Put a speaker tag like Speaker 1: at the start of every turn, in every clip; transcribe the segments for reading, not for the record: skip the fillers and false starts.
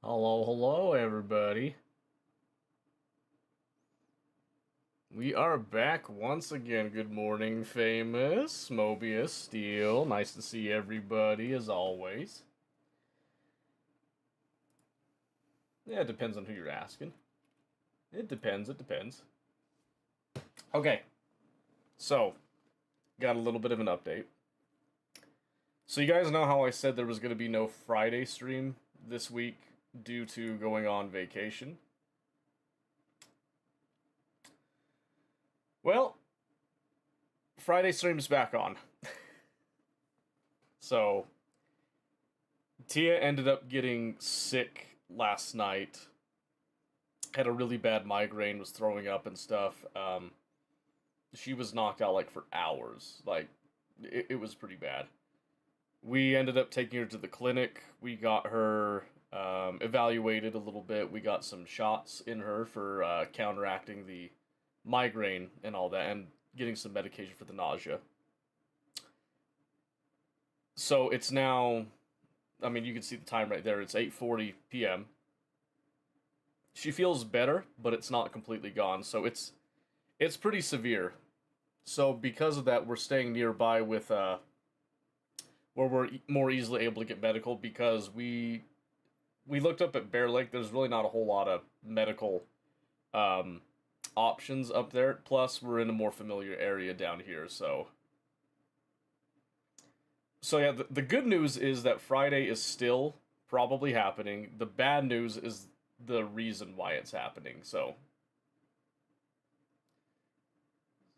Speaker 1: Hello, hello, everybody. We are back once again. Good morning, famous Mobius Steel. Nice to see everybody as always. Yeah, it depends on who you're asking. It depends. It depends. Okay, so got a little bit of an update. So you guys know how I said there was going to be no Friday stream this week due to going on vacation. Well, Friday stream's back on. So Tia ended up getting sick last night. Had a really bad migraine, was throwing up and stuff. She was knocked out like for hours. Like it was pretty bad. We ended up taking her to the clinic. We got her evaluated a little bit. We got some shots in her for counteracting the migraine and all that, and getting some medication for the nausea. So it's now, I mean, you can see the time right there. It's 8:40 p.m. She feels better, but it's not completely gone. So it's pretty severe. So because of that, we're staying nearby with where we're more easily able to get medical because we looked up at Bear Lake. There's really not a whole lot of medical um, options up there. Plus, we're in a more familiar area down here. So yeah, the good news is that Friday is still probably happening. The bad news is the reason why it's happening. So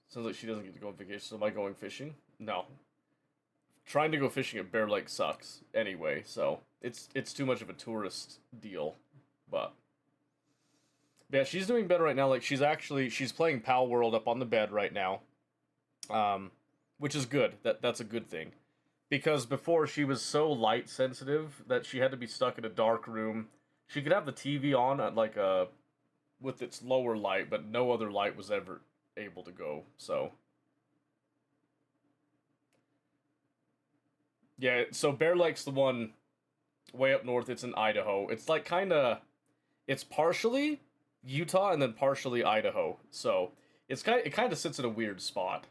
Speaker 1: sounds like she doesn't get to go on vacation. So am I going fishing? No. Trying to go fishing at Bear Lake sucks anyway. So it's too much of a tourist deal. But yeah, she's doing better right now. Like she's playing Pal World up on the bed right now, um, which is good. That's a good thing, because before she was so light sensitive that she had to be stuck in a dark room. She could have the TV on at like a with its lower light, but no other light was ever able to go. So yeah, so Bear Lake's the one way up north. It's in Idaho. It's like it's partially Utah and then partially Idaho. So it kind of sits in a weird spot.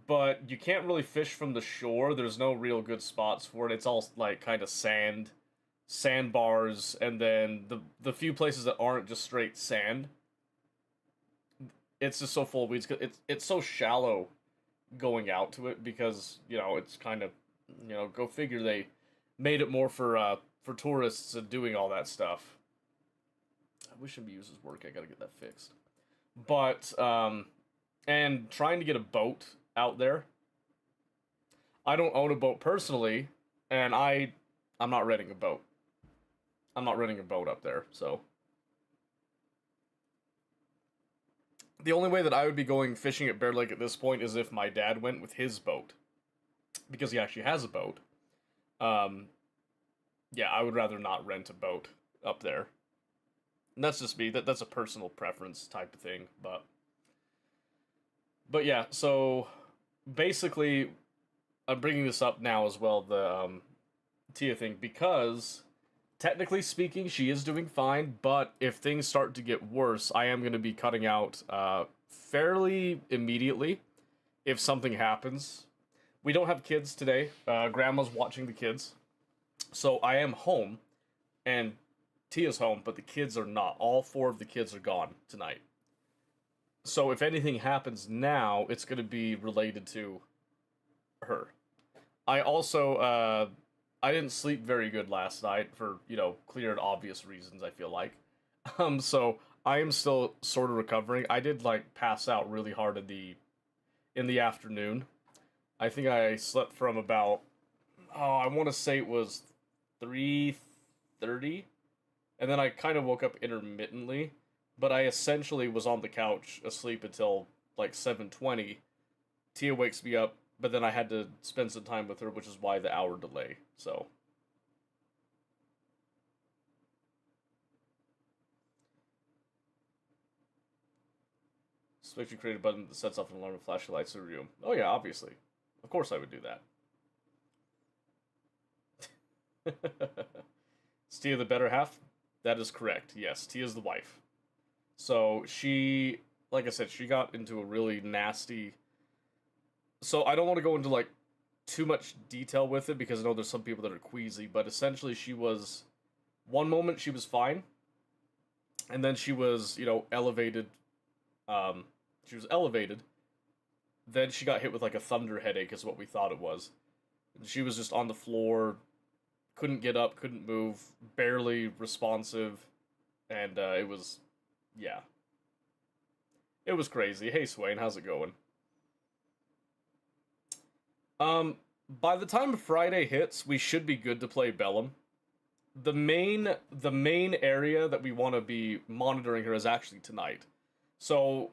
Speaker 1: But you can't really fish from the shore. There's no real good spots for it. It's all like kind of sandbars, and then the few places that aren't just straight sand, it's just so full of weeds. It's so shallow going out to it because it's kind of go figure they made it more for tourists and doing all that stuff. I wish MBU's was working. I gotta get that fixed. But and trying to get a boat out there. I don't own a boat personally, and I'm not renting a boat. I'm not renting a boat up there. So the only way that I would be going fishing at Bear Lake at this point is if my dad went with his boat, because he actually has a boat. Um, yeah, I would rather not rent a boat up there. And that's just me. That's a personal preference type of thing, but yeah. So basically, I'm bringing this up now as well, the Tia thing, because technically speaking, she is doing fine. But if things start to get worse, I am going to be cutting out fairly immediately if something happens. We don't have kids today. Grandma's watching the kids, so I am home, and Tia's home, but the kids are not. All four of the kids are gone tonight. So if anything happens now, it's going to be related to her. I also I didn't sleep very good last night for clear and obvious reasons. I feel like, so I am still sort of recovering. I did like pass out really hard in the afternoon. I think I slept from about, oh, I want to say it was 3:30, and then I kind of woke up intermittently, but I essentially was on the couch asleep until like 7:20. Tia wakes me up, but then I had to spend some time with her, which is why the hour delay. So expect you create a button that sets off an alarm and flashing lights in the room. Oh yeah, obviously. Of course I would do that. Is Tia the better half? That is correct. Yes, Tia's the wife. So she, like I said, she got into a really nasty. So I don't want to go into like too much detail with it because I know there's some people that are queasy, but essentially she was one moment she was fine, and then she was, elevated. Um, she was elevated. Then she got hit with like a thunder headache, is what we thought it was. She was just on the floor, couldn't get up, couldn't move, barely responsive, and it was, yeah, it was crazy. Hey Swain, how's it going? Um, by the time Friday hits, we should be good to play Bellum. The main area that we want to be monitoring her is actually tonight. So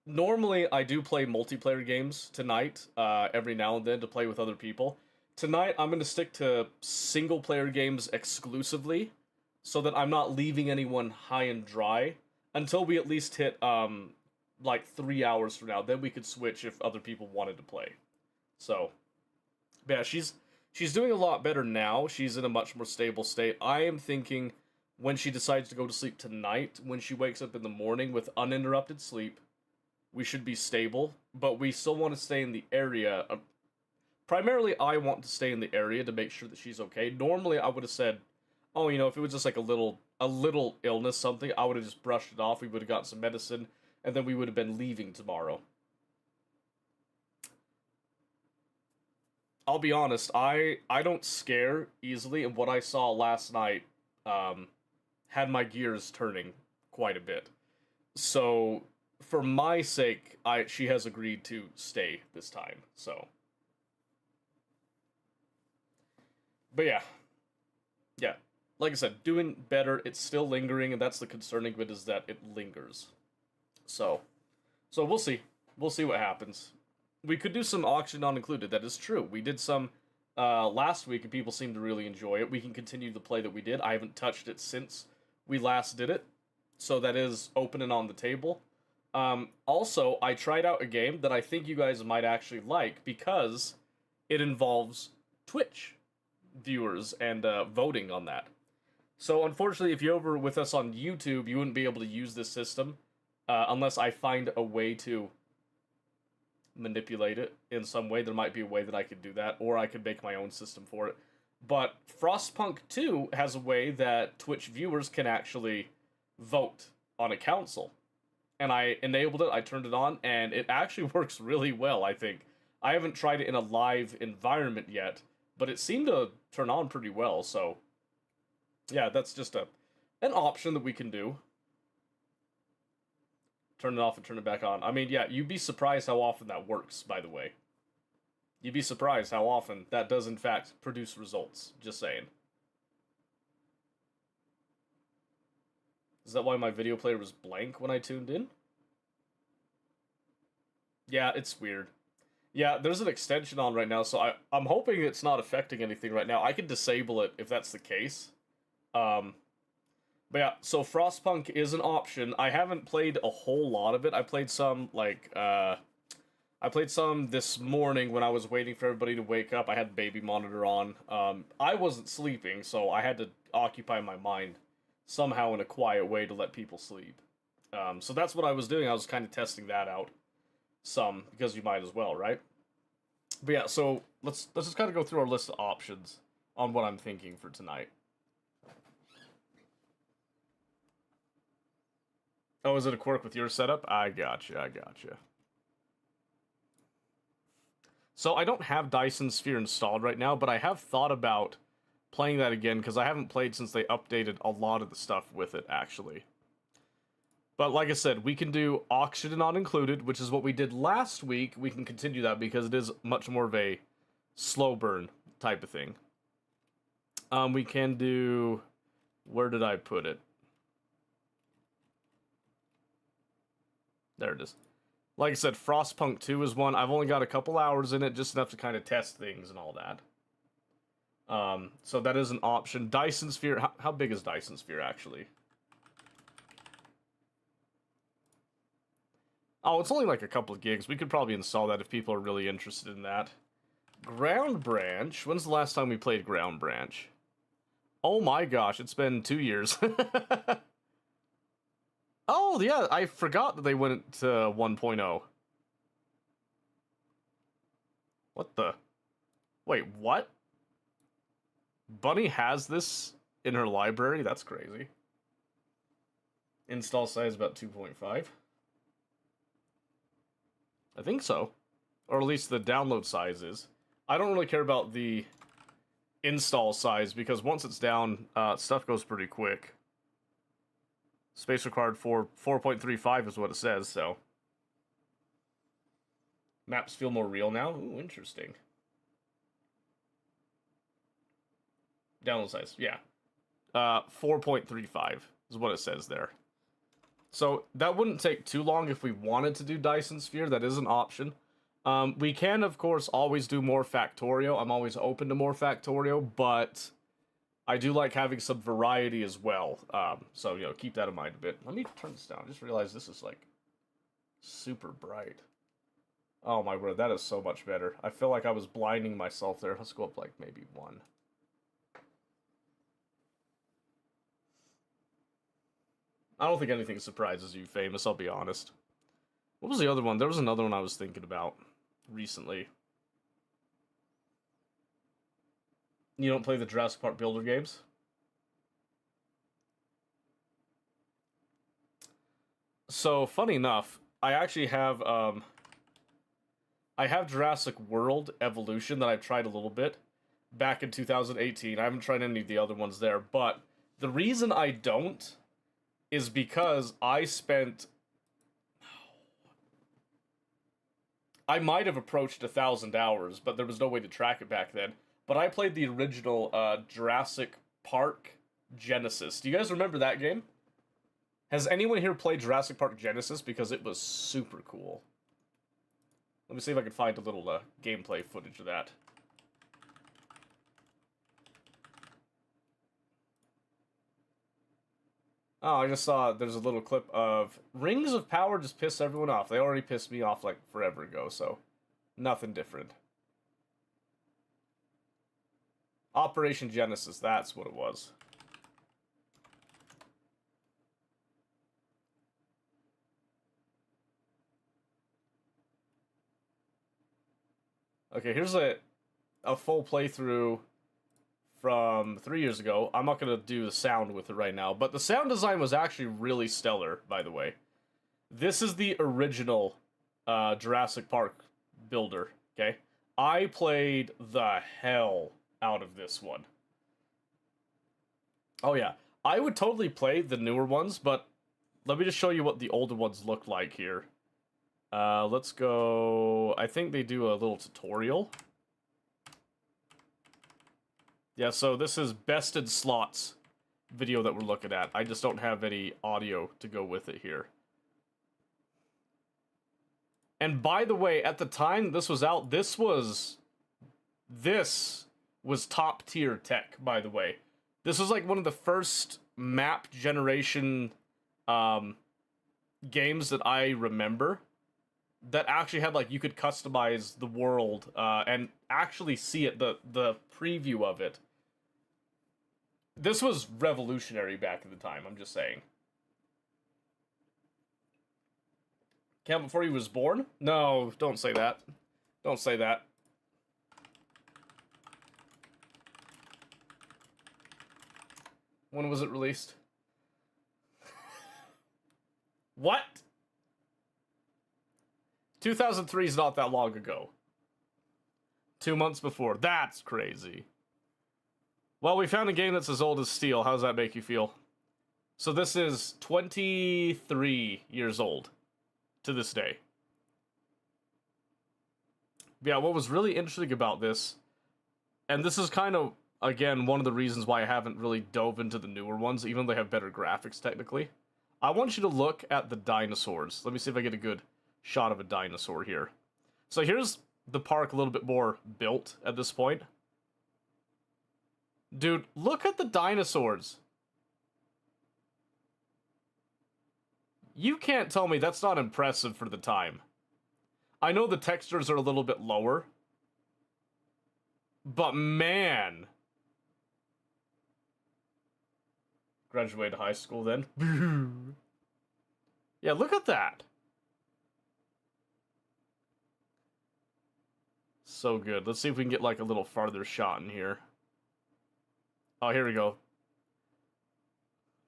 Speaker 1: normally I do play multiplayer games tonight, every now and then to play with other people. Tonight I'm gonna stick to single player games exclusively, so that I'm not leaving anyone high and dry until we at least hit like 3 hours from now. Then we could switch if other people wanted to play. So yeah, she's doing a lot better now. She's in a much more stable state. I am thinking when she decides to go to sleep tonight, when she wakes up in the morning with uninterrupted sleep, we should be stable, but we still want to stay in the area. Primarily, I want to stay in the area to make sure that she's okay. Normally, I would have said, "Oh, if it was just like a little illness, something, I would have just brushed it off. We would have gotten some medicine, and then we would have been leaving tomorrow." I'll be honest, I don't scare easily, and what I saw last night um, had my gears turning quite a bit. So, for my sake, she has agreed to stay this time. So, but yeah, yeah. Like I said, doing better. It's still lingering, and that's the concerning bit is that it lingers. So, so we'll see. We'll see what happens. We could do some auction non included. That is true. We did some last week, and people seemed to really enjoy it. We can continue the play that we did. I haven't touched it since we last did it, so that is open and on the table. Also, I tried out a game that I think you guys might actually like because it involves Twitch viewers and voting on that. So, unfortunately, if you're over with us on YouTube, you wouldn't be able to use this system unless I find a way to manipulate it in some way. There might be a way that I could do that, or I could make my own system for it. But Frostpunk 2 has a way that Twitch viewers can actually vote on a council. And I enabled it, I turned it on, and it actually works really well, I think. I haven't tried it in a live environment yet, but it seemed to turn on pretty well, so yeah, that's just an option that we can do. Turn it off and turn it back on. I mean, yeah, you'd be surprised how often that works, by the way. You'd be surprised how often that does, in fact, produce results. Just saying. Is that why my video player was blank when I tuned in? Yeah, it's weird. Yeah, there's an extension on right now, so I'm hoping it's not affecting anything right now. I can disable it if that's the case. Um, but yeah, so Frostpunk is an option. I haven't played a whole lot of it. I played some, I played some this morning when I was waiting for everybody to wake up. I had the baby monitor on. I wasn't sleeping, so I had to occupy my mind somehow in a quiet way to let people sleep. So that's what I was doing. I was kind of testing that out some, because you might as well, right? But yeah, so let's just kind of go through our list of options on what I'm thinking for tonight. Oh, is it a quirk with your setup? I gotcha, I gotcha. So I don't have Dyson Sphere installed right now, but I have thought about playing that again because I haven't played since they updated a lot of the stuff with it, actually. But like I said, we can do auction and not included, which is what we did last week. We can continue that because it is much more of a slow burn type of thing. We can do... Where did I put it? There it is. Like I said, Frostpunk 2 is one. I've only got a couple hours in it, just enough to kind of test things and all that. So that is an option. Dyson Sphere, how big is Dyson Sphere, actually? Oh, it's only like a couple of gigs. We could probably install that if people are really interested in that. Ground Branch. When's the last time we played Ground Branch? Oh my gosh, it's been 2 years. Oh, yeah, I forgot that they went to 1.0. What the? Wait, what? Bunny has this in her library? That's crazy. Install size about 2.5. I think so. Or at least the download size is. I don't really care about the install size because once it's down, stuff goes pretty quick. Space required for 4.35 is what it says, so. Maps feel more real now? Ooh, interesting. Download size, yeah. 4.35 is what it says there. So that wouldn't take too long if we wanted to do Dyson Sphere. That is an option. We can, of course, always do more Factorio. I'm always open to more Factorio, but I do like having some variety as well. So, you know, keep that in mind a bit. Let me turn this down. I just realized this is, like, super bright. Oh, my word. That is so much better. I feel like I was blinding myself there. Let's go up, like, maybe 1. I don't think anything surprises you, Famous, I'll be honest. What was the other one? There was another one I was thinking about recently. You don't play the Jurassic Park Builder games? So, funny enough, I actually have, I have Jurassic World Evolution that I've tried a little bit back in 2018. I haven't tried any of the other ones there, but the reason I don't is because I might have approached 1,000 hours, but there was no way to track it back then. But I played the original Jurassic Park Genesis. Do you guys remember that game? Has anyone here played Jurassic Park Genesis? Because it was super cool. Let me see if I can find a little gameplay footage of that. Oh, I just saw there's a little clip of Rings of Power just piss everyone off. They already pissed me off like forever ago, so nothing different. Operation Genesis, that's what it was. Okay, here's a full playthrough from 3 years ago. I'm not going to do the sound with it right now, but the sound design was actually really stellar, by the way. This is the original Jurassic Park builder, okay? I played the hell out of this one. Oh yeah, I would totally play the newer ones, but let me just show you what the older ones look like here. Let's go... I think they do a little tutorial. Yeah, so this is Bested Slots video that we're looking at. I just don't have any audio to go with it here. And by the way, at the time this was out, this was top tier tech, by the way. This was like one of the first map generation games that I remember that actually had, like, you could customize the world and actually see it, the preview of it. This was revolutionary back in the time, I'm just saying. Came before he was born? No, don't say that. Don't say that. When was it released? What? 2003 is not that long ago. 2 months before. That's crazy. Well, we found a game that's as old as steel. How does that make you feel? So this is 23 years old to this day. Yeah, what was really interesting about this, and this is kind of, again, one of the reasons why I haven't really dove into the newer ones, even though they have better graphics technically. I want you to look at the dinosaurs. Let me see if I get a good shot of a dinosaur here. So here's the park a little bit more built at this point. Dude, look at the dinosaurs. You can't tell me that's not impressive for the time. I know the textures are a little bit lower, but man, Graduated high school then. Yeah, look at that. So good. Let's see if we can get like a little farther shot in here. Oh, here we go.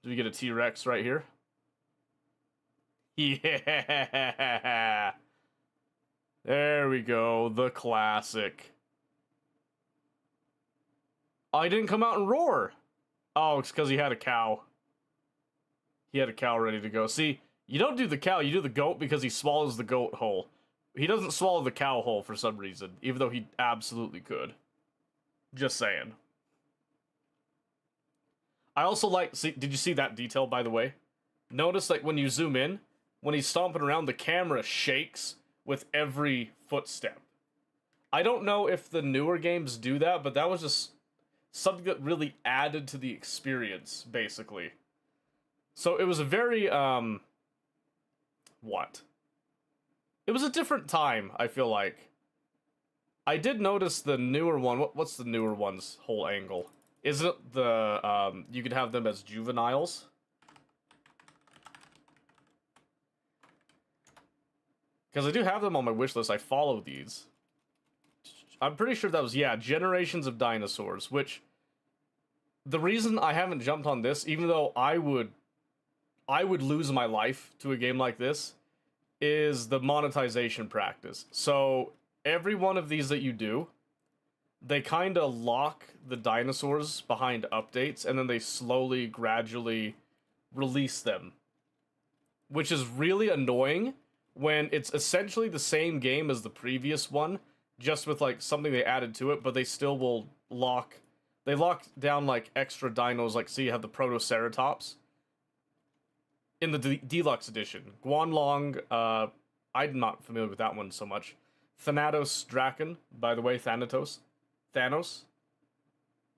Speaker 1: Do we get a T-Rex right here? Yeah! There we go, the classic. Oh, he didn't come out and roar! Oh, it's because he had a cow. He had a cow ready to go. See, you don't do the cow, you do the goat because he swallows the goat whole. He doesn't swallow the cow whole for some reason, even though he absolutely could. Just saying. I also like, see, did you see that detail, by the way? Notice, like, when you zoom in, when he's stomping around, the camera shakes with every footstep. I don't know if the newer games do that, but that was just something that really added to the experience, basically. So it was a very, what? It was a different time, I feel like. I did notice the newer one, what's the newer one's whole angle? Isn't it the, you could have them as juveniles? Because I do have them on my wish list. I follow these. I'm pretty sure that was, yeah, Generations of Dinosaurs, which the reason I haven't jumped on this, even though I would lose my life to a game like this, is the monetization practice. So every one of these that you do, they kind of lock the dinosaurs behind updates, and then they slowly, gradually release them. Which is really annoying when it's essentially the same game as the previous one, just with like something they added to it, but they still will lock... They lock down like extra dinos, like see you have the Protoceratops in the deluxe edition. Guanlong, I'm not familiar with that one so much. Thanatos Draken, by the way, Thanos,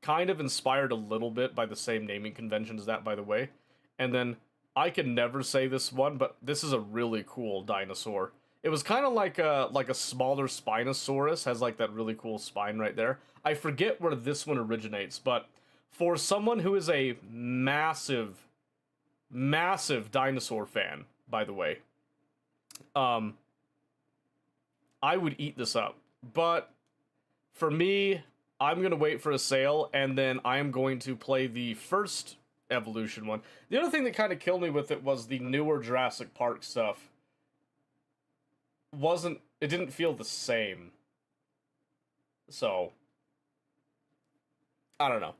Speaker 1: kind of inspired a little bit by the same naming convention as that, by the way. And then, I can never say this one, but this is a really cool dinosaur. It was kind of like a smaller Spinosaurus, has like that really cool spine right there. I forget where this one originates, but for someone who is a massive, massive dinosaur fan, by the way, I would eat this up. But for me, I'm going to wait for a sale, and then I'm going to play the first Evolution one. The other thing that kind of killed me with it was the newer Jurassic Park stuff. It didn't feel the same. So, I don't know.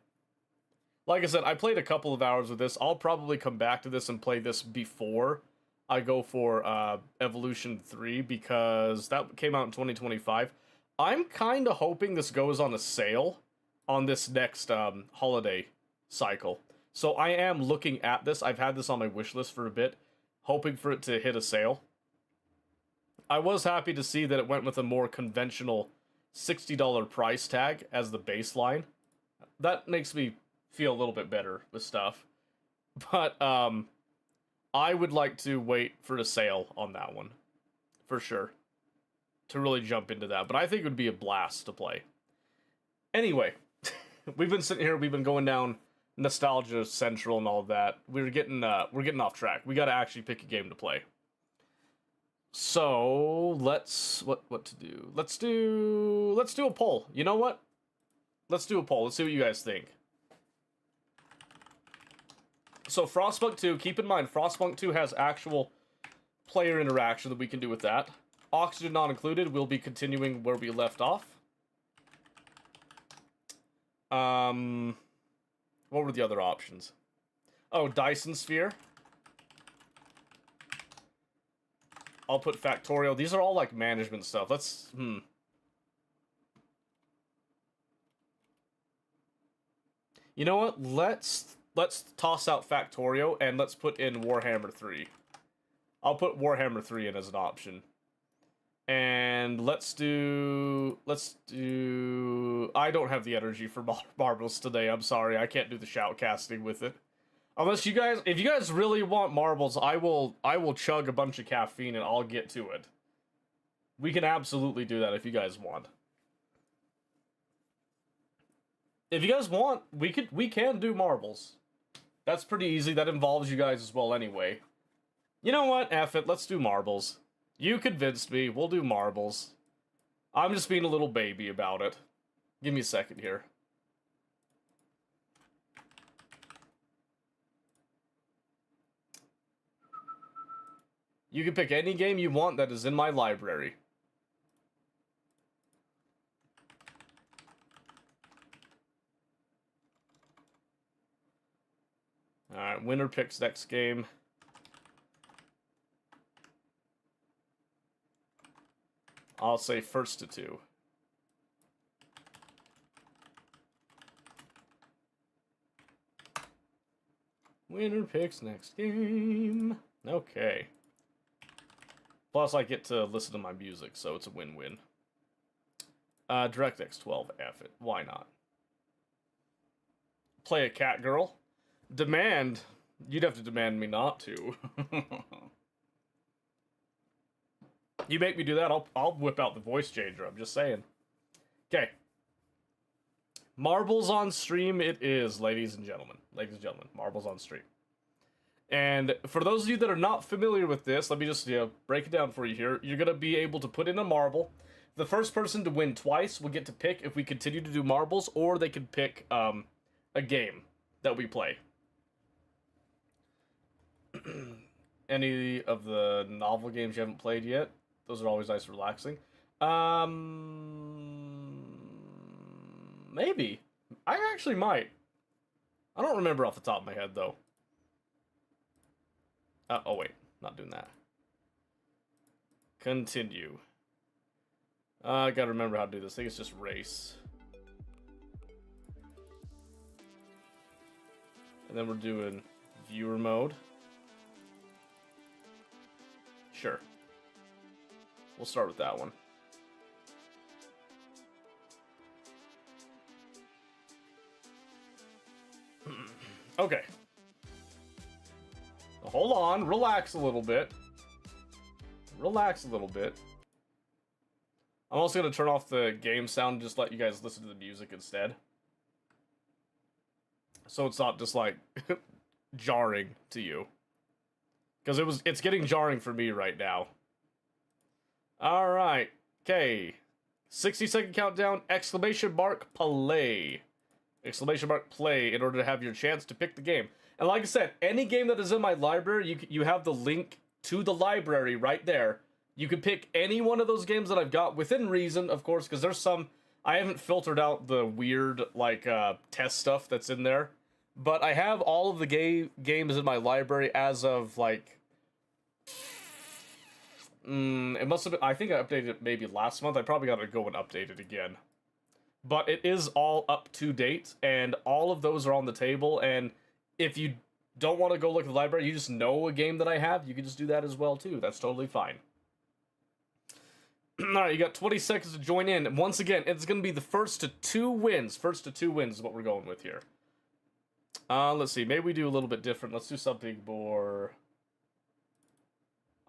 Speaker 1: Like I said, I played a couple of hours with this. I'll probably come back to this and play this before I go for Evolution 3, because that came out in 2025. I'm kind of hoping this goes on a sale on this next holiday cycle. So I am looking at this. I've had this on my wish list for a bit, hoping for it to hit a sale. I was happy to see that it went with a more conventional $60 price tag as the baseline. That makes me feel a little bit better with stuff. But I would like to wait for a sale on that one, for sure, to really jump into that. But I think it would be a blast to play. Anyway, we've been sitting here, we've been going down Nostalgia Central and all of that. We're getting off track. We got to actually pick a game to play. So let's what to do? Let's do a poll. You know what? Let's do a poll. Let's see what you guys think. So Frostpunk 2, keep in mind Frostpunk 2 has actual player interaction that we can do with that. Oxygen not included. We'll be continuing where we left off. What were the other options? Oh, Dyson Sphere. I'll put Factorio. These are all like management stuff. Let's You know what? Let's toss out Factorio and let's put in Warhammer 3. I'll put Warhammer 3 in as an option. And let's do I don't have the energy for marbles today. I'm sorry. I can't do the shoutcasting with it. Unless you guys, if you guys really want marbles, I will chug a bunch of caffeine and I'll get to it. We can absolutely do that if you guys want. If you guys want, we can do marbles. That's pretty easy. That involves you guys as well anyway. You know what? F it. Let's do marbles. You convinced me. We'll do marbles. I'm just being a little baby about it. Give me a second here. You can pick any game you want that is in my library. Alright, winner picks next game. I'll say first to two. Winner picks next game. Okay. Plus, I get to listen to my music, so it's a win-win. DirectX 12, F it. Why not? Play a cat girl. Demand. You'd have to demand me not to. You make me do that, I'll whip out the voice changer. I'm just saying. Okay. Marbles on stream it is, ladies and gentlemen. Ladies and gentlemen, marbles on stream. And for those of you that are not familiar with this, let me just break it down for you here. You're going to be able to put in a marble. The first person to win twice will get to pick if we continue to do marbles, or they can pick a game that we play. Any of the novel games you haven't played yet? Those are always nice and relaxing. Maybe. I actually might. I don't remember off the top of my head, though. Oh, wait. Not doing that. Continue. I gotta remember how to do this. I think it's just race. And then we're doing viewer mode. Sure. We'll start with that one. Okay. Hold on, relax a little bit. Relax a little bit. I'm also going to turn off the game sound and just let you guys listen to the music instead. So it's not just like jarring to you. Because it's getting jarring for me right now. Alright. Okay. 60-second countdown, exclamation mark, play. Exclamation mark, play, in order to have your chance to pick the game. And like I said, any game that is in my library, you have the link to the library right there. You can pick any one of those games that I've got, within reason, of course, because there's some... I haven't filtered out the weird, like, test stuff that's in there. But I have all of the games in my library as of, like... it must have been... I think I updated it maybe last month. I probably gotta go and update it again. But it is all up to date, and all of those are on the table, and... If you don't want to go look at the library, you just know a game that I have, you can just do that as well, too. That's totally fine. Alright, you got 20 seconds to join in. Once again, it's going to be the first to two wins. First to two wins is what we're going with here. Let's see. Maybe we do a little bit different. Let's do something more...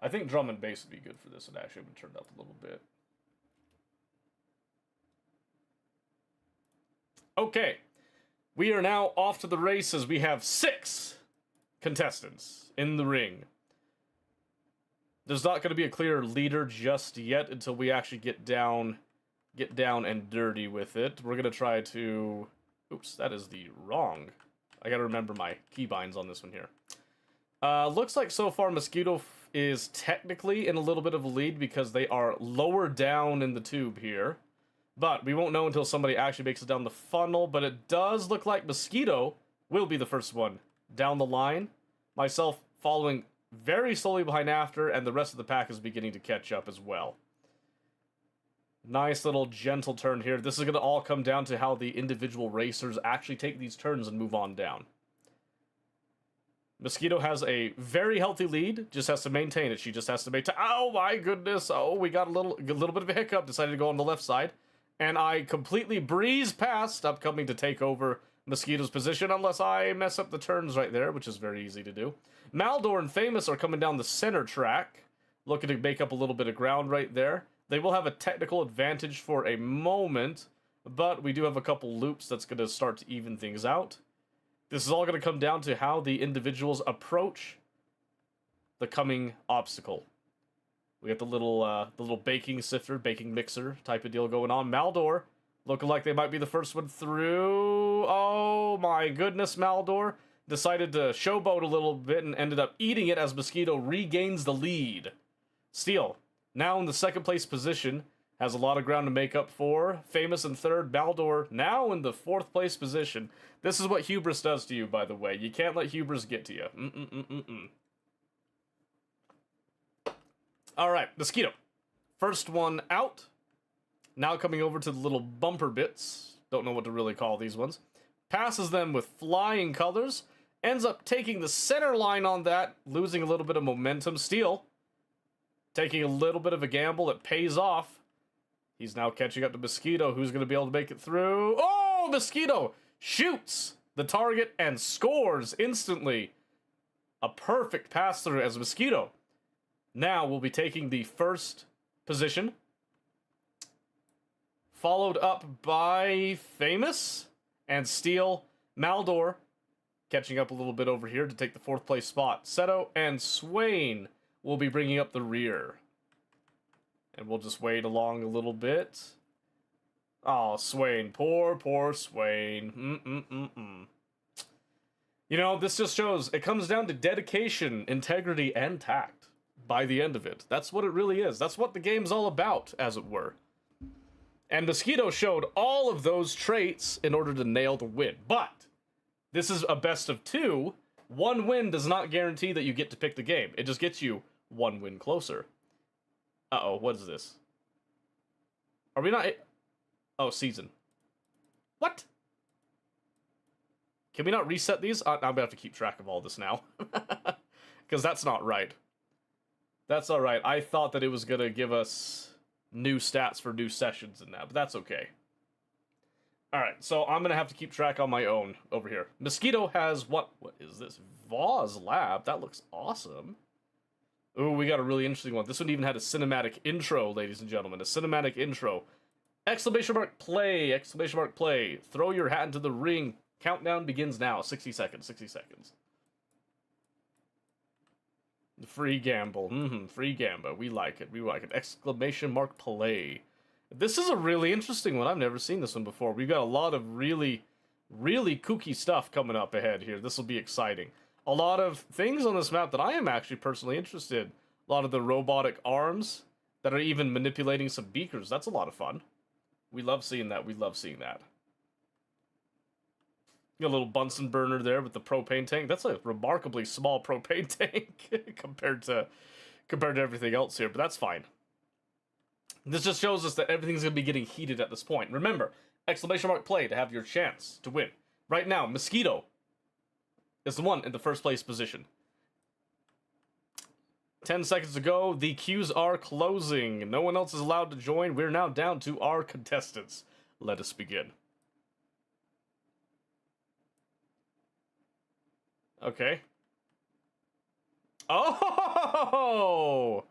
Speaker 1: I think drum and bass would be good for this. It actually would turn up a little bit. Okay. We are now off to the races. We have 6 contestants in the ring. There's not going to be a clear leader just yet until we actually get down and dirty with it. We're going to try to... Oops, that is the wrong... I got to remember my keybinds on this one here. Looks like so far Mosquito is technically in a little bit of a lead because they are lower down in the tube here. But we won't know until somebody actually makes it down the funnel. But it does look like Mosquito will be the first one down the line. Myself following very slowly behind after, and the rest of the pack is beginning to catch up as well. Nice little gentle turn here. This is going to all come down to how the individual racers actually take these turns and move on down. Mosquito has a very healthy lead, just has to maintain it. She just has to maintain... Oh my goodness! Oh, we got a little bit of a hiccup. Decided to go on the left side. And I completely breeze past upcoming to take over Mosquito's position, unless I mess up the turns right there, which is very easy to do. Maldor and Famous are coming down the center track, looking to make up a little bit of ground right there. They will have a technical advantage for a moment, but we do have a couple loops that's going to start to even things out. This is all going to come down to how the individuals approach the coming obstacle. We got the little baking sifter, baking mixer type of deal going on. Maldor looking like they might be the first one through. Oh my goodness, Maldor decided to showboat a little bit and ended up eating it as Mosquito regains the lead. Steel, now in the second place position, has a lot of ground to make up for. Famous in third, Maldor now in the fourth place position. This is what hubris does to you, by the way. You can't let hubris get to you. Alright, Mosquito. First one out. Now coming over to the little bumper bits. Don't know what to really call these ones. Passes them with flying colors. Ends up taking the center line on that, losing a little bit of momentum. Steel, taking a little bit of a gamble. It pays off. He's now catching up to Mosquito, who's going to be able to make it through. Oh, Mosquito shoots the target and scores instantly. A perfect pass through as Mosquito now will be taking the first position. Followed up by Famous and Steel. Maldor catching up a little bit over here to take the fourth place spot. Seto and Swain will be bringing up the rear. And we'll just wait along a little bit. Oh, Swain. Poor Swain. You know, this just shows it comes down to dedication, integrity, and tact by the end of it. That's what it really is. That's what the game's all about, as it were. And Mosquito showed all of those traits in order to nail the win. But this is a best of two. One win does not guarantee that you get to pick the game. It just gets you one win closer. Uh-oh, what is this? Are we not... Oh, season. What? Can we not reset these? I'm gonna have to keep track of all this now. Because that's not right. That's alright. I thought that it was gonna give us new stats for new sessions and that, but that's okay. Alright, so I'm gonna have to keep track on my own over here. Mosquito has what is this? Voz Lab. That looks awesome. Ooh, we got a really interesting one. This one even had a cinematic intro, ladies and gentlemen. A cinematic intro. Exclamation mark play! Exclamation mark play. Throw your hat into the ring. Countdown begins now. 60 seconds. 60 seconds. Free gamble. Free gamble. We like it. We like it. Exclamation mark play. This is a really interesting one. I've never seen this one before. We've got a lot of really kooky stuff coming up ahead here. This will be exciting. A lot of things on this map that I am actually personally interested. A lot of the robotic arms that are even manipulating some beakers. That's a lot of fun. We love seeing that. We love seeing that. Got a little Bunsen burner there with the propane tank. That's a remarkably small propane tank compared to everything else here, but that's fine. This just shows us that everything's going to be getting heated at this point. Remember, exclamation mark play to have your chance to win. Right now, Mosquito is the one in the first place position. 10 seconds to go. The queues are closing. No one else is allowed to join. We're now down to our contestants. Let us begin. Okay. Oh!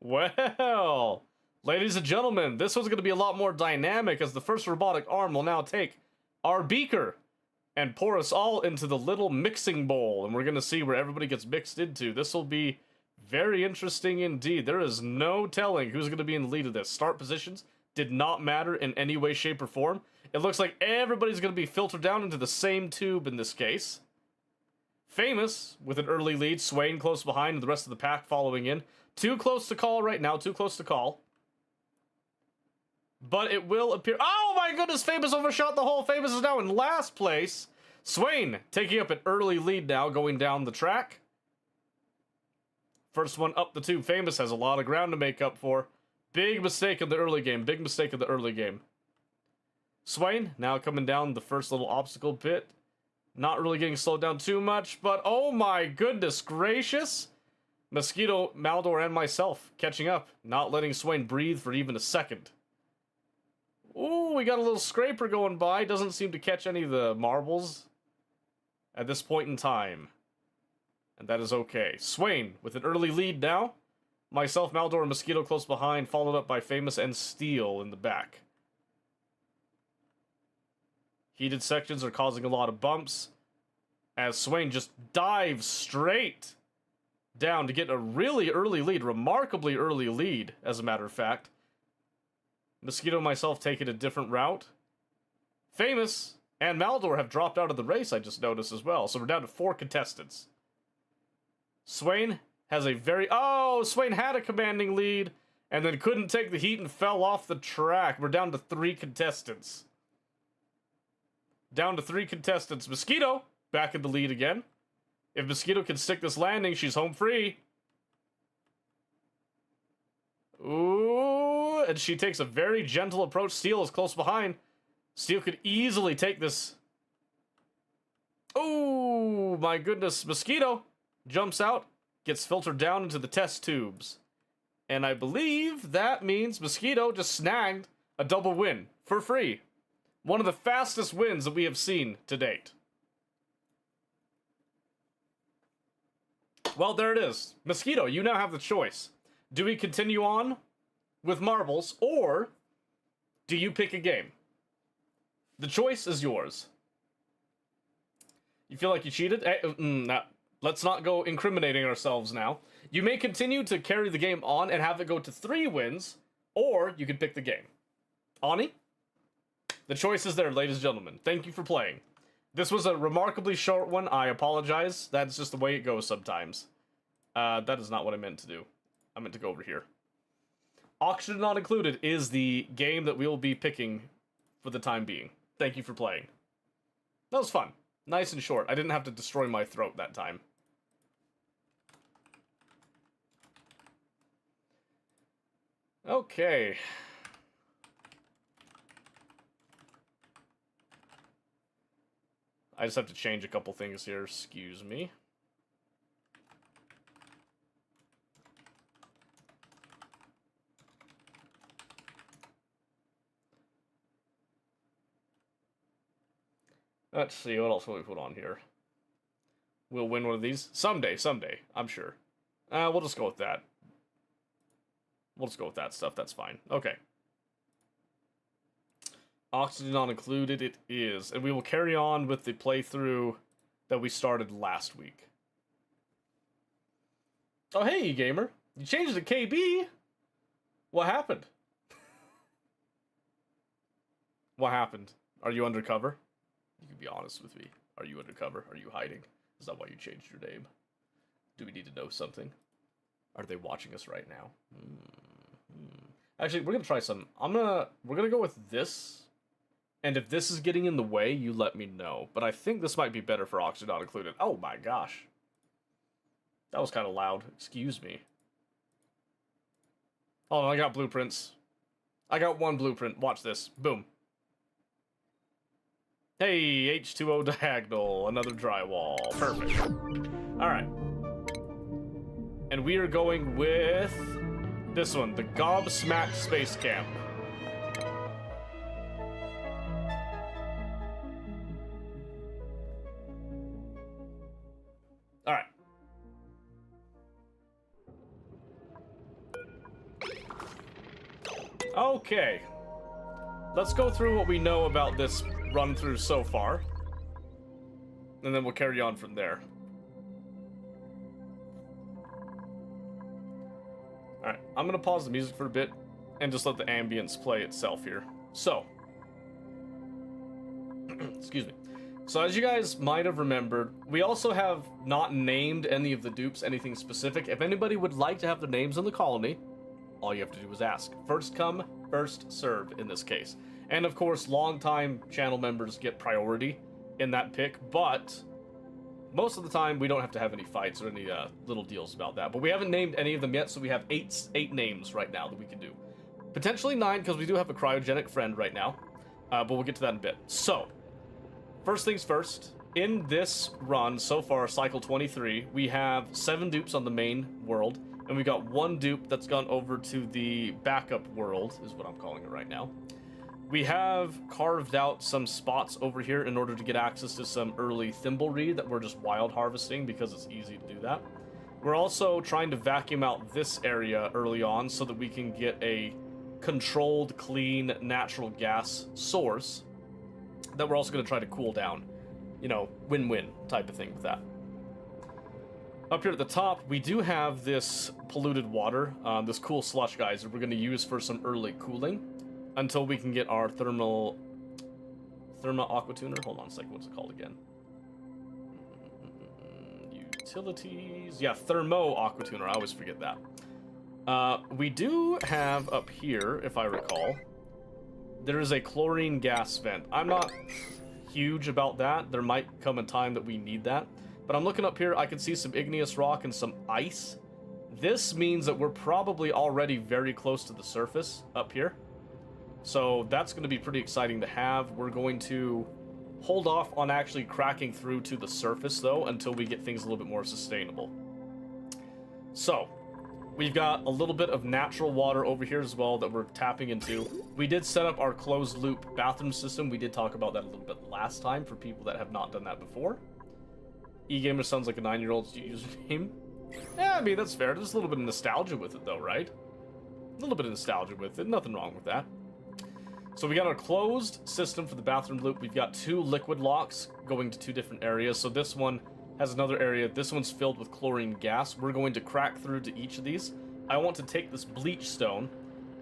Speaker 1: Well, ladies and gentlemen, this one's going to be a lot more dynamic as the first robotic arm will now take our beaker and pour us all into the little mixing bowl, and we're going to see where everybody gets mixed into. This will be very interesting indeed. There is no telling who's going to be in the lead of this. Start positions did not matter in any way, shape, or form. It looks like everybody's going to be filtered down into the same tube in this case. Famous with an early lead, Swain close behind, and the rest of the pack following in. Too close to call right now, too close to call. But it will appear... Oh my goodness, Famous overshot the hole. Famous is now in last place. Swain taking up an early lead now, going down the track. First one up the tube. Famous has a lot of ground to make up for. Big mistake in the early game. Big mistake in the early game. Swain now coming down the first little obstacle pit. Not really getting slowed down too much, but oh my goodness gracious. Mosquito, Maldor, and myself catching up. Not letting Swain breathe for even a second. Ooh, we got a little scraper going by. Doesn't seem to catch any of the marbles at this point in time. And that is okay. Swain with an early lead now. Myself, Maldor, and Mosquito close behind, followed up by Famous and Steel in the back. Heated sections are causing a lot of bumps. as Swain just dives straight down to get a really early lead, remarkably early lead, as a matter of fact. Mosquito and myself taking a different route. Famous and Maldor have dropped out of the race, I just noticed as well. So we're down to 4 contestants. Swain has a very... Oh, Swain had a commanding lead and then couldn't take the heat and fell off the track. We're down to 3 contestants. Down to 3 contestants. Mosquito back in the lead again. If Mosquito can stick this landing, she's home free. Ooh, and she takes a very gentle approach. Steel is close behind. Steel could easily take this. Oh, my goodness. Mosquito jumps out, gets filtered down into the test tubes. And I believe that means Mosquito just snagged a double win for free. One of the fastest wins that we have seen to date. Well, there it is. Mosquito, you now have the choice. Do we continue on with marbles, or do you pick a game? The choice is yours. You feel like you cheated? Let's not go incriminating ourselves now. You may continue to carry the game on and have it go to 3 wins, or you can pick the game. Ani? The choice is there, ladies and gentlemen. Thank you for playing. This was a remarkably short one. I apologize. That's just the way it goes sometimes. That is not what I meant to do. I meant to go over here. Auction Not Included is the game that we will be picking for the time being. Thank you for playing. That was fun. Nice and short. I didn't have to destroy my throat that time. Okay. I just have to change a couple things here. Excuse me. Let's see, what else will we put on here? We'll win one of these. Someday, I'm sure. We'll just go with that. We'll just go with that stuff, that's fine. Okay. Oxygen Not Included, it is. And we will carry on with the playthrough that we started last week. Oh, hey, gamer. You changed the KB? What happened? What happened? Are you undercover? You can be honest with me. Are you undercover? Are you hiding? Is that why you changed your name? Do we need to know something? Are they watching us right now? Actually, we're gonna try some. We're gonna go with this. And if this is getting in the way, you let me know. But I think this might be better for Oxygen Not Included. Oh my gosh. That was kind of loud. Excuse me. Oh, I got blueprints. I got 1 blueprint. Watch this. Boom. Hey, H2O diagonal. Another drywall. Perfect. Alright. And we are going with this one. The Gobsmacked Space Camp. Alright. Okay. Let's go through what we know about this run through so far. And then we'll carry on from there. Alright, I'm gonna pause the music for a bit and just let the ambience play itself here. So. Excuse me. So as you guys might have remembered, we also have not named any of the dupes anything specific. If anybody would like to have their names in the colony, all you have to do is ask. First come, first served in this case. And of course, longtime channel members get priority in that pick, but most of the time we don't have to have any fights or any little deals about that. But we haven't named any of them yet, so we have eight names right now that we can do. Potentially 9, because we do have a cryogenic friend right now, but we'll get to that in a bit. So, first things first, in this run so far, cycle 23, we have 7 dupes on the main world, and we've got 1 dupe that's gone over to the backup world, is what I'm calling it right now. We have carved out some spots over here in order to get access to some early thimbleweed that we're just wild harvesting because it's easy to do that. We're also trying to vacuum out this area early on so that we can get a controlled, clean, natural gas source that we're also going to try to cool down you know, win-win type of thing with that. Up here at the top, we do have this polluted water, this cool slush geyser we're going to use for some early cooling until we can get our therma aqua tuner. Hold on a second, what's it called again? Utilities. Yeah, thermo aqua tuner. I always forget that. We do have up here, if I recall, there is a chlorine gas vent. I'm not huge about that. There might come a time that we need that. But I'm looking up here, I can see some igneous rock and some ice. This means that we're probably already very close to the surface up here. So that's going to be pretty exciting to have. We're going to hold off on actually cracking through to the surface, though, until we get things a little bit more sustainable. So, we've got a little bit of natural water over here as well that we're tapping into. We did set up our closed-loop bathroom system. We did talk about that a little bit last time for people that have not done that before. eGamer sounds like a 9-year-old's username. Yeah, I mean, that's fair. There's a little bit of nostalgia with it, though, right? A little bit of nostalgia with it. Nothing wrong with that. So we got our closed system for the bathroom loop. We've got 2 liquid locks going to 2 different areas. So this one has another area. This one's filled with chlorine gas. We're going to crack through to each of these. I want to take this bleach stone,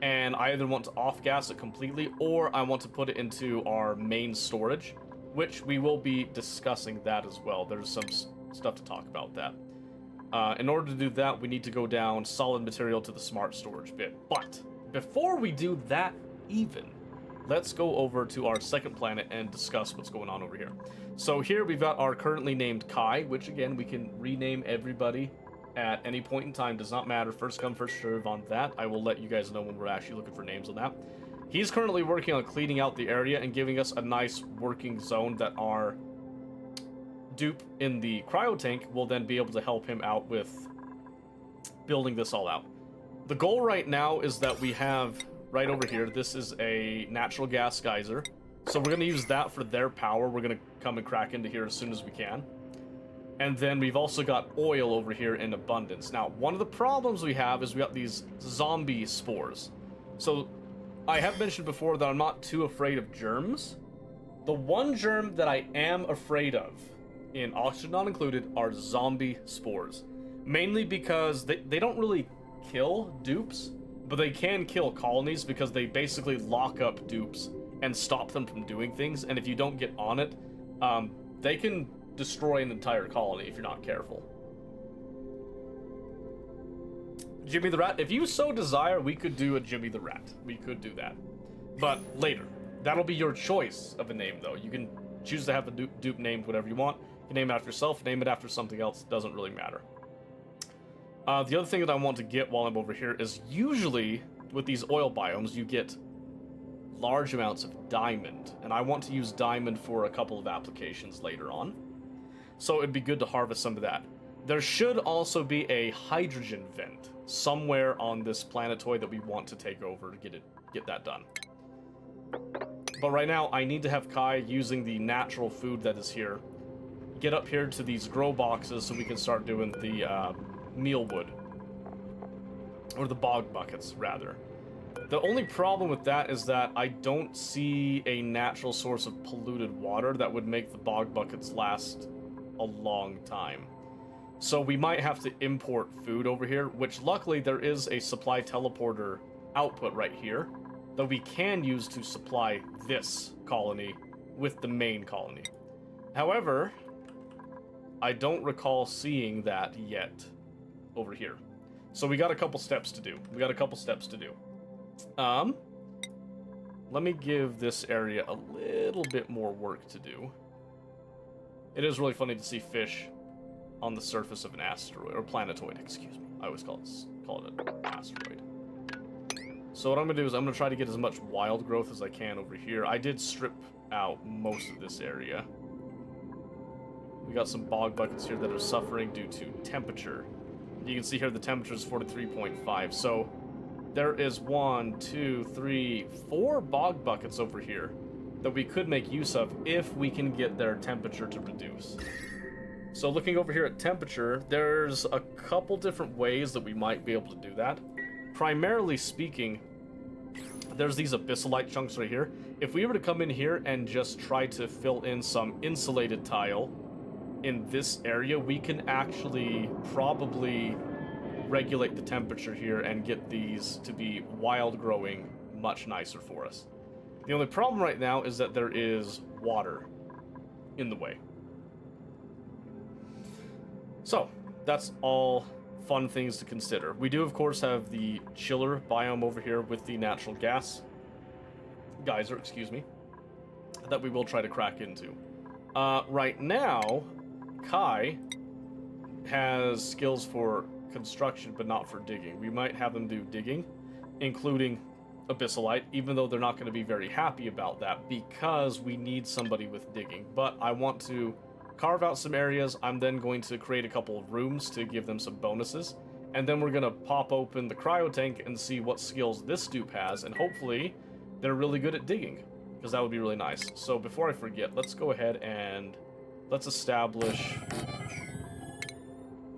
Speaker 1: and I either want to off-gas it completely, or I want to put it into our main storage, which we will be discussing that as well. There's some stuff to talk about that. In order to do that, we need to go down solid material to the smart storage bit. But before we do that even, let's go over to our second planet and discuss what's going on over here. So here we've got our currently named Kai, which again, we can rename everybody at any point in time. Does not matter. First come, first serve on that. I will let you guys know when we're actually looking for names on that. He's currently working on cleaning out the area and giving us a nice working zone that our dupe in the cryo tank will then be able to help him out with building this all out. The goal right now is that we have right over here, this is a natural gas geyser. So we're going to use that for their power. We're going to come and crack into here as soon as we can. And then we've also got oil over here in abundance. Now, one of the problems we have is we got these zombie spores. So I have mentioned before that I'm not too afraid of germs. The one germ that I am afraid of, in oxygen not included, are zombie spores. Mainly because they don't really kill dupes, but they can kill colonies because they basically lock up dupes and stop them from doing things. And if you don't get on it, they can destroy an entire colony if you're not careful. Jimmy the Rat, if you so desire, we could do a Jimmy the Rat. We could do that. But later. That'll be your choice of a name, though. You can choose to have the dupe named whatever you want. You can name it after yourself, name it after something else. It doesn't really matter. The other thing that I want to get while I'm over here is usually with these oil biomes, you get large amounts of diamond. And I want to use diamond for a couple of applications later on. So it'd be good to harvest some of that. There should also be a hydrogen vent somewhere on this planetoid that we want to take over to get that done. But right now, I need to have Kai using the natural food that is here. Get up here to these grow boxes so we can start doing the mealwood. Or the bog buckets, rather. The only problem with that is that I don't see a natural source of polluted water that would make the bog buckets last a long time. So we might have to import food over here, which luckily there is a supply teleporter output right here that we can use to supply this colony with the main colony. However, I don't recall seeing that yet over here. So we got a couple steps to do. Let me give this area a little bit more work to do. It is really funny to see fish on the surface of an asteroid, or planetoid, excuse me. I always call it an asteroid. So what I'm going to do is I'm going to try to get as much wild growth as I can over here. I did strip out most of this area. We got some bog buckets here that are suffering due to temperature. You can see here the temperature is 43.5. So there is 1, 2, 3, 4 bog buckets over here that we could make use of if we can get their temperature to reduce. So looking over here at temperature, there's a couple different ways that we might be able to do that. Primarily speaking, there's these abyssalite chunks right here. If we were to come in here and just try to fill in some insulated tile in this area, we can actually probably regulate the temperature here and get these to be wild growing much nicer for us. The only problem right now is that there is water in the way. So, that's all fun things to consider. We do, of course, have the chiller biome over here with the natural gas geyser, excuse me, that we will try to crack into. Right now, Kai has skills for construction, but not for digging. We might have them do digging, including abyssalite, even though they're not going to be very happy about that because we need somebody with digging. But I want to carve out some areas. I'm then going to create a couple of rooms to give them some bonuses, and then we're going to pop open the cryo tank and see what skills this dupe has, and hopefully they're really good at digging, because that would be really nice. So before I forget, let's go ahead and let's establish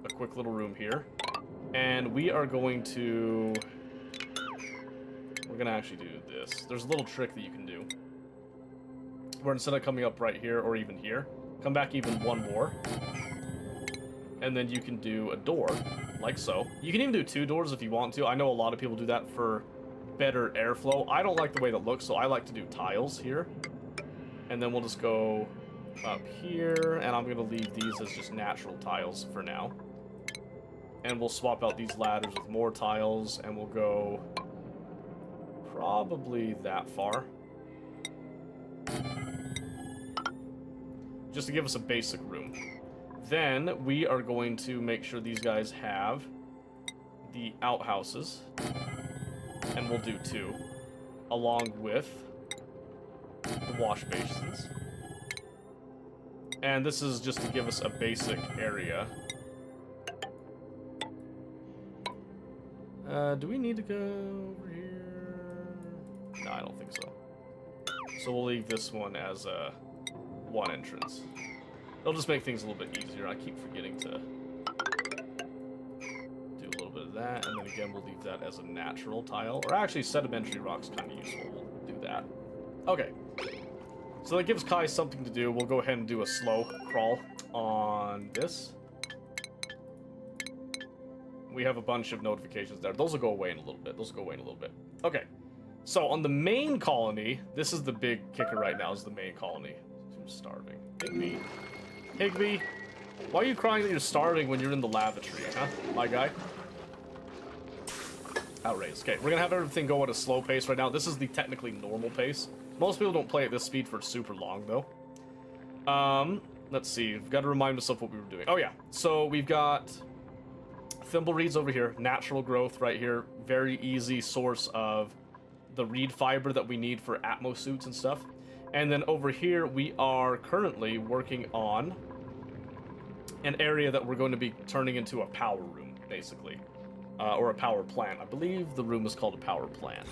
Speaker 1: a quick little room here, and we are going to actually do this. There's a little trick that you can do where instead of coming up right here or even here, come back even one more, and then you can do a door, like so. You can even do 2 doors if you want to. I know a lot of people do that for better airflow. I don't like the way that looks, so I like to do tiles here. And then we'll just go up here, and I'm going to leave these as just natural tiles for now. And we'll swap out these ladders with more tiles, and we'll go probably that far, just to give us a basic room. Then we are going to make sure these guys have the outhouses, and we'll do 2, along with the wash basins. And this is just to give us a basic area. Do we need to go over here? No, I don't think so. So we'll leave this one as a one entrance. It'll just make things a little bit easier. I keep forgetting to do a little bit of that, and then again we'll leave that as a natural tile. Or actually, sedimentary rock's kind of useful. We'll do that. Okay. So that gives Kai something to do. We'll go ahead and do a slow crawl on this. We have a bunch of notifications there. Those will go away in a little bit. Okay. So on the main colony, this is the big kicker right now, is the main colony. I'm starving. Higby. Higby, why are you crying that you're starving when you're in the lavatory, huh, my guy? Outrageous. Okay, we're gonna have everything go at a slow pace right now. This is the technically normal pace. Most people don't play at this speed for super long, though. Let's see. We've got to remind myself what we were doing. Oh, yeah. So we've got thimble reeds over here. Natural growth right here. Very easy source of the reed fiber that we need for Atmo suits and stuff. And then over here, we are currently working on an area that we're going to be turning into a power room, basically. Or a power plant. I believe the room is called a power plant.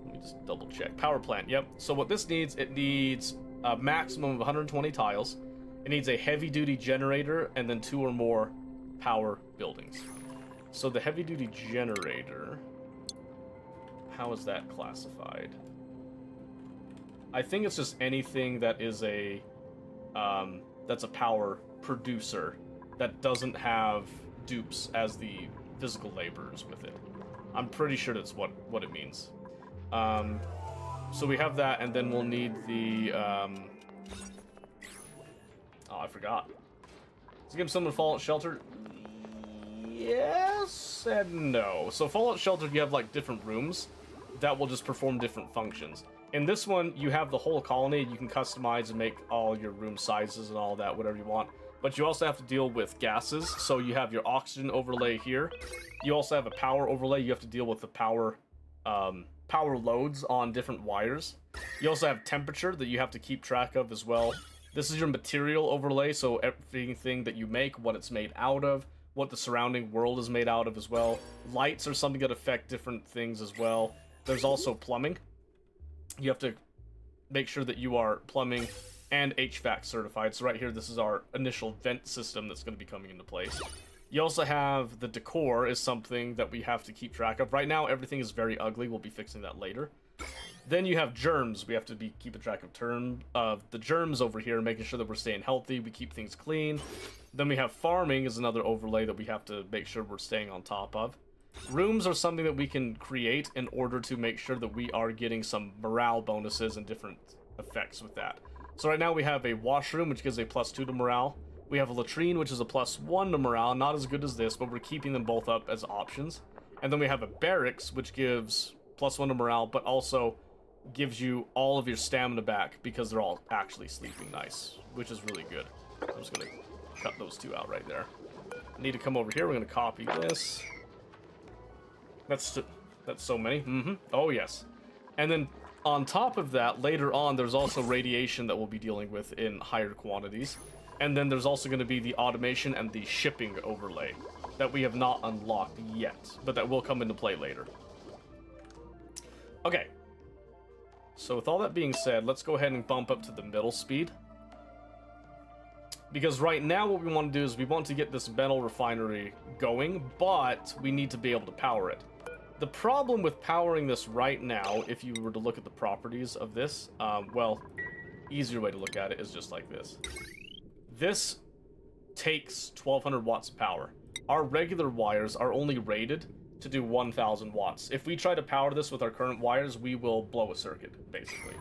Speaker 1: Let me just double check. Power plant, yep. So what this needs, it needs a maximum of 120 tiles. It needs a heavy-duty generator and then 2 or more power buildings. So the heavy-duty generator, how is that classified? I think it's just anything that is a that's a power producer that doesn't have dupes as the physical laborers with it. I'm pretty sure that's what it means. So we have that, and then we'll need the oh, I forgot. Let's give someone Fallout Shelter. Yes and no. So Fallout Shelter, you have like different rooms that will just perform different functions. In this one, you have the whole colony. You can customize and make all your room sizes and all that, whatever you want. But you also have to deal with gases. So you have your oxygen overlay here. You also have a power overlay. You have to deal with the power loads on different wires. You also have temperature that you have to keep track of as well. This is your material overlay, so everything that you make, what it's made out of, what the surrounding world is made out of as well. Lights are something that affect different things as well. There's also plumbing. You have to make sure that you are plumbing and HVAC certified. So right here, this is our initial vent system that's going to be coming into place. You also have the decor is something that we have to keep track of. Right now, everything is very ugly. We'll be fixing that later. Then you have germs. We have to be keeping track of the germs over here, making sure that we're staying healthy. We keep things clean. Then we have farming is another overlay that we have to make sure we're staying on top of. Rooms are something that we can create in order to make sure that we are getting some morale bonuses and different effects with that. So right now we have a washroom, which gives a +2 to morale. We have a latrine, which is a +1 to morale. Not as good as this, but we're keeping them both up as options. And then we have a barracks, which gives +1 to morale, but also gives you all of your stamina back because they're all actually sleeping nice, which is really good. I'm just going to cut those two out right there. I need to come over here. We're going to copy this. That's so many. Oh, yes. And then on top of that, later on, there's also radiation that we'll be dealing with in higher quantities. And then there's also going to be the automation and the shipping overlay that we have not unlocked yet, but that will come into play later. Okay. So with all that being said, let's go ahead and bump up to the middle speed. Because right now what we want to do is we want to get this metal refinery going, but we need to be able to power it. The problem with powering this right now, if you were to look at the properties of this, well, easier way to look at it is just like this. This takes 1200 watts of power. Our regular wires are only rated to do 1000 watts. If we try to power this with our current wires, we will blow a circuit, basically.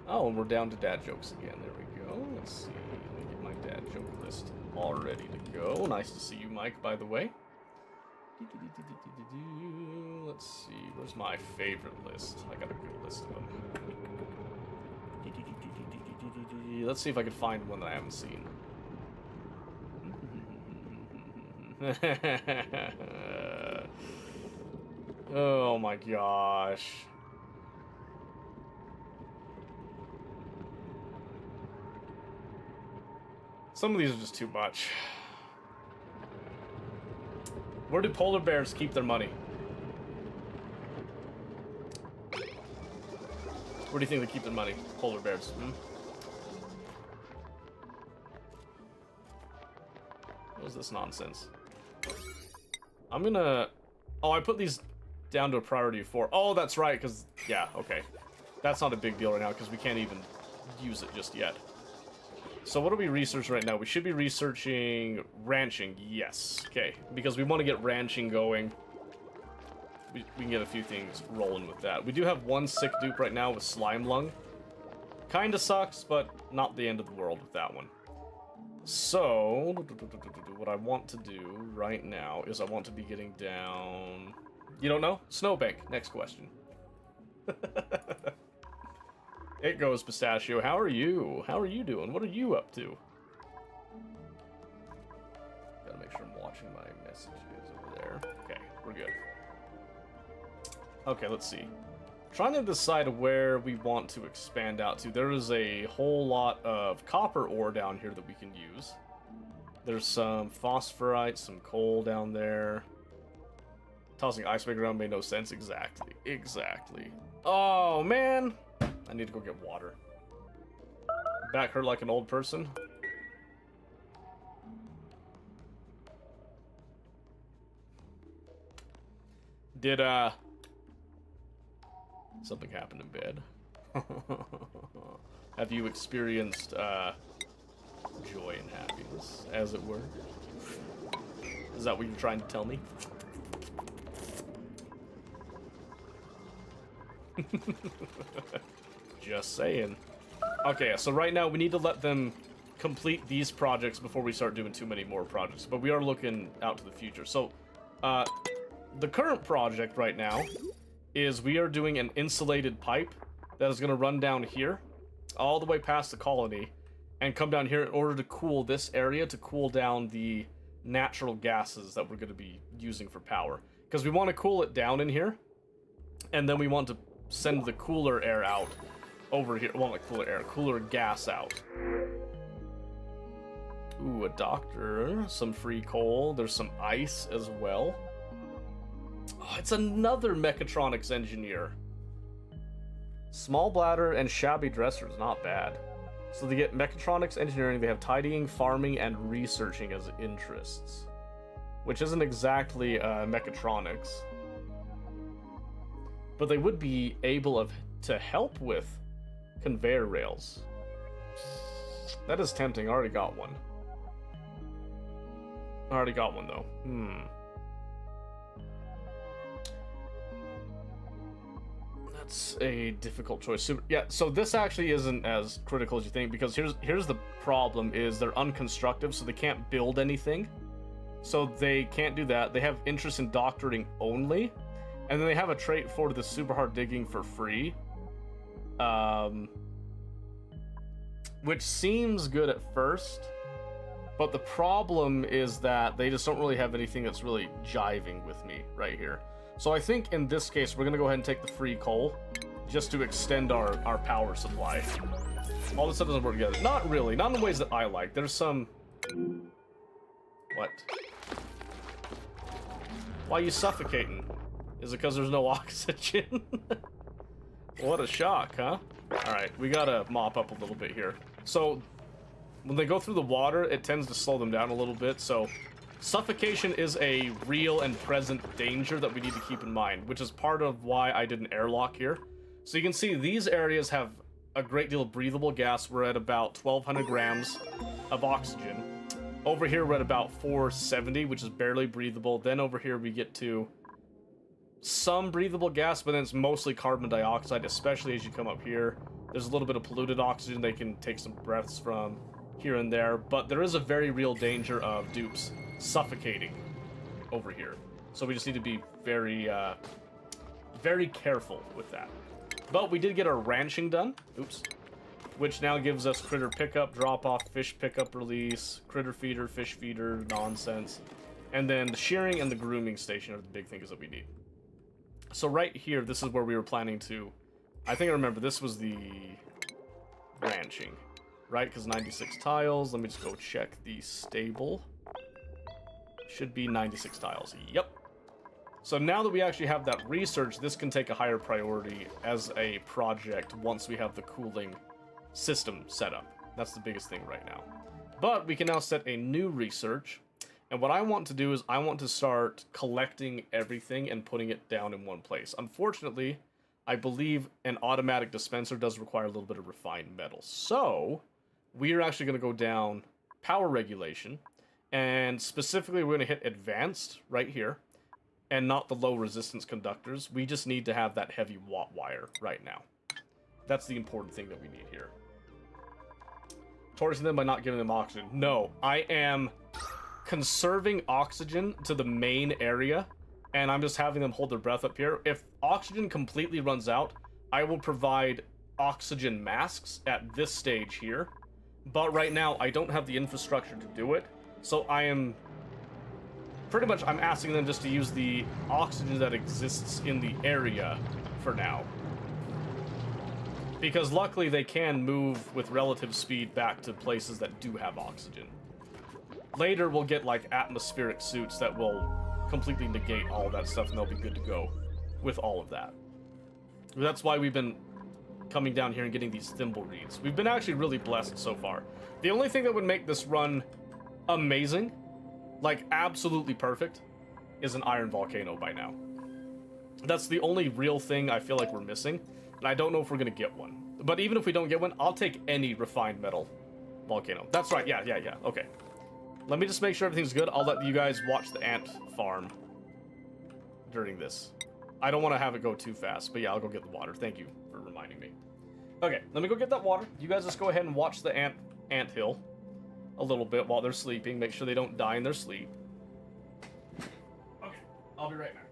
Speaker 1: Oh, and we're down to dad jokes again. There we go. Let's see. Let me get my dad joke list all ready to go. Nice to see you, Mike, by the way. Let's see. Where's my favorite list? I got a good list of them. Let's see if I can find one that I haven't seen. Oh my gosh. Some of these are just too much. Where do polar bears keep their money? Where do you think they keep their money? Polar bears. What is this nonsense? I'm gonna... Oh, I put these down to a priority of 4. Oh, that's right, because... Yeah, okay. That's not a big deal right now, because we can't even use it just yet. So what are we researching right now? We should be researching ranching. Yes. Okay, because we want to get ranching going. We can get a few things rolling with that. We do have one sick dupe right now with slime lung. Kinda sucks, but not the end of the world with that one. So, what I want to do right now is I want to be getting down... You don't know? Snowbank. Next question. It goes, Pistachio. How are you? How are you doing? What are you up to? Gotta make sure I'm watching my messages over there. Okay, we're good. Okay, let's see. Trying to decide where we want to expand out to. There is a whole lot of copper ore down here that we can use. There's some phosphorite, some coal down there. Tossing ice breaker around made no sense. Exactly. Exactly. Oh, man. I need to go get water. Back hurt like an old person. Did, something happen in bed? Have you experienced, joy and happiness, as it were? Is that what you're trying to tell me? Just saying. Okay, so right now we need to let them complete these projects before we start doing too many more projects, but we are looking out to the future. So, the current project right now is we are doing an insulated pipe that is going to run down here, all the way past the colony, and come down here in order to cool this area, to cool down the natural gases that we're going to be using for power. Because we want to cool it down in here, and then we want to send the cooler air out over here. Well, not cooler air, cooler gas out. Ooh, a doctor, some free coal. There's some ice as well. Oh, it's another mechatronics engineer. Small bladder and shabby dressers, not bad. So they get mechatronics engineering, they have tidying, farming, and researching as interests. which isn't exactly mechatronics. But they would be able to help with conveyor rails. That is tempting. I already got one. I already got one, though. That's a difficult choice. Yeah, so this actually isn't as critical as you think, because here's the problem, is they're unconstructive, so they can't build anything. So they can't do that. They have interest in doctoring only. And then they have a trait for the super hard digging for free. Which seems good at first. But the problem is that they just don't really have anything that's really jiving with me right here. So I think in this case, we're going to go ahead and take the free coal just to extend our power supply. All this stuff doesn't work together. Not really. Not in the ways that I like. There's some... What? Why are you suffocating? Is it because there's no oxygen? What a shock, huh? Alright, we gotta mop up a little bit here. So, when they go through the water, it tends to slow them down a little bit, so... Suffocation is a real and present danger that we need to keep in mind, which is part of why I did an airlock here. So you can see these areas have a great deal of breathable gas. We're at about 1,200 grams of oxygen. Over here, we're at about 470, which is barely breathable. Then over here, we get to some breathable gas, but then it's mostly carbon dioxide, especially as you come up here. There's a little bit of polluted oxygen they can take some breaths from here and there, but there is a very real danger of dupes suffocating over here. So we just need to be very, very careful with that. But we did get our ranching done. Oops. Which now gives us critter pickup, drop-off, fish pickup, release, critter feeder, fish feeder, nonsense. And then the shearing and the grooming station are the big things that we need. So right here, this is where we were planning to... I think I remember, this was the ranching, right? Because 96 tiles. Let me just go check the stable. Should be 96 tiles. Yep. So now that we actually have that research, this can take a higher priority as a project once we have the cooling system set up. That's the biggest thing right now. But we can now set a new research. And what I want to do is I want to start collecting everything and putting it down in one place. Unfortunately, I believe an automatic dispenser does require a little bit of refined metal. So we are actually going to go down power regulation. And specifically, we're going to hit advanced right here. And not the low resistance conductors. We just need to have that heavy watt wire right now. That's the important thing that we need here. Torching them by not giving them oxygen. No, I am conserving oxygen to the main area, and I'm just having them hold their breath up here. If oxygen completely runs out, I will provide oxygen masks at this stage here. But right now, I don't have the infrastructure to do it, so I am... Pretty much, I'm asking them just to use the oxygen that exists in the area for now. Because luckily, they can move with relative speed back to places that do have oxygen. Later, we'll get, like, atmospheric suits that will completely negate all that stuff, and they'll be good to go with all of that. That's why we've been coming down here and getting these thimble reeds. We've been actually really blessed so far. The only thing that would make this run amazing, like absolutely perfect, is an iron volcano by now. That's the only real thing I feel like we're missing, and I don't know if we're gonna get one. But even if we don't get one, I'll take any refined metal volcano. That's right, yeah, okay. Let me just make sure everything's good. I'll let you guys watch the ant farm during this. I don't want to have it go too fast, but yeah, I'll go get the water. Thank you for reminding me. Okay, let me go get that water. You guys just go ahead and watch the ant hill a little bit while they're sleeping. Make sure they don't die in their sleep. Okay, I'll be right back.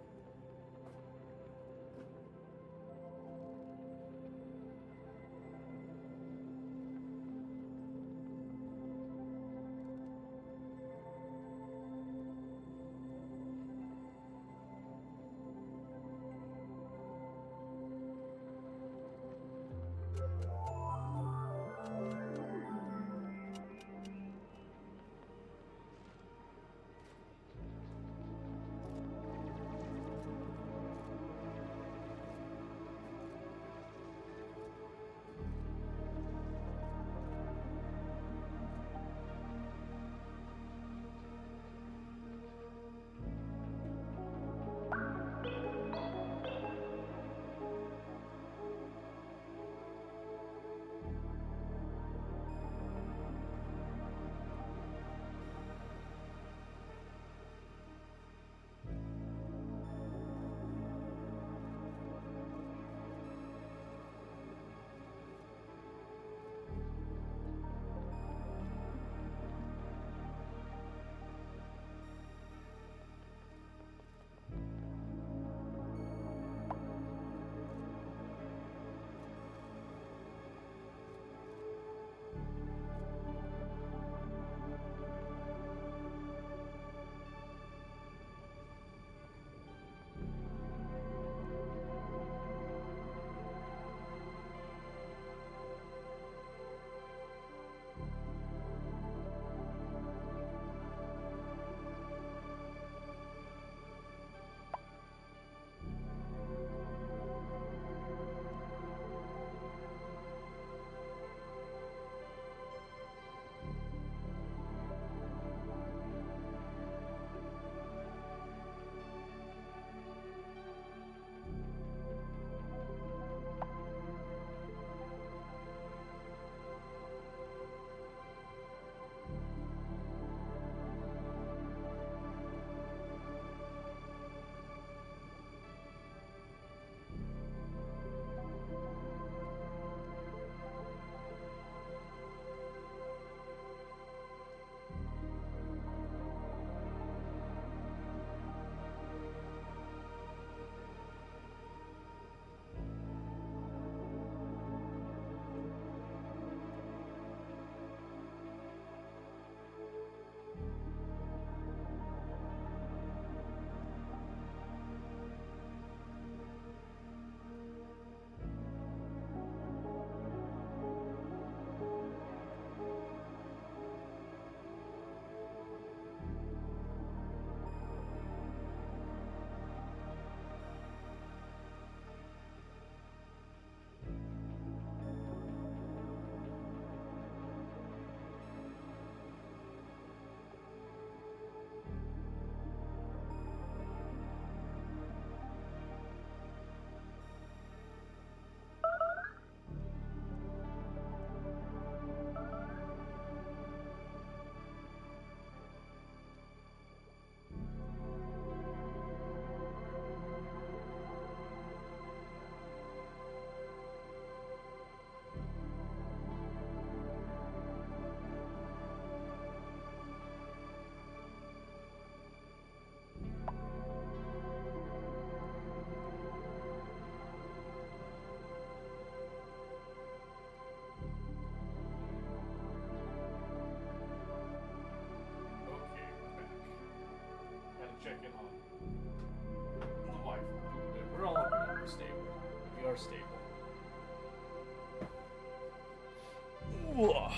Speaker 1: Oh.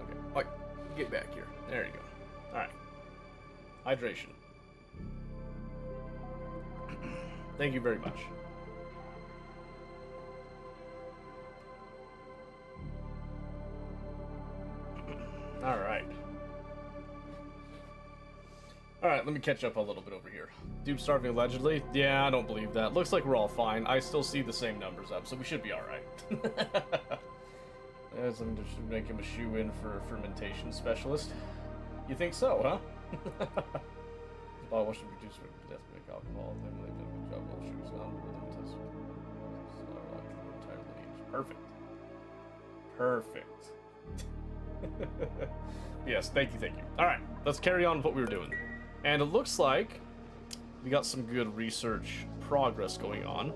Speaker 1: Okay, like, get back here. There you go. Alright. Hydration. Thank you very much. Alright. Alright, let me catch up a little bit over here. Dupe starving allegedly? Yeah, I don't believe that. Looks like we're all fine. I still see the same numbers up, so we should be alright. As I'm just make him a shoe-in for a fermentation specialist. You think so, huh? What should we do to death make alcohol? Then they did a good job on shoes on rhythm test. Entire lineage. Perfect. Perfect. Yes, thank you, thank you. Alright, let's carry on with what we were doing. And it looks like we got some good research progress going on.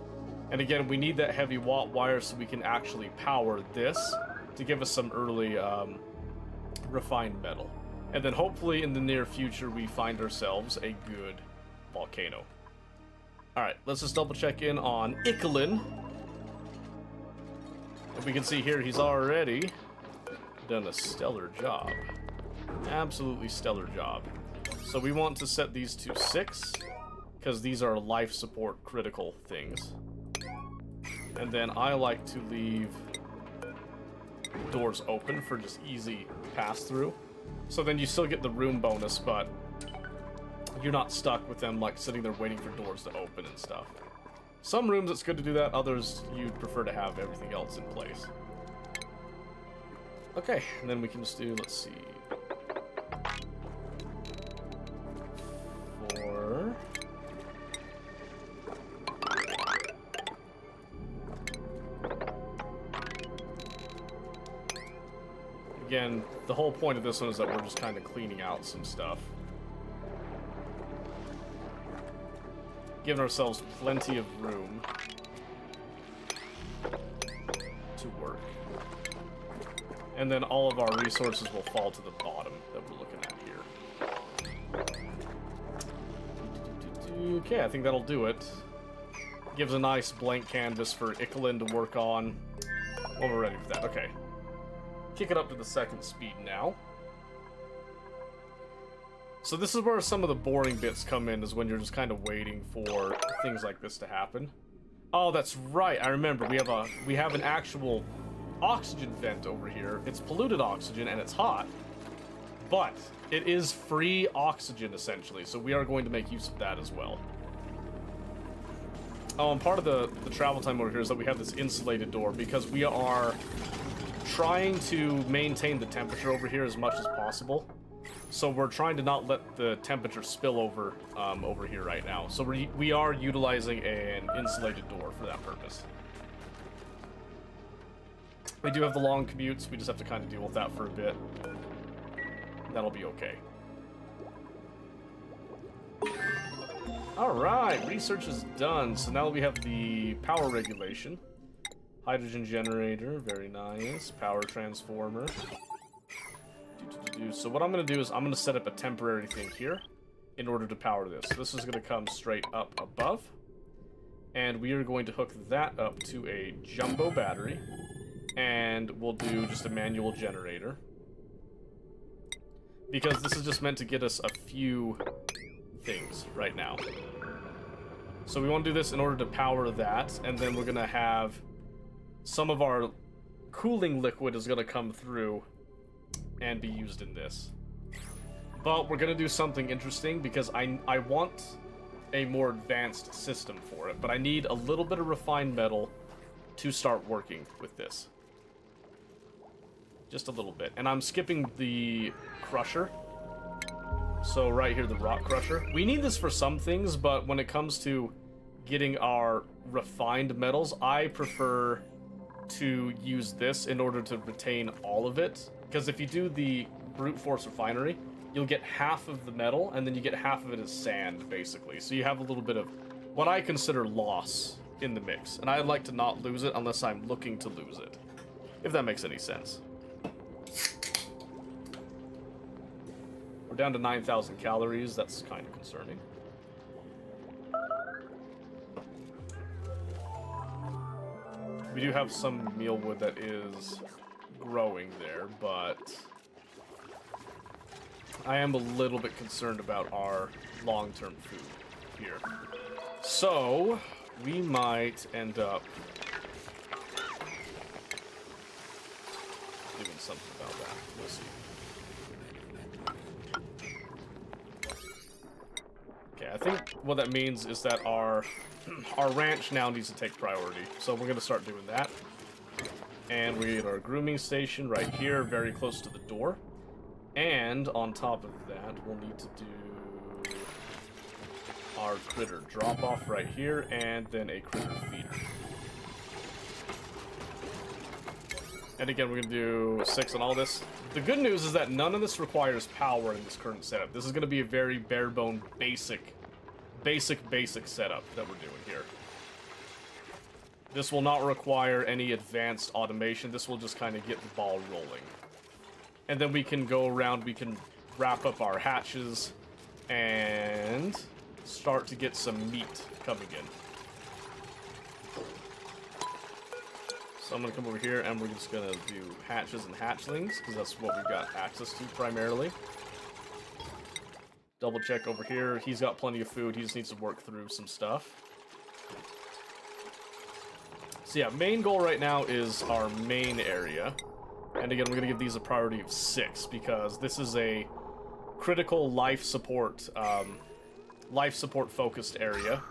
Speaker 1: And again, we need that heavy watt wire so we can actually power this to give us some early refined metal. And then hopefully in the near future we find ourselves a good volcano. Alright, let's just double check in on Icklin. And we can see here he's already done a stellar job. Absolutely stellar job. So we want to set these to 6, because these are life support critical things. And then I like to leave doors open for just easy pass-through. So then you still get the room bonus, but you're not stuck with them like sitting there waiting for doors to open and stuff. Some rooms it's good to do that, others you'd prefer to have everything else in place. Okay, and then we can just do, let's see. 4. Again, the whole point of this one is that we're just kind of cleaning out some stuff. Giving ourselves plenty of room to work. And then all of our resources will fall to the bottom that we're looking at here. Okay, I think that'll do it. Gives a nice blank canvas for Icklin to work on when we're ready for that. Okay. Kick it up to the 2nd speed now. So this is where some of the boring bits come in, is when you're just kind of waiting for things like this to happen. Oh, that's right. I remember we have an actual oxygen vent over here. It's polluted oxygen and it's hot, but it is free oxygen essentially. So we are going to make use of that as well. Oh, and part of the travel time over here is that we have this insulated door because we are trying to maintain the temperature over here as much as possible. So we're trying to not let the temperature spill over over here right now. So we are utilizing an insulated door for that purpose. We do have the long commutes. We just have to kind of deal with that for a bit. That'll be okay. Alright, research is done. So now we have the power regulation. Hydrogen generator, very nice. Power transformer. So what I'm going to do is I'm going to set up a temporary thing here in order to power this. This is going to come straight up above. And we are going to hook that up to a jumbo battery. And we'll do just a manual generator. Because this is just meant to get us a few things right now. So we want to do this in order to power that. And then we're going to have some of our cooling liquid is going to come through and be used in this. But we're going to do something interesting because I want a more advanced system for it. But I need a little bit of refined metal to start working with this. Just a little bit. And I'm skipping the crusher. So right here, the rock crusher. We need this for some things, but when it comes to getting our refined metals, I prefer to use this in order to retain all of it. Because if you do the brute force refinery, you'll get half of the metal, and then you get half of it as sand, basically. So you have a little bit of what I consider loss in the mix. And I'd like to not lose it unless I'm looking to lose it. If that makes any sense. We're down to 9,000 calories. That's kind of concerning. We do have some mealwood that is growing there, but I am a little bit concerned about our long-term food here. So, we might end up doing something about that. We'll see. Okay, I think what that means is that our ranch now needs to take priority. So we're going to start doing that. And we get our grooming station right here, very close to the door. And on top of that, we'll need to do our critter drop-off right here, and then a critter feeder. And again, we're going to do 6 on all this. The good news is that none of this requires power in this current setup. This is going to be a very bare-bone, basic setup that we're doing here. This will not require any advanced automation. This will just kind of get the ball rolling. And then we can go around, we can wrap up our hatches, and start to get some meat coming in. So I'm going to come over here, and we're just going to do hatches and hatchlings, because that's what we've got access to primarily. Double check over here. He's got plenty of food. He just needs to work through some stuff. So yeah, main goal right now is our main area. And again, we're going to give these a priority of 6, because this is a critical life support focused area.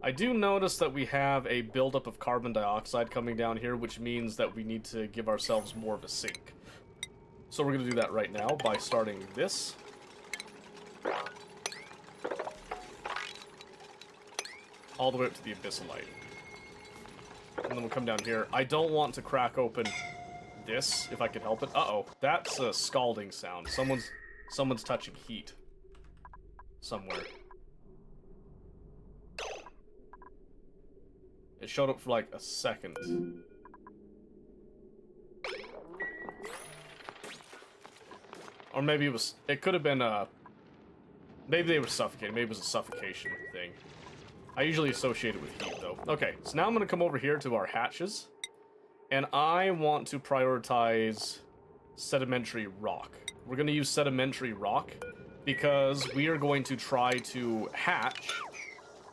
Speaker 1: I do notice that we have a buildup of carbon dioxide coming down here, which means that we need to give ourselves more of a sink. So we're going to do that right now by starting this. All the way up to the abyssalite. And then we'll come down here. I don't want to crack open this, if I can help it. Uh-oh, that's a scalding sound. Someone's touching heat. Somewhere. It showed up for like a second. Or maybe it could have been maybe they were suffocating. Maybe it was a suffocation thing. I usually associate it with heat, though. Okay, so now I'm going to come over here to our hatches. And I want to prioritize sedimentary rock. We're going to use sedimentary rock because we are going to try to hatch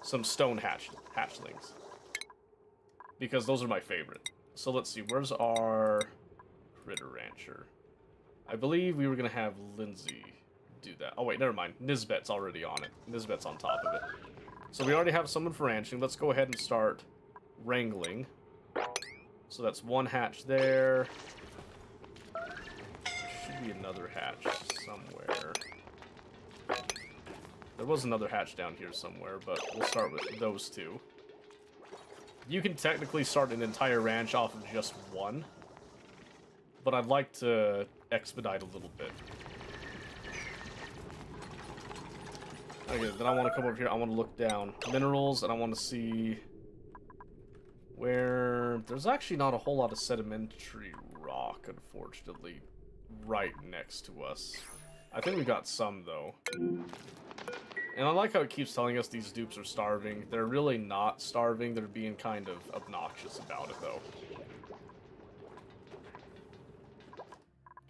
Speaker 1: some stone hatchlings. Because those are my favorite. So let's see, where's our critter rancher? I believe we were going to have Lindsay do that. Oh wait, never mind. Nisbet's already on it. Nisbet's on top of it. So we already have someone for ranching. Let's go ahead and start wrangling. So that's one hatch there. Should be another hatch somewhere. There was another hatch down here somewhere, but we'll start with those two. You can technically start an entire ranch off of just one, but I'd like to expedite a little bit. Okay, then I want to come over here. I want to look down minerals, and I want to see where there's actually not a whole lot of sedimentary rock, unfortunately, right next to us. I think we got some, though. And I like how it keeps telling us these dupes are starving. They're really not starving. They're being kind of obnoxious about it, though.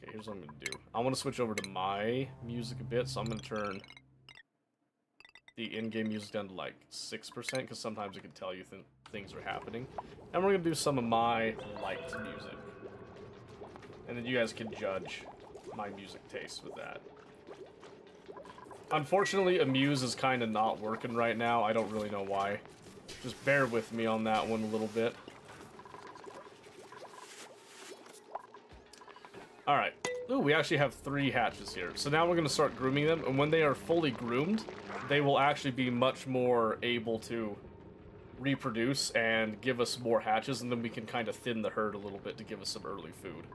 Speaker 1: Okay, here's what I'm going to do. I want to switch over to my music a bit, so I'm going to turn the in-game music down to like 6%, because sometimes it can tell you things are happening. And we're going to do some of my liked music. And then you guys can judge my music taste with that. Unfortunately, Amuse is kind of not working right now. I don't really know why. Just bear with me on that one a little bit. Alright. Ooh, we actually have 3 hatches here. So now we're going to start grooming them, and when they are fully groomed, they will actually be much more able to reproduce and give us more hatches, and then we can kind of thin the herd a little bit to give us some early food.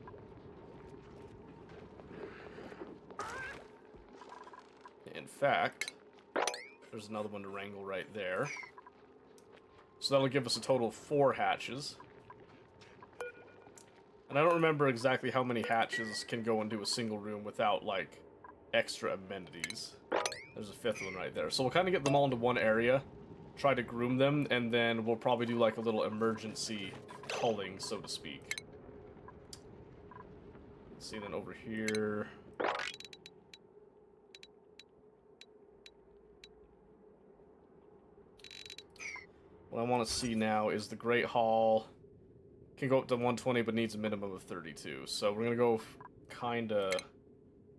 Speaker 1: In fact, there's another one to wrangle right there. So that'll give us a total of 4 hatches. And I don't remember exactly how many hatches can go into a single room without, like, extra amenities. There's a 5th one right there. So we'll kind of get them all into one area, try to groom them, and then we'll probably do, like, a little emergency culling, so to speak. Let's see, then over here. What I want to see now is the Great Hall can go up to 120, but needs a minimum of 32. So we're gonna go kind of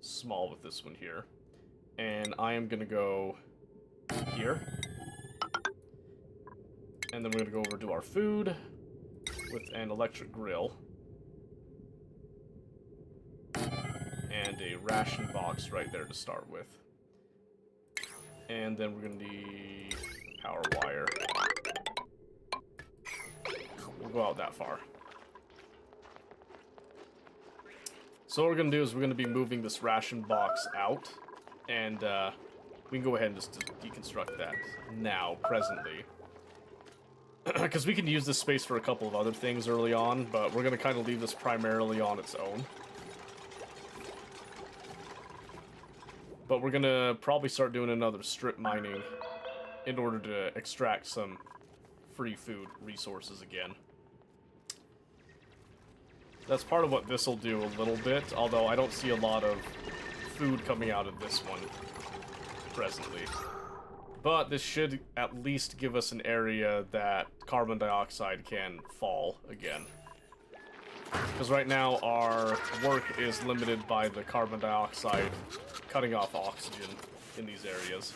Speaker 1: small with this one here, and I am gonna go here, and then we're gonna go over to our food with an electric grill and a ration box right there to start with, and then we're gonna need power wire. We'll go out that far. So what we're going to do is we're going to be moving this ration box out, and we can go ahead and just deconstruct that now, presently. Because we can use this space for a couple of other things early on, but we're going to kind of leave this primarily on its own. But we're going to probably start doing another strip mining in order to extract some free food resources again. That's part of what this will do a little bit, although I don't see a lot of food coming out of this one presently. But this should at least give us an area that carbon dioxide can fall again. Because right now our work is limited by the carbon dioxide cutting off oxygen in these areas.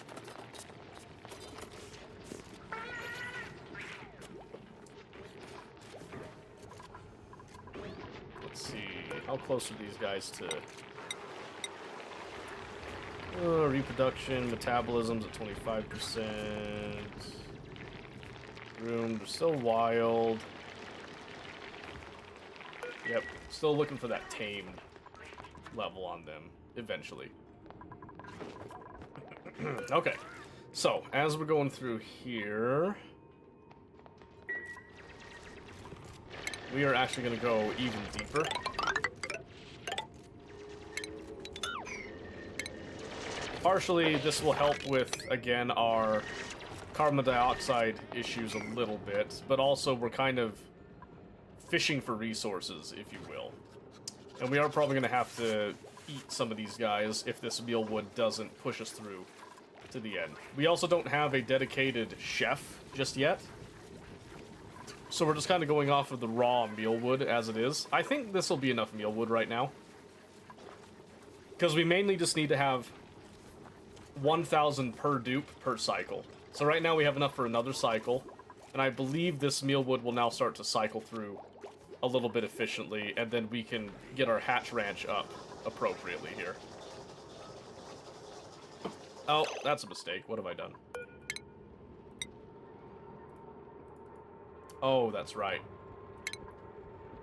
Speaker 1: Let's see, how close are these guys to reproduction? Metabolism's at 25%. Room, they're still wild. Yep, still looking for that tamed level on them eventually. Okay, so as we're going through here, we are actually going to go even deeper. Partially, this will help with, again, our carbon dioxide issues a little bit, but also we're kind of fishing for resources, if you will. And we are probably going to have to eat some of these guys if this mealwood doesn't push us through to the end. We also don't have a dedicated chef just yet, so we're just kind of going off of the raw mealwood as it is. I think this will be enough mealwood right now, because we mainly just need to have 1,000 per dupe per cycle. So right now we have enough for another cycle, and I believe this mealwood will now start to cycle through a little bit efficiently, and then we can get our hatch ranch up appropriately here. Oh, that's a mistake. What have I done? Oh, that's right.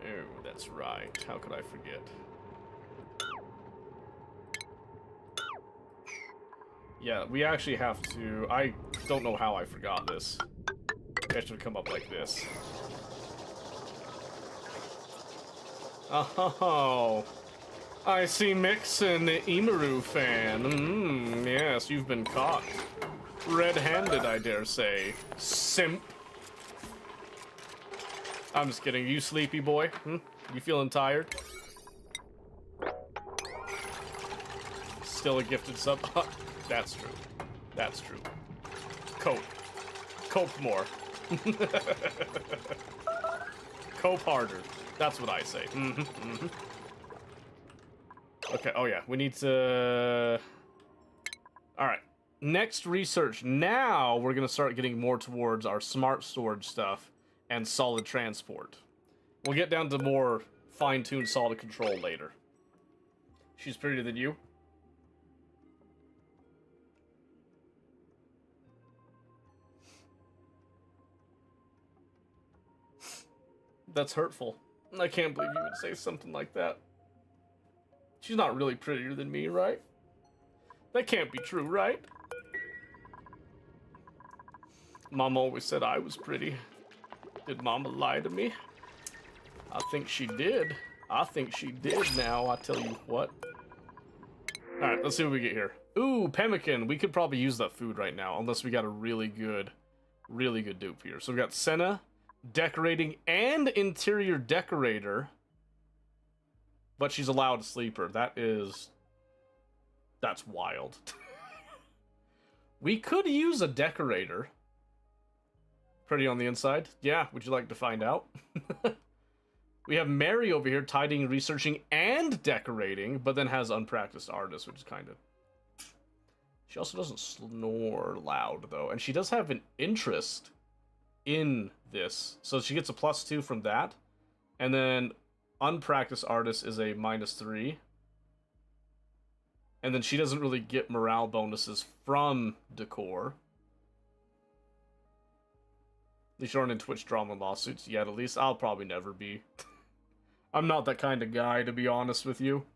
Speaker 1: Oh, that's right. How could I forget? Yeah, we actually have to... I don't know how I forgot this. We actually come up like this. Oh, I see Mix an Imaru fan. Yes, you've been caught. Red-handed, I dare say. Simp. I'm just kidding. You sleepy boy? You feeling tired? Still a gifted sub? That's true. That's true. Cope. Cope more. Cope harder. That's what I say. Okay, oh yeah, we need to... Alright, next research. Now we're going to start getting more towards our smart storage stuff and solid transport. We'll get down to more fine-tuned solid control later. She's prettier than you? That's hurtful. I can't believe you would say something like that. She's not really prettier than me, right? That can't be true, right? Mama always said I was pretty. Did Mama lie to me? I think she did. I think she did now, I tell you what. Alright, let's see what we get here. Ooh, pemmican. We could probably use that food right now, unless we got a really good dupe here. So we got Senna, decorating, and interior decorator. but she's a loud sleeper. That's wild. We could use a decorator. Pretty on the inside. Yeah, would you like to find out? We have Mary over here tidying, researching, and decorating, but then has unpracticed artist, which is kind of... She also doesn't snore loud, though. And she does have an interest in this. So she gets a +2 from that. And then unpracticed artist is a -3. And then she doesn't really get morale bonuses from decor. At least you aren't in Twitch drama lawsuits yet, at least. I'll probably never be. I'm not that kind of guy, to be honest with you.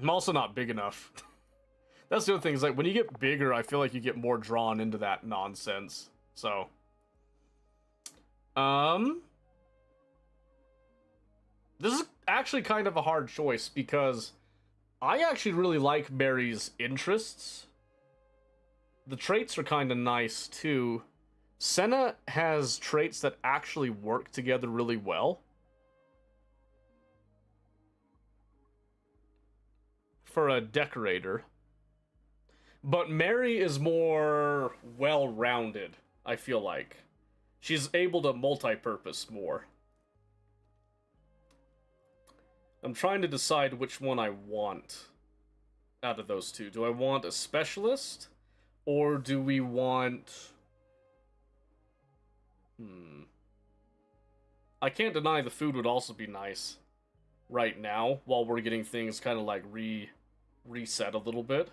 Speaker 1: I'm also not big enough. That's the other thing, is like, when you get bigger, I feel like you get more drawn into that nonsense. So. This is actually kind of a hard choice, because I actually really like Mary's interests. The traits are kind of nice, too. Senna has traits that actually work together really well. For a decorator. But Mary is more well-rounded, I feel like. She's able to multi-purpose more. I'm trying to decide which one I want out of those two. Do I want a specialist? Or do we want... I can't deny the food would also be nice right now, while we're getting things kind of like reset a little bit.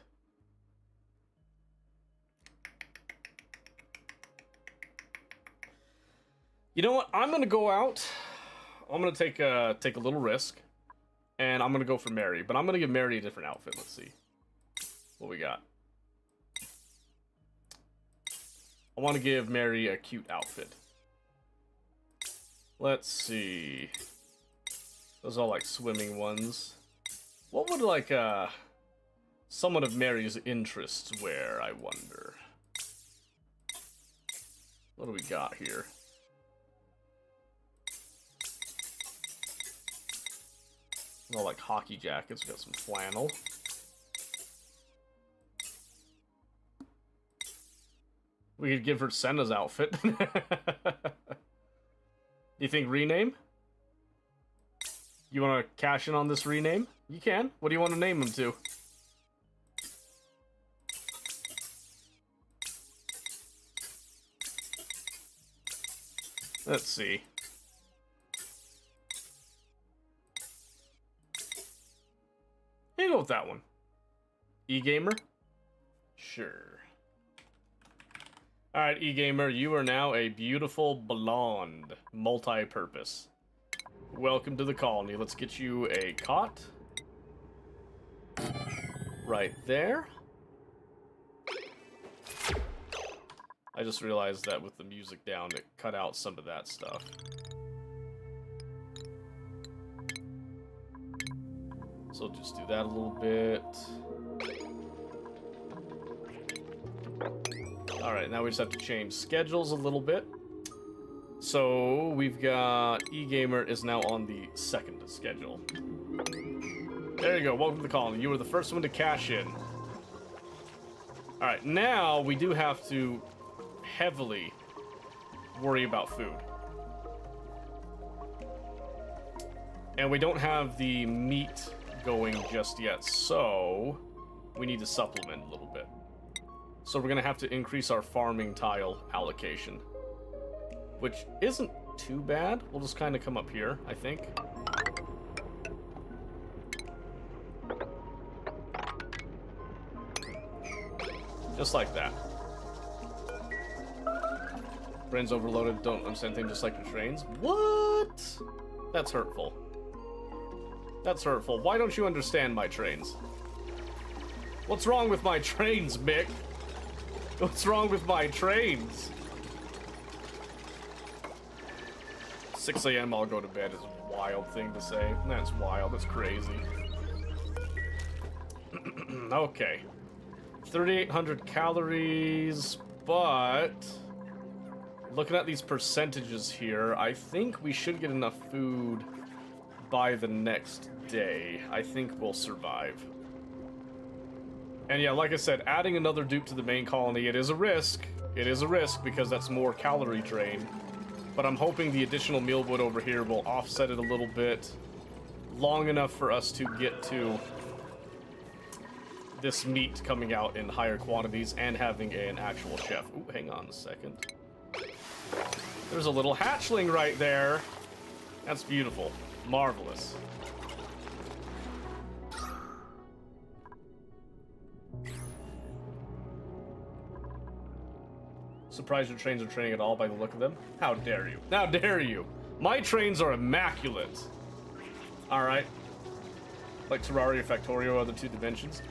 Speaker 1: You know what? I'm gonna go out. I'm gonna take a little risk, and I'm gonna go for Mary. But I'm gonna give Mary a different outfit. Let's see what we got. I want to give Mary a cute outfit. Let's see. Those are like swimming ones. What would like someone of Mary's interests wear, I wonder? What do we got here? All like hockey jackets. We got some flannel. We could give her Senna's outfit. You think rename? You want to cash in on this rename? You can. What do you want to name him to? Let's see. You go with that one. E-Gamer? Sure. Alright, E-Gamer, you are now a beautiful blonde multi-purpose. Welcome to the colony. Let's get you a cot. Right there. I just realized that with the music down, it cut out some of that stuff. So just do that a little bit. Alright, now we just have to change schedules a little bit. So we've got E-Gamer is now on the 2nd schedule. There you go, welcome to the colony. You were the first one to cash in. Alright, now we do have to heavily worry about food. And we don't have the meat going just yet, so we need to supplement a little bit. So we're gonna have to increase our farming tile allocation, which isn't too bad. We'll just kind of come up here, I think. Just like that. Brains overloaded, don't understand things just like your trains. What? That's hurtful. That's hurtful. Why don't you understand my trains? What's wrong with my trains, Mick? What's wrong with my trains? 6 a.m. I'll go to bed is a wild thing to say. That's wild. That's crazy. Okay. 3,800 calories, but looking at these percentages here, I think we should get enough food by the next day, I think we'll survive. And yeah, like I said, adding another dupe to the main colony, it is a risk. It is a risk because that's more calorie drain. But I'm hoping the additional mealwood over here will offset it a little bit, long enough for us to get to this meat coming out in higher quantities and having an actual chef. Ooh, hang on a second. There's a little hatchling right there. That's beautiful. Marvelous. Surprised your trains are training at all by the look of them? How dare you? How dare you? My trains are immaculate. Alright. Like Terraria Factorio, other two dimensions?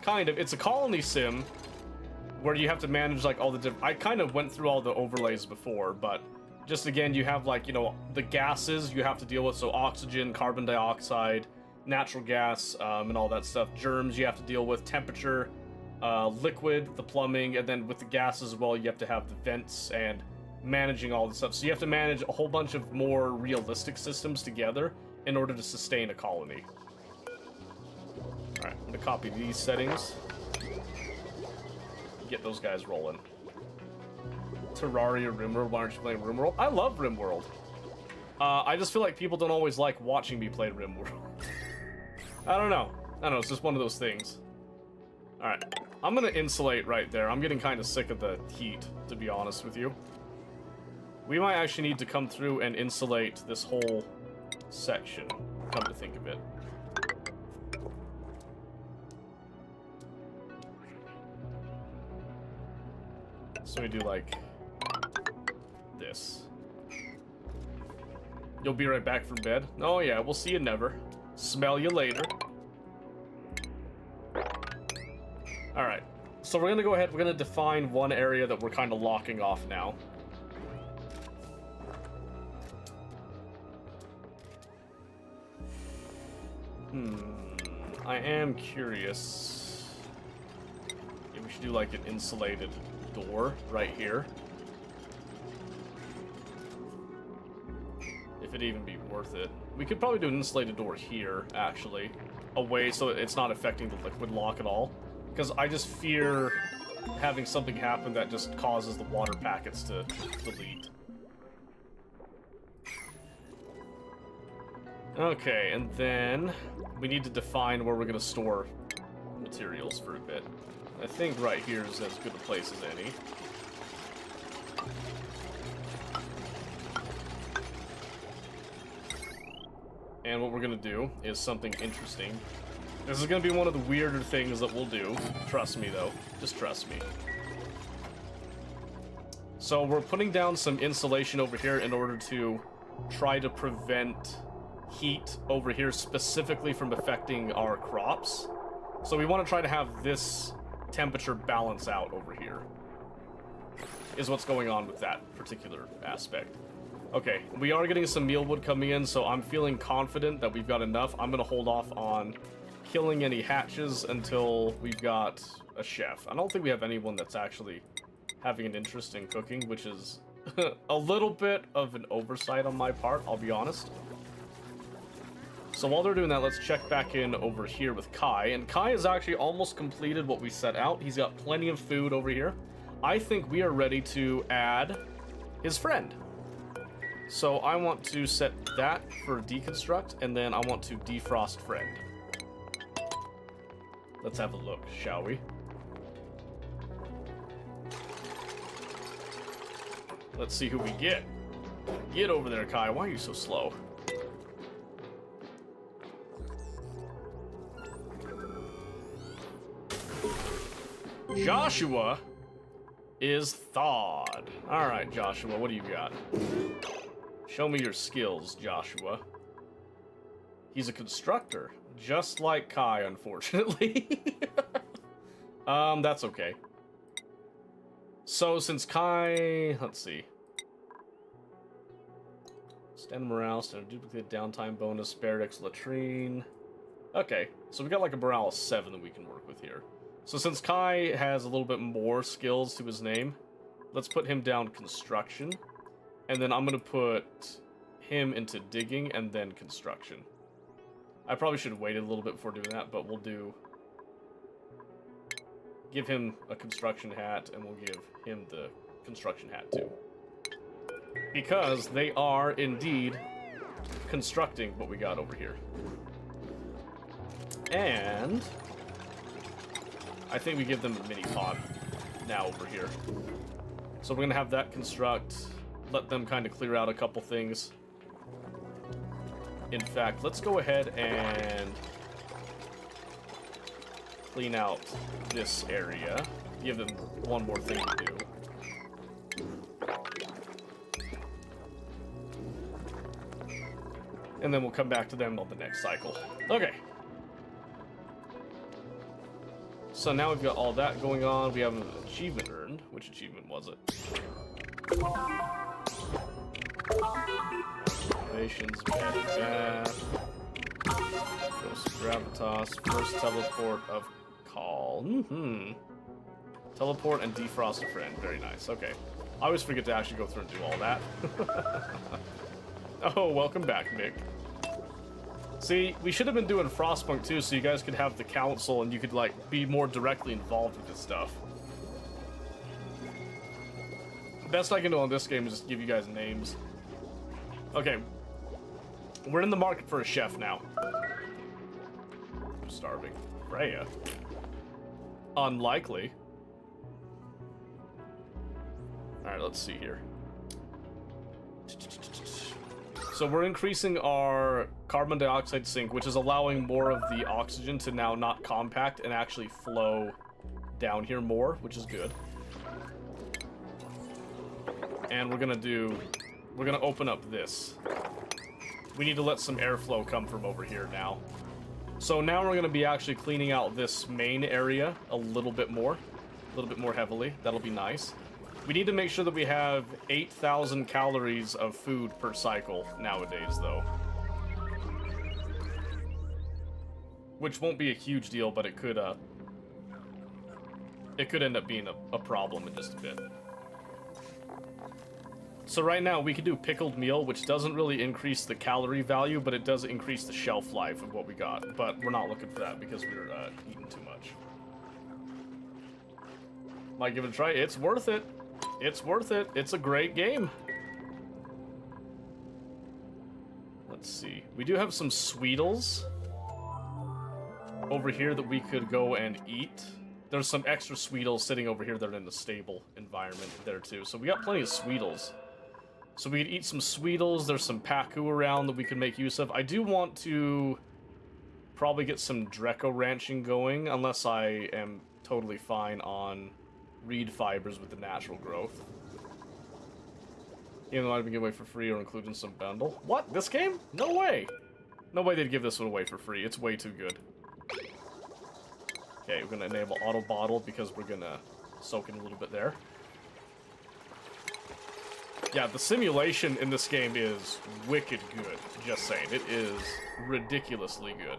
Speaker 1: Kind of. It's a colony sim where you have to manage like all the different... I kind of went through all the overlays before, but just again, you have like, you know, the gases you have to deal with. So oxygen, carbon dioxide, natural gas, and all that stuff. Germs you have to deal with, temperature, liquid, the plumbing, and then with the gas as well, you have to have the vents and managing all this stuff. So you have to manage a whole bunch of more realistic systems together in order to sustain a colony. Alright, I'm gonna copy these settings. Get those guys rolling. Terraria, RimWorld, why aren't you playing RimWorld? I love RimWorld. I just feel like people don't always like watching me play RimWorld. I don't know, it's just one of those things. Alright, I'm gonna insulate right there. I'm getting kind of sick of the heat, to be honest with you. We might actually need to come through and insulate this whole section, come to think of it. So we do like this. You'll be right back from bed? Oh yeah, we'll see you never. Smell you later. Alright, so we're gonna go ahead, we're gonna define one area that we're kind of locking off now. I am curious if we should do like an insulated door right here. If it'd even be worth it. We could probably do an insulated door here, actually. Away so it's not affecting the liquid lock at all. Because I just fear having something happen that just causes the water packets to delete. Okay, and then we need to define where we're going to store materials for a bit. I think right here is as good a place as any. And what we're going to do is something interesting. This is going to be one of the weirder things that we'll do. Trust me, though. Just trust me. So we're putting down some insulation over here in order to try to prevent heat over here specifically from affecting our crops. So we want to try to have this temperature balance out over here. Is what's going on with that particular aspect. Okay, we are getting some mealwood coming in, so I'm feeling confident that we've got enough. I'm going to hold off on killing any hatches until we've got a chef. I don't think we have anyone that's actually having an interest in cooking, which is a little bit of an oversight on my part, I'll be honest. So while they're doing that, let's check back in over here with Kai. And Kai has actually almost completed what we set out. He's got plenty of food over here. I think we are ready to add his friend. So I want to set that for deconstruct, and then I want to defrost friend. Let's have a look, shall we? Let's see who we get. Get over there, Kai. Why are you so slow? Joshua is thawed. Alright, Joshua, what do you got? Show me your skills, Joshua. He's a constructor, just like Kai, unfortunately. That's okay. So, since Kai... Let's see. Standard morale, standard duplicate, downtime bonus, spare X latrine. Okay, so we got like a morale of 7 that we can work with here. So since Kai has a little bit more skills to his name, let's put him down construction. And then I'm going to put him into digging and then construction. I probably should have waited a little bit before doing that, but we'll do... Give him a construction hat, and we'll give him the construction hat too. Because they are indeed constructing what we got over here. And I think we give them a mini pod now over here. So we're gonna have that construct, let them kind of clear out a couple things. In fact, let's go ahead and clean out this area. Give them one more thing to do. And then we'll come back to them on the next cycle. Okay. So now we've got all that going on. We have an achievement earned. Which achievement was it? Innovations, bath. Ghost of Gravitas. First teleport of call. Teleport and defrost a friend. Very nice. Okay. I always forget to actually go through and do all that. Oh, welcome back, Mick. See, we should have been doing Frostpunk too, so you guys could have the council and you could, like, be more directly involved with this stuff. Best I can do on this game is just give you guys names. Okay. We're in the market for a chef now. I'm starving. Freya. Unlikely. Alright, let's see here. So we're increasing our carbon dioxide sink, which is allowing more of the oxygen to now not compact and actually flow down here more, which is good. And we're gonna open up this. We need to let some airflow come from over here now. So now we're gonna be actually cleaning out this main area a little bit more heavily. That'll be nice. We need to make sure that we have 8,000 calories of food per cycle nowadays, though. Which won't be a huge deal, but it could end up being a problem in just a bit. So right now, we can do pickled meal, which doesn't really increase the calorie value, but it does increase the shelf life of what we got. But we're not looking for that because we're eating too much. Might give it a try. It's worth it. It's worth it. It's a great game. Let's see. We do have some Sweetles over here that we could go and eat. There's some extra Sweetles sitting over here that are in the stable environment there too. So we got plenty of Sweetles. So we could eat some Sweetles. There's some Pacu around that we can make use of. I do want to probably get some Dreco ranching going, unless I am totally fine on reed fibers with the natural growth. Even though I'd be giving away for free or included in some bundle. What? This game? No way! No way they'd give this one away for free. It's way too good. Okay, we're gonna enable auto bottle because we're gonna soak in a little bit there. Yeah, the simulation in this game is wicked good. Just saying. It is ridiculously good.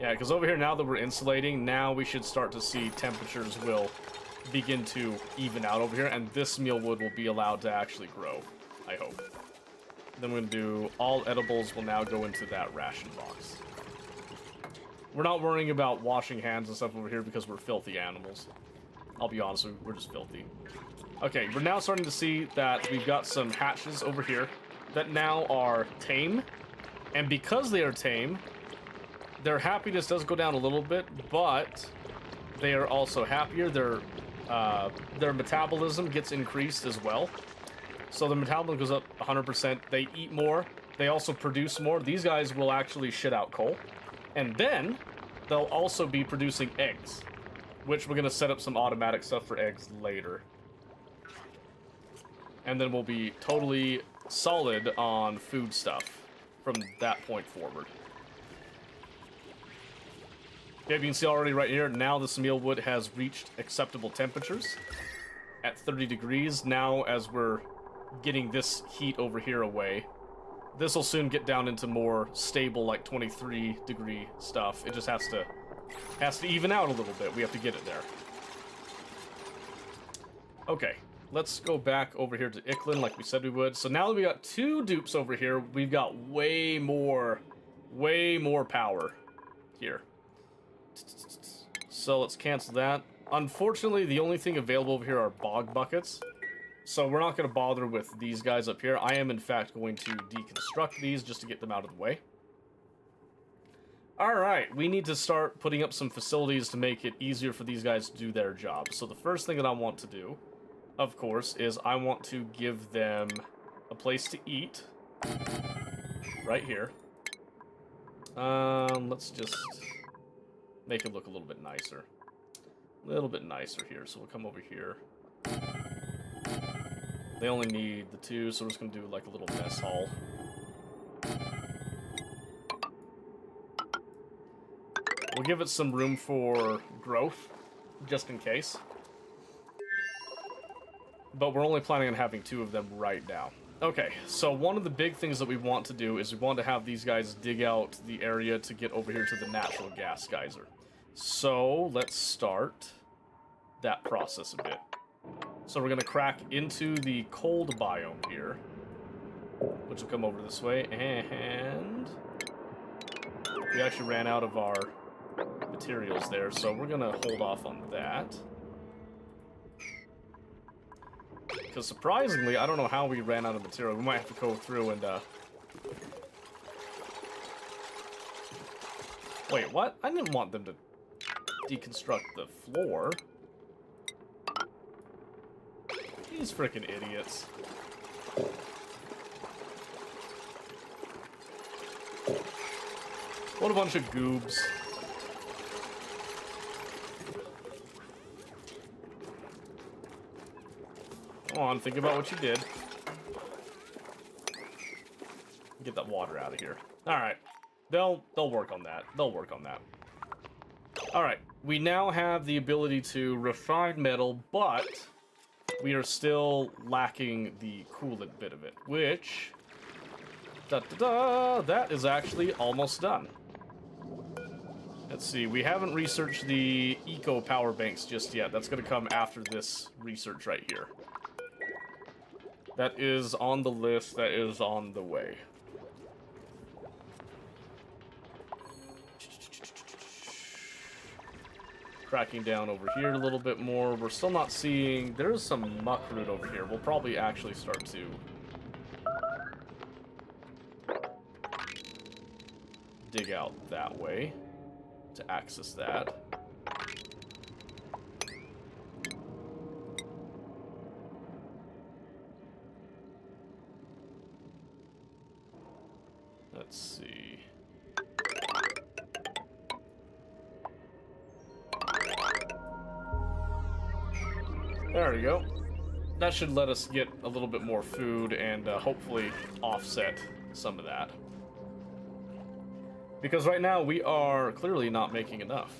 Speaker 1: Yeah, because over here, now that we're insulating, now we should start to see temperatures will begin to even out over here, and this mealwood will be allowed to actually grow, I hope. Then we're going to do all edibles will now go into that ration box. We're not worrying about washing hands and stuff over here because we're filthy animals. I'll be honest with you, we're just filthy. Okay, we're now starting to see that we've got some hatches over here that now are tame, and because they are tame, their happiness does go down a little bit, but they are also happier. Their metabolism gets increased as well. So the metabolism goes up 100%. They eat more. They also produce more. These guys will actually shit out coal. And then they'll also be producing eggs, which we're going to set up some automatic stuff for eggs later. And then we'll be totally solid on food stuff from that point forward. Yeah, you can see already right here, now this mealwood has reached acceptable temperatures at 30 degrees. Now, as we're getting this heat over here away, this will soon get down into more stable, like 23-degree stuff. It just has to even out a little bit. We have to get it there. Okay, let's go back over here to Icklin like we said we would. So now that we got 2 dupes over here, we've got way more power here. So let's cancel that. Unfortunately, the only thing available over here are bog buckets. So we're not going to bother with these guys up here. I am, in fact, going to deconstruct these just to get them out of the way. Alright, we need to start putting up some facilities to make it easier for these guys to do their job. So the first thing that I want to do, of course, is I want to give them a place to eat. Right here. Let's just make it look a little bit nicer. A little bit nicer here. So we'll come over here. They only need the 2, so we're just going to do like a little mess hall. We'll give it some room for growth, just in case. But we're only planning on having 2 of them right now. Okay, so one of the big things that we want to do is we want to have these guys dig out the area to get over here to the natural gas geyser. So let's start that process a bit. So we're going to crack into the cold biome here, which will come over this way, and we actually ran out of our materials there, so we're going to hold off on that. Because surprisingly, I don't know how we ran out of material. We might have to go through and, wait, what? I didn't want them to deconstruct the floor. These frickin' idiots. What a bunch of goobs. Come on, think about what you did. Get that water out of here. Alright. They'll work on that. They'll work on that. Alright. We now have the ability to refine metal, but we are still lacking the coolant bit of it, which... that is actually almost done. Let's see, we haven't researched the eco power banks just yet. That's going to come after this research right here. That is on the list, that is on the way. Cracking down over here a little bit more. We're still not seeing... There's some muckroot over here. We'll probably actually start to dig out that way to access that. Let's see. There we go. That should let us get a little bit more food and hopefully offset some of that. Because right now we are clearly not making enough.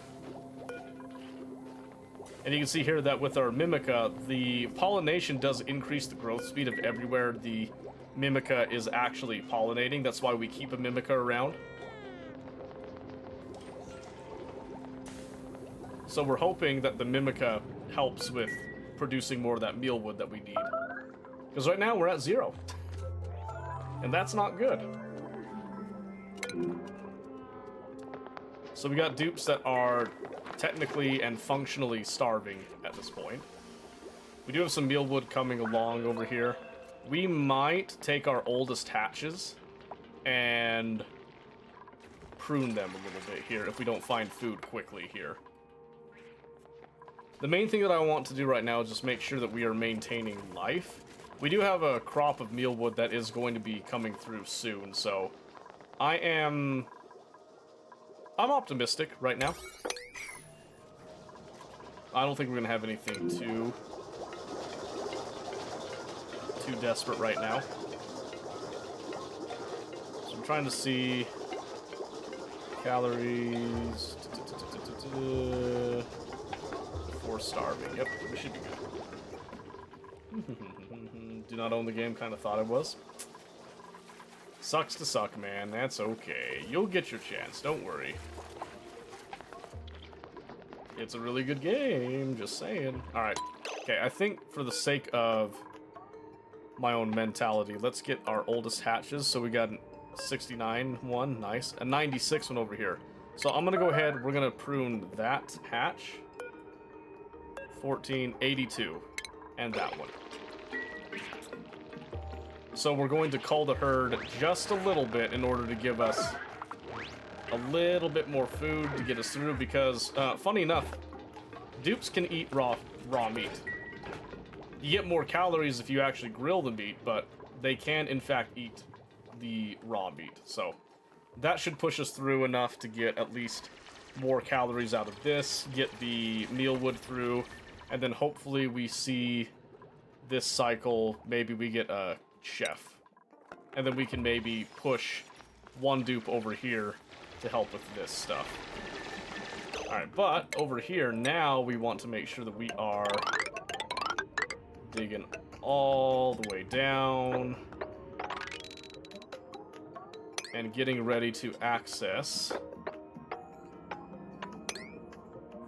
Speaker 1: And you can see here that with our Mimica, the pollination does increase the growth speed of everywhere the Mimica is actually pollinating. That's why we keep a Mimica around. So we're hoping that the Mimica helps with producing more of that mealwood that we need. Because right now we're at 0. And that's not good. So we got dupes that are technically and functionally starving at this point. We do have some mealwood coming along over here. We might take our oldest hatches and prune them a little bit here if we don't find food quickly here. The main thing that I want to do right now is just make sure that we are maintaining life. We do have a crop of mealwood that is going to be coming through soon, so I'm optimistic right now. I don't think we're gonna have anything too desperate right now. So I'm trying to see calories before starving. Yep, we should be good. Do not own the game, kind of thought I was. Sucks to suck, man. That's okay. You'll get your chance, don't worry. It's a really good game, just saying. Alright, Okay, I think for the sake of my own mentality, let's get our oldest hatches. So we got 69 one, nice, a 96 one over here. So I'm gonna go ahead, we're gonna prune that hatch. 1482, and that one. So we're going to cull the herd just a little bit in order to give us a little bit more food to get us through, because, funny enough, dupes can eat raw meat. You get more calories if you actually grill the meat, but they can, in fact, eat the raw meat. So that should push us through enough to get at least more calories out of this, get the mealwood through, and then hopefully we see this cycle, maybe we get a chef. And then we can maybe push one dupe over here to help with this stuff. Alright, but over here, now we want to make sure that we are digging all the way down and getting ready to access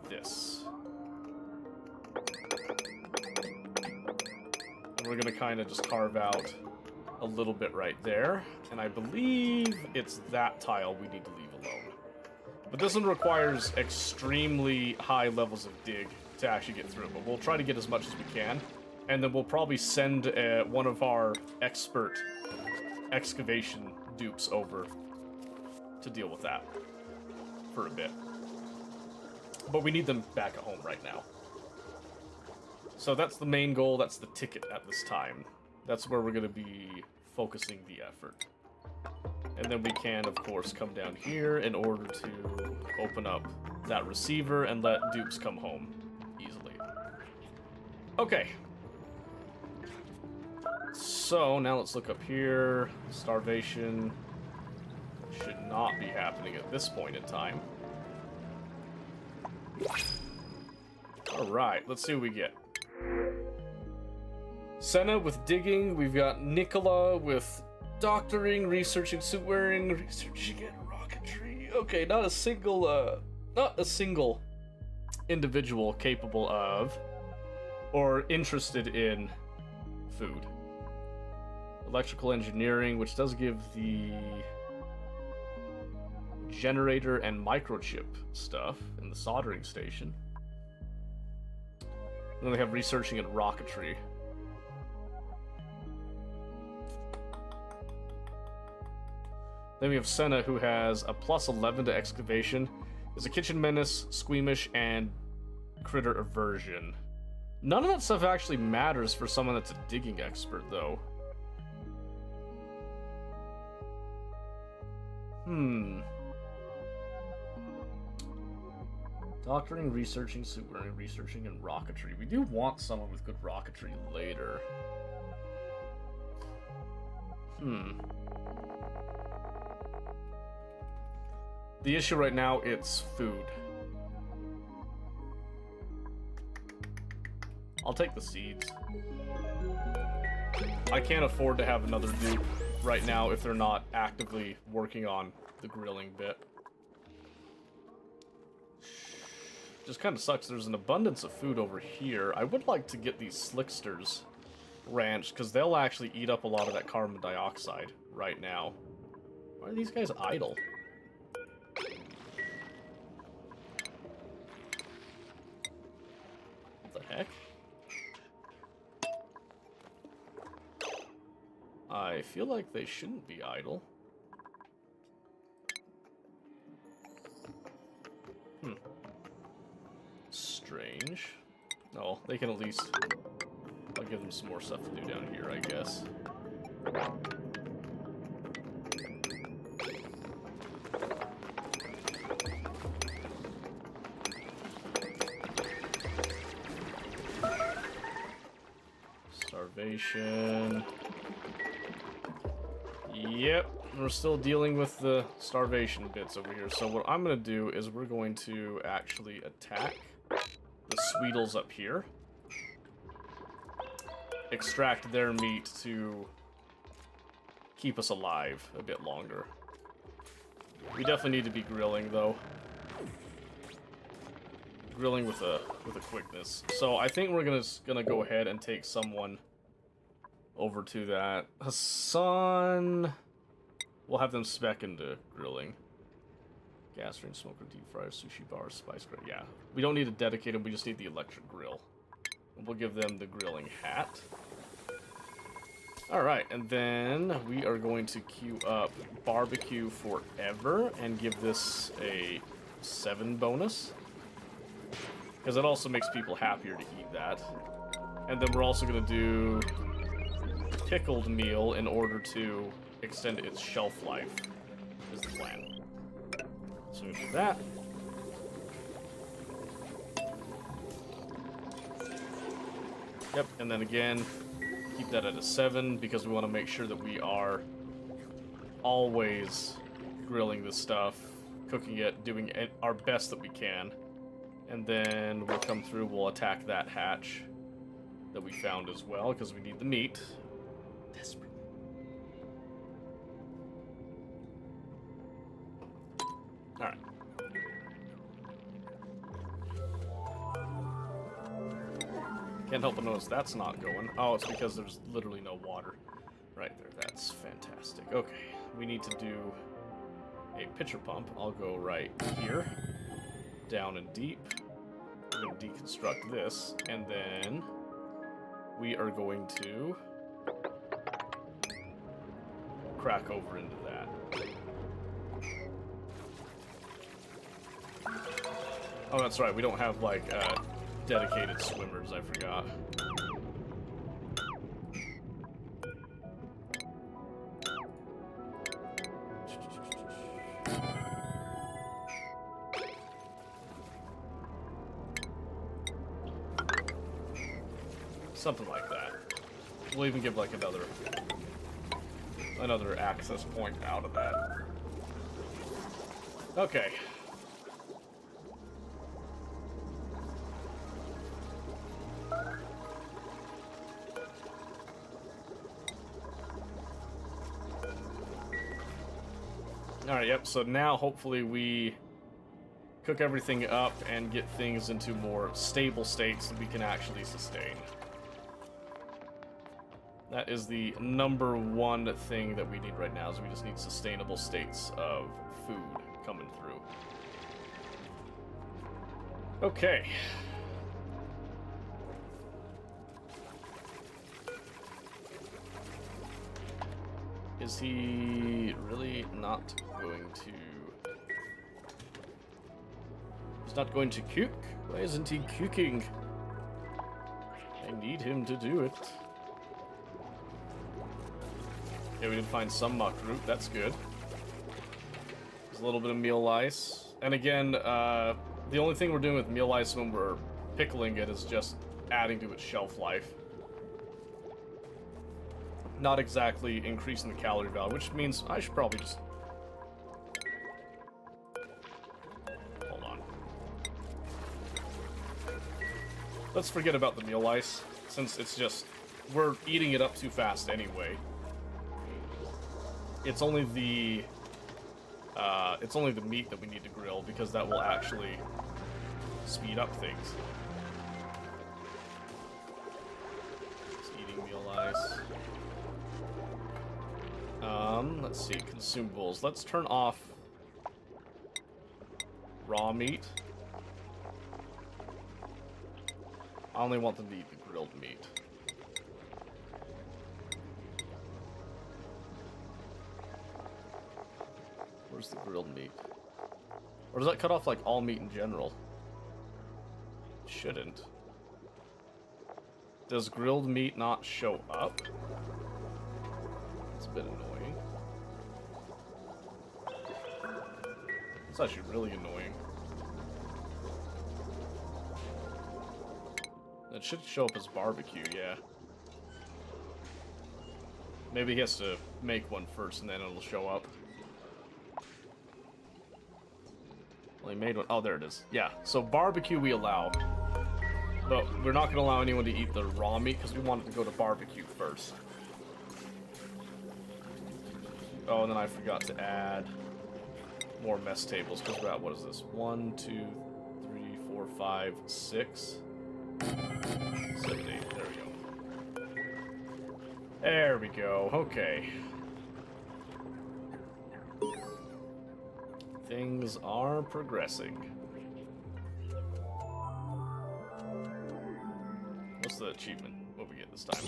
Speaker 1: this. And we're gonna kind of just carve out a little bit right there, and I believe it's that tile we need to leave alone. But this one requires extremely high levels of dig to actually get through, but we'll try to get as much as we can, and then we'll probably send one of our expert excavation dupes over to deal with that for a bit. But we need them back at home right now. So that's the main goal, that's the ticket at this time. That's where we're going to be focusing the effort. And then we can, of course, come down here in order to open up that receiver and let dupes come home easily. Okay. So, now let's look up here. Starvation should not be happening at this point in time. Alright, let's see what we get. Senna with digging, we've got Nicola with doctoring, researching suit wearing, researching and rocketry. Okay, not a single individual capable of or interested in food. Electrical engineering, which does give the generator and microchip stuff in the soldering station. And then we have researching and rocketry. Then we have Senna, who has a +11 to excavation, is a kitchen menace, squeamish, and critter aversion. None of that stuff actually matters for someone that's a digging expert, though. Doctoring, researching, suit wearing, researching, and rocketry. We do want someone with good rocketry later. The issue right now, it's food. I'll take the seeds. I can't afford to have another dupe right now if they're not actively working on the grilling bit. Just kind of sucks. There's an abundance of food over here. I would like to get these slicksters ranched, because they'll actually eat up a lot of that carbon dioxide right now. Why are these guys idle? What the heck? I feel like they shouldn't be idle. Strange. Oh, they can at least... I'll give them some more stuff to do down here, I guess. Starvation. Yep, we're still dealing with the starvation bits over here. So what I'm going to do is we're going to actually attack the Sweetles up here. Extract their meat to keep us alive a bit longer. We definitely need to be grilling, though. grilling with a quickness. So I think we're gonna go ahead and take someone over to that. Hassan, we'll have them spec into grilling. Gas range, smoker, deep fryer, sushi bar, spice grill. Yeah, we don't need a dedicated. We just need the electric grill. And we'll give them the grilling hat. All right, and then we are going to queue up barbecue forever and give this a 7 bonus. Because it also makes people happier to eat that. And then we're also going to do pickled meal in order to extend its shelf life, is the plan. So we do that. Yep, and then again, keep that at a 7 because we want to make sure that we are always grilling this stuff, cooking it, doing it our best that we can. And then we'll come through, we'll attack that hatch that we found as well, because we need the meat. Desperate. Alright. Can't help but notice that's not going. Oh, it's because there's literally no water right there. That's fantastic. Okay, we need to do a pitcher pump. I'll go right here. Down and deep. We're going to deconstruct this, and then we are going to crack over into that. Oh, that's right, we don't have, like, dedicated swimmers, I forgot. Something like that. We'll even give, like, another access point out of that. Okay. Alright, yep, so now hopefully we cook everything up and get things into more stable states that we can actually sustain. That is the #1 thing that we need right now, is we just need sustainable states of food coming through. Okay. Is he really not going to... He's not going to cook? Why isn't he cooking? I need him to do it. Yeah, we did find some muck root. That's good. There's a little bit of meal ice. And again, the only thing we're doing with meal ice when we're pickling it is just adding to its shelf life. Not exactly increasing the calorie value, which means I should probably just... Hold on. Let's forget about the meal ice, since it's just... We're eating it up too fast anyway. It's only the meat that we need to grill, because that will actually speed up things. Just eating meal ice. Let's see, consumables. Let's turn off raw meat. I only want them to eat the grilled meat. Where's the grilled meat? Or does that cut off, like, all meat in general? It shouldn't. Does grilled meat not show up? It's a bit annoying. It's actually really annoying. It should show up as barbecue, yeah. Maybe he has to make one first and then it'll show up. Well, he made one. Oh, there it is. Yeah, so barbecue we allow. But we're not going to allow anyone to eat the raw meat because we want it to go to barbecue first. Oh, and then I forgot to add more mess tables because we're at, what is this? 1, 2, 3, 4, 4, 5, 6, 7, 8. There we go. There we go. Okay. Things are progressing. What's the achievement? What we get this time?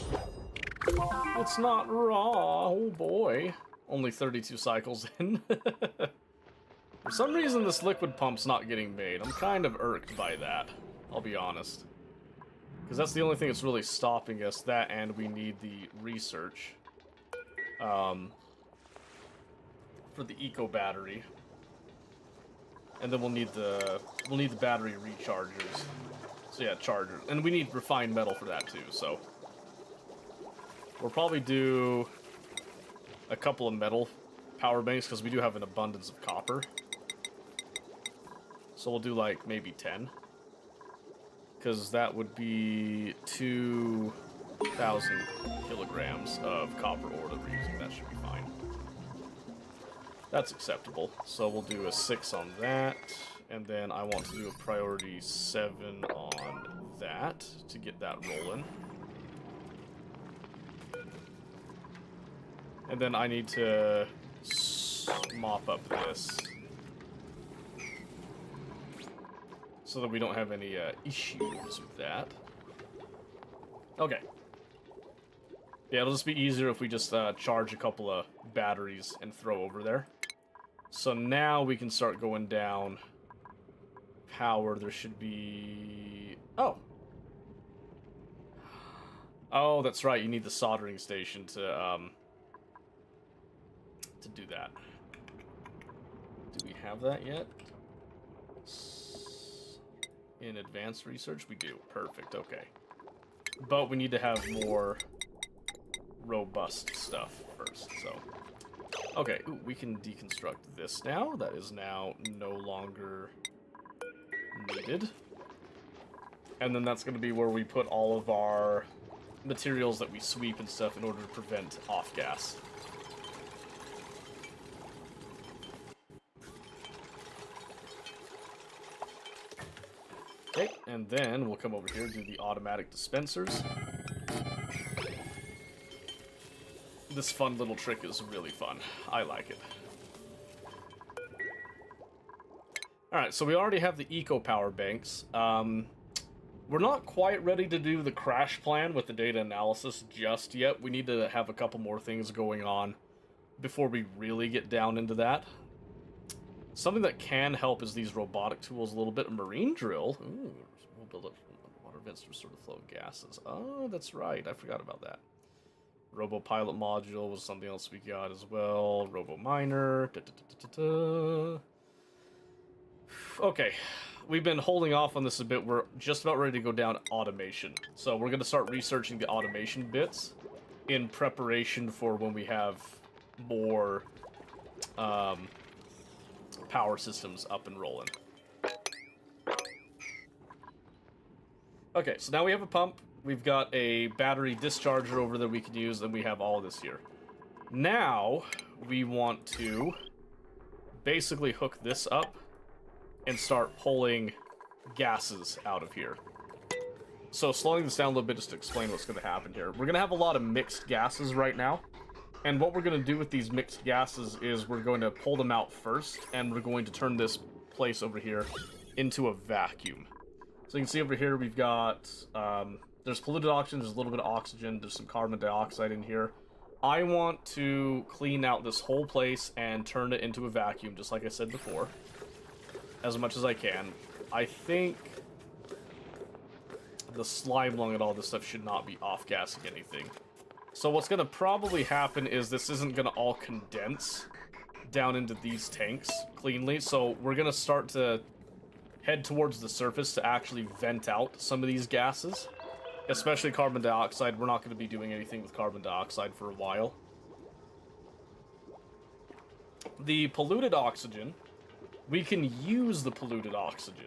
Speaker 1: It's not raw. Oh boy. Only 32 cycles in. For some reason, this liquid pump's not getting made. I'm kind of irked by that. I'll be honest. Because that's the only thing that's really stopping us. That, and we need the research. For the eco battery. And then we'll need the battery rechargers. So yeah, chargers. And we need refined metal for that too, so. We'll probably do a couple of metal power banks, because we do have an abundance of copper. So we'll do like maybe 10. Because that would be 2,000 kilograms of copper ore that we're using. That should be fine. That's acceptable. So we'll do a 6 on that. And then I want to do a priority 7 on that to get that rolling. And then I need to mop up this so that we don't have any issues with that. Okay. Yeah, it'll just be easier if we just charge a couple of batteries and throw over there. So now we can start going down power. There should be... Oh! Oh, that's right. You need the soldering station to do that. Do we have that yet? In advanced research, we do. Perfect, okay. But we need to have more robust stuff first, so... Okay, ooh, we can deconstruct this now. That is now no longer needed. And then that's going to be where we put all of our materials that we sweep and stuff in order to prevent off-gas. Okay, and then we'll come over here and do the automatic dispensers. This fun little trick is really fun. I like it. Alright, so we already have the eco power banks. We're not quite ready to do the crash plan with the data analysis just yet. We need to have a couple more things going on before we really get down into that. Something that can help is these robotic tools a little bit. A marine drill. Ooh, we'll build up water vents to sort of flow gases. Oh, that's right. I forgot about that. Robo pilot module was something else we got as well. Robo miner. Okay, we've been holding off on this a bit. We're just about ready to go down automation. So we're going to start researching the automation bits in preparation for when we have more power systems up and rolling. Okay, so now we have a pump. We've got a battery discharger over there we can use, and we have all this here. Now, we want to basically hook this up and start pulling gases out of here. So, slowing this down a little bit just to explain what's going to happen here. We're going to have a lot of mixed gases right now. And what we're going to do with these mixed gases is we're going to pull them out first, and we're going to turn this place over here into a vacuum. So you can see over here we've got... there's polluted oxygen, there's a little bit of oxygen, there's some carbon dioxide in here. I want to clean out this whole place and turn it into a vacuum, just like I said before, as much as I can. I think the slime lung and all this stuff should not be off-gassing anything. So what's going to probably happen is this isn't going to all condense down into these tanks cleanly, so we're going to start to head towards the surface to actually vent out some of these gases. Especially carbon dioxide. We're not going to be doing anything with carbon dioxide for a while. The polluted oxygen, we can use the polluted oxygen,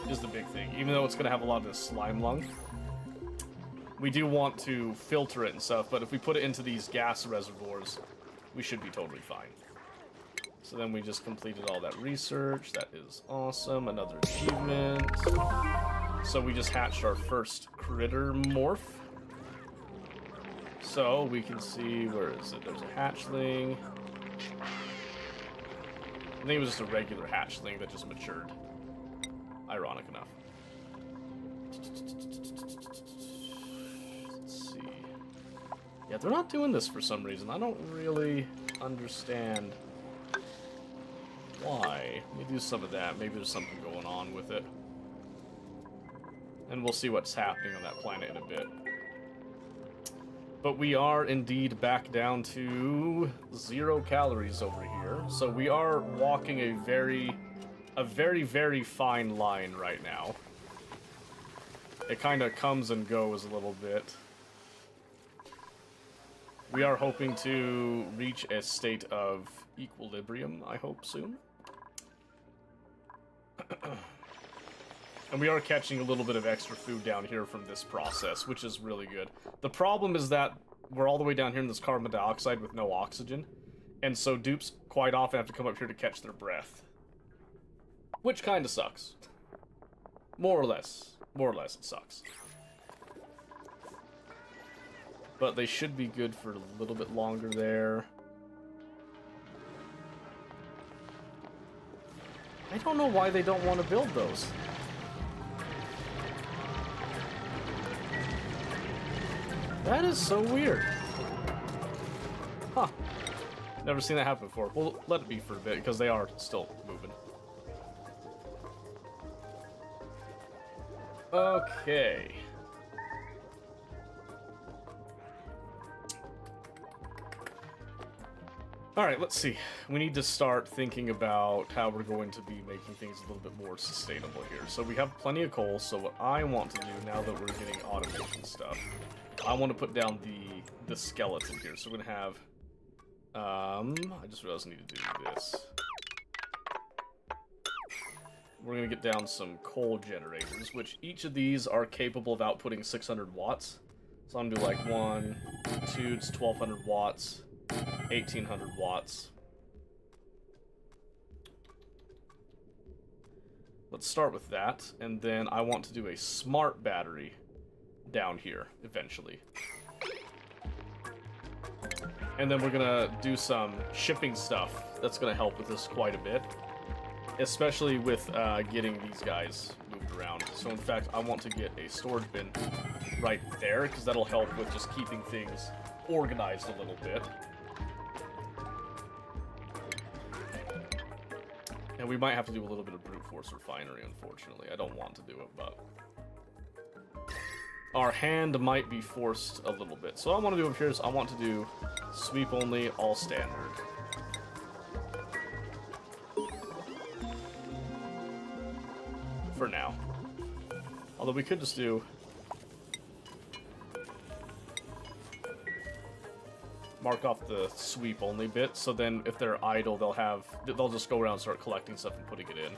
Speaker 1: is the big thing. Even though it's going to have a lot of this slime lung. We do want to filter it and stuff, but if we put it into these gas reservoirs, we should be totally fine. So then we just completed all that research. That is awesome. Another achievement. So we just hatched our first critter morph. So we can see, where is it? There's a hatchling. I think it was just a regular hatchling that just matured. Ironic enough. Let's see. Yeah, they're not doing this for some reason. I don't really understand why. Let me do some of that. Maybe there's something going on with it. And we'll see what's happening on that planet in a bit. But we are indeed back down to 0 calories over here. So we are walking a very, very fine line right now. It kind of comes and goes a little bit. We are hoping to reach a state of equilibrium, I hope, soon. And we are catching a little bit of extra food down here from this process, which is really good. The problem is that we're all the way down here in this carbon dioxide with no oxygen, and so dupes quite often have to come up here to catch their breath. Which kind of sucks. More or less. More or less it sucks. But they should be good for a little bit longer there. I don't know why they don't want to build those. That is so weird. Huh. Never seen that happen before. We'll let it be for a bit, because they are still moving. Okay. Alright, let's see. We need to start thinking about how we're going to be making things a little bit more sustainable here. So we have plenty of coal, so what I want to do now that we're getting automation stuff, I want to put down the skeleton here. So we're going to have... I just realized I need to do this. We're going to get down some coal generators, which each of these are capable of outputting 600 watts. So I'm going to do like 1, 2, it's 1200 watts, 1800 watts. Let's start with that, and then I want to do a smart battery down here, eventually. And then we're gonna do some shipping stuff that's gonna help with this quite a bit. Especially with getting these guys moved around. So in fact, I want to get a storage bin right there, because that'll help with just keeping things organized a little bit. And we might have to do a little bit of brute force refinery, unfortunately. I don't want to do it, but... our hand might be forced a little bit. So what I want to do up here is I want to do sweep only, all standard. For now. Although we could just do... mark off the sweep only bit, so then if they're idle, they'll just go around and start collecting stuff and putting it in.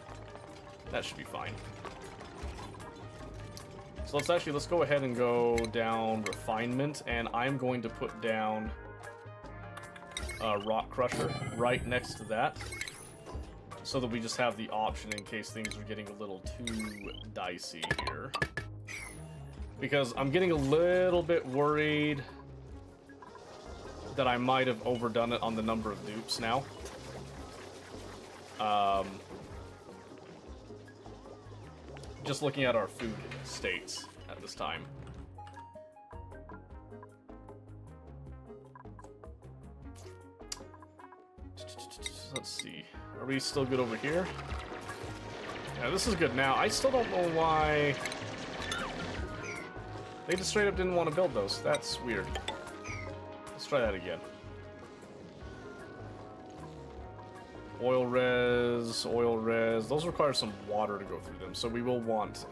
Speaker 1: That should be fine. So let's go ahead and go down refinement, and I'm going to put down rock crusher right next to that, so that we just have the option in case things are getting a little too dicey here. Because I'm getting a little bit worried that I might have overdone it on the number of dupes now. Just looking at our food states at this time. Let's see. Are we still good over here? Yeah, this is good now. I still don't know why they just straight up didn't want to build those. That's weird. Let's try that again. Oil res, oil res. Those require some water to go through them, so we will want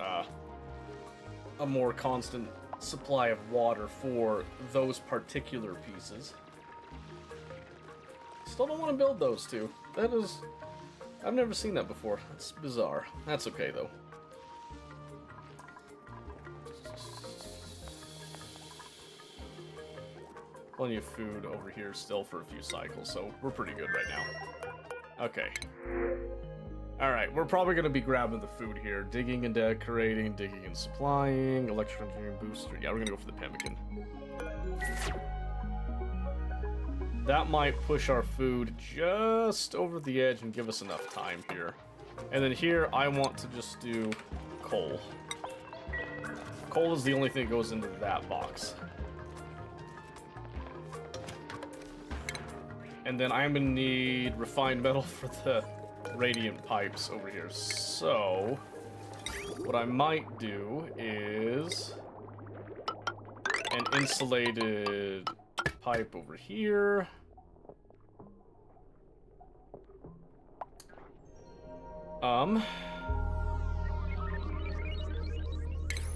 Speaker 1: a more constant supply of water for those particular pieces. Still don't want to build those two. That is... I've never seen that before. That's bizarre. That's okay, though. Plenty of food over here still for a few cycles, so we're pretty good right Okay. Alright, we're probably going to be grabbing the food here. Digging and decorating, digging and supplying, electrical engineering booster. Yeah, we're going to go for the pemmican. That might push our food just over the edge and give us enough time here. And then here, I want to just do coal. Coal is the only thing that goes into that box. And then I'm going to need refined metal for the radiant pipes over here. So, what I might do is an insulated pipe over here.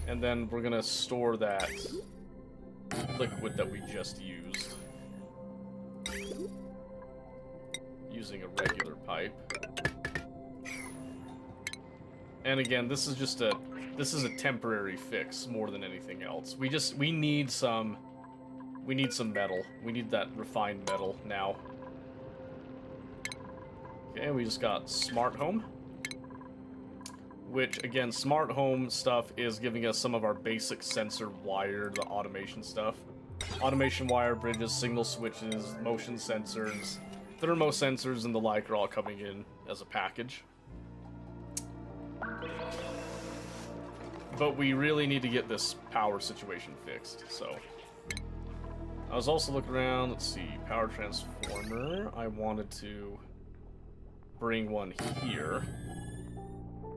Speaker 1: And then we're gonna store that liquid that we just used using a regular pipe. And again, this is just a temporary fix more than anything else. We need some metal. We need that refined metal now. Okay, we just got smart home. Which, again, smart home stuff is giving us some of our basic sensor wire, the automation stuff. Automation wire, bridges, signal switches, motion sensors, thermo sensors, and the like are all coming in as a package. But we really need to get this power situation fixed, so... I was also looking around, let's see, power transformer. I wanted to bring one here.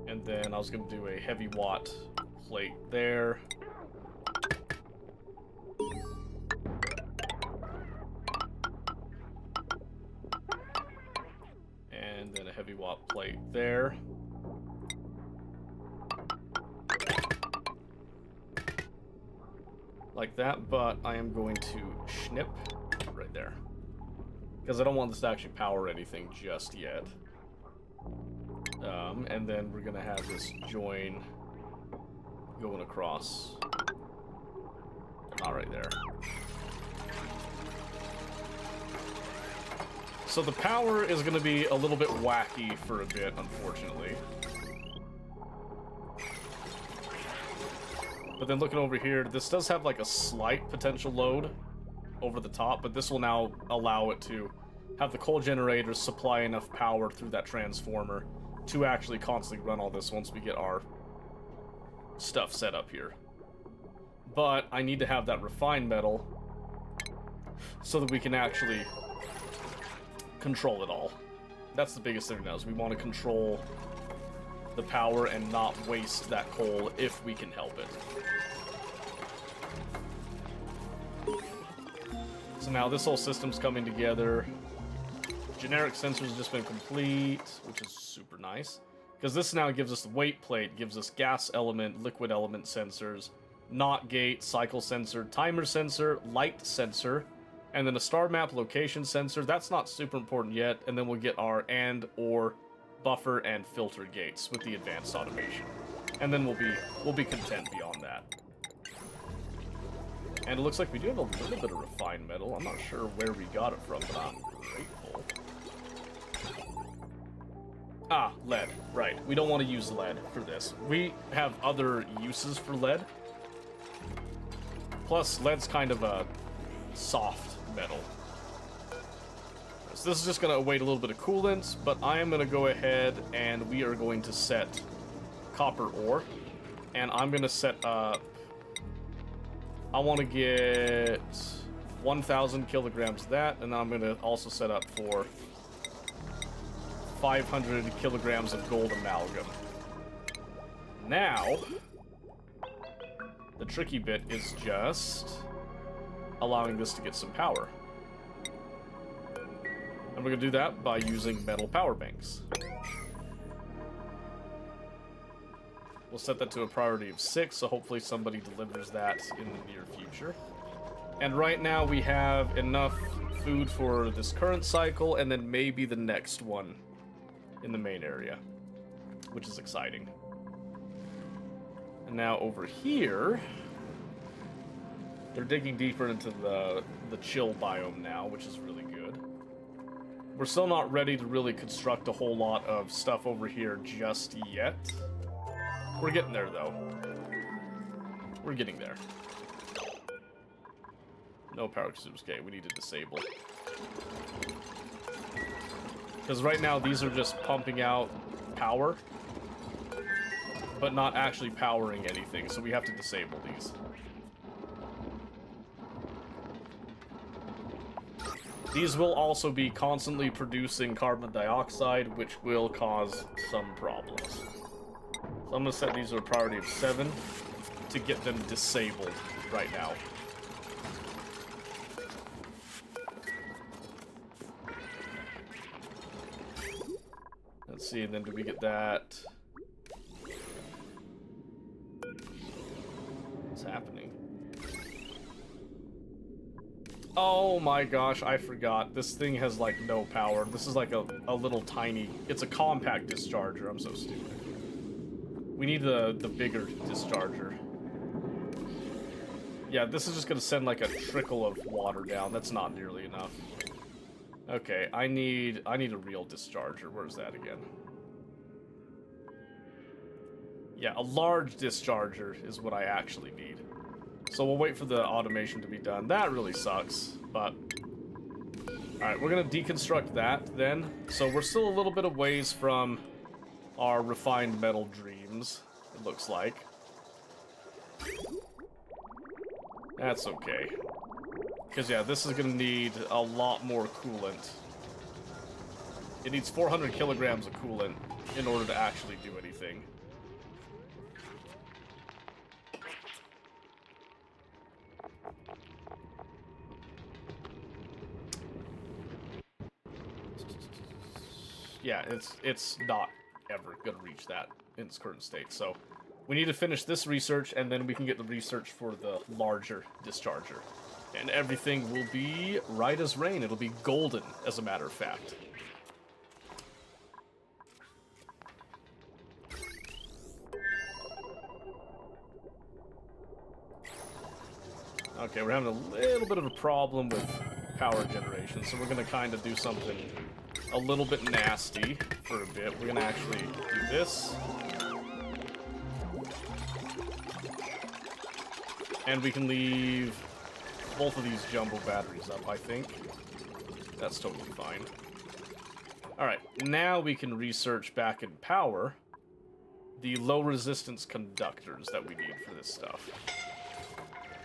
Speaker 1: And then I was going to do a heavy watt plate there. And then a heavy watt plate there. Like that, but I am going to snip right there. Because I don't want this to actually power anything just yet. And then we're gonna have this join going across. Not right there. So the power is gonna be a little bit wacky for a bit, unfortunately. But then looking over here, this does have like a slight potential load over the top, but this will now allow it to have the coal generators supply enough power through that transformer to actually constantly run all this once we get our stuff set up here. But I need to have that refined metal so that we can actually control it all. That's the biggest thing now, is we want to control the power and not waste that coal if we can help it. So now this whole system's coming together. Generic sensors have just been complete, which is super nice. Because this now gives us the weight plate, gives us gas element, liquid element sensors, NOT gate, cycle sensor, timer sensor, light sensor, and then a star map location sensor. That's not super important yet. And then we'll get our and, or, buffer, and filter gates with the advanced automation. And then we'll be content beyond that. And it looks like we do have a little bit of refined metal. I'm not sure where we got it from, but I'm grateful. Ah, lead. Right. We don't want to use lead for this. We have other uses for lead. Plus, lead's kind of a soft metal. So this is just going to await a little bit of coolant, but I am going to go ahead and we are going to set copper ore. And I'm going to set up... I want to get 1,000 kilograms of that, and then I'm going to also set up for 500 kilograms of gold amalgam. Now, the tricky bit is just allowing this to get some power. And we're going to do that by using metal power banks. We'll set that to a priority of 6, so hopefully somebody delivers that in the near future. And right now we have enough food for this current cycle, and then maybe the next one in the main area, which is exciting. And now over here, they're digging deeper into the chill biome now, which is really good. We're still not ready to really construct a whole lot of stuff over here just yet. We're getting there, though. We're getting there. No power consumes. Okay, we need to disable. Because right now, these are just pumping out power, but not actually powering anything, so we have to disable these. These will also be constantly producing carbon dioxide, which will cause some problems. So I'm going to set these to a priority of 7 to get them disabled right now. Let's see, and then do we get that? What's happening? Oh my gosh, I forgot. This thing has, like, no power. This is like a little tiny... It's a compact discharger. I'm so stupid. We need the bigger discharger. Yeah, this is just gonna send, like, a trickle of water down. That's not nearly enough. Okay, I need a real discharger. Where's that again? Yeah, a large discharger is what I actually need. So we'll wait for the automation to be done. That really sucks, but... Alright, we're gonna deconstruct that, then. So we're still a little bit of ways from our refined metal dreams, it looks like. That's okay. Because, yeah, this is gonna need a lot more coolant. It needs 400 kilograms of coolant in order to actually do anything. Yeah, it's not ever gonna reach that in its current state. So we need to finish this research, and then we can get the research for the larger discharger. And everything will be right as rain. It'll be golden, as a matter of fact. Okay, we're having a little bit of a problem with power generation, so we're gonna kind of do something a little bit nasty for a bit. We're gonna actually do this. And we can leave both of these jumbo batteries up, I think. That's totally fine. Alright, now we can research back in power the low resistance conductors that we need for this stuff.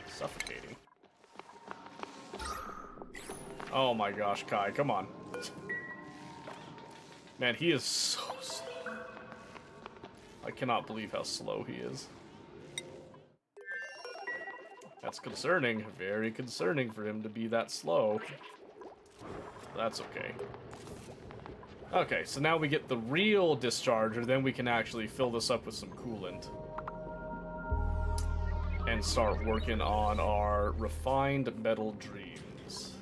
Speaker 1: Suffocating. Oh my gosh, Kai, come on. Man, he is so slow. I cannot believe how slow he is. That's concerning. Very concerning for him to be that slow. That's okay. Okay, so now we get the real discharger, then we can actually fill this up with some coolant. And start working on our refined metal dreams.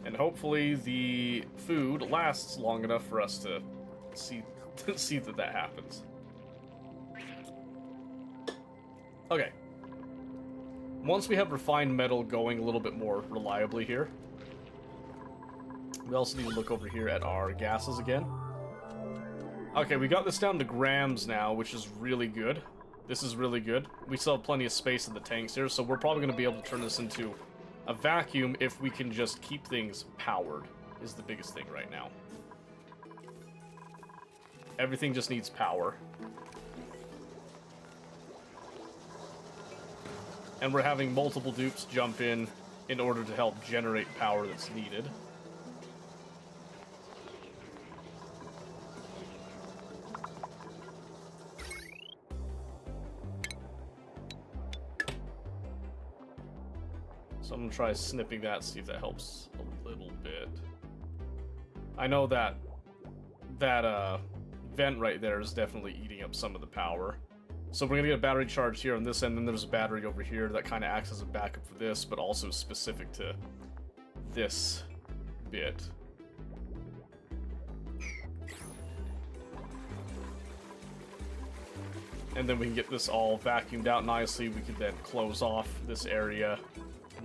Speaker 1: And hopefully the food lasts long enough for us to see that that happens. Okay. Once we have refined metal going a little bit more reliably here, we also need to look over here at our gases again. Okay, we got this down to grams now, which is really good. This is really good. We still have plenty of space in the tanks here, so we're probably going to be able to turn this into a vacuum if we can just keep things powered, is the biggest thing right now. Everything just needs power. And we're having multiple dupes jump in order to help generate power that's needed. So I'm gonna try snipping that, see if that helps a little bit. I know that vent right there is definitely eating up some of the power. So we're gonna get a battery charge here on this end, then there's a battery over here that kind of acts as a backup for this, but also specific to this bit. And then we can get this all vacuumed out nicely. We can then close off this area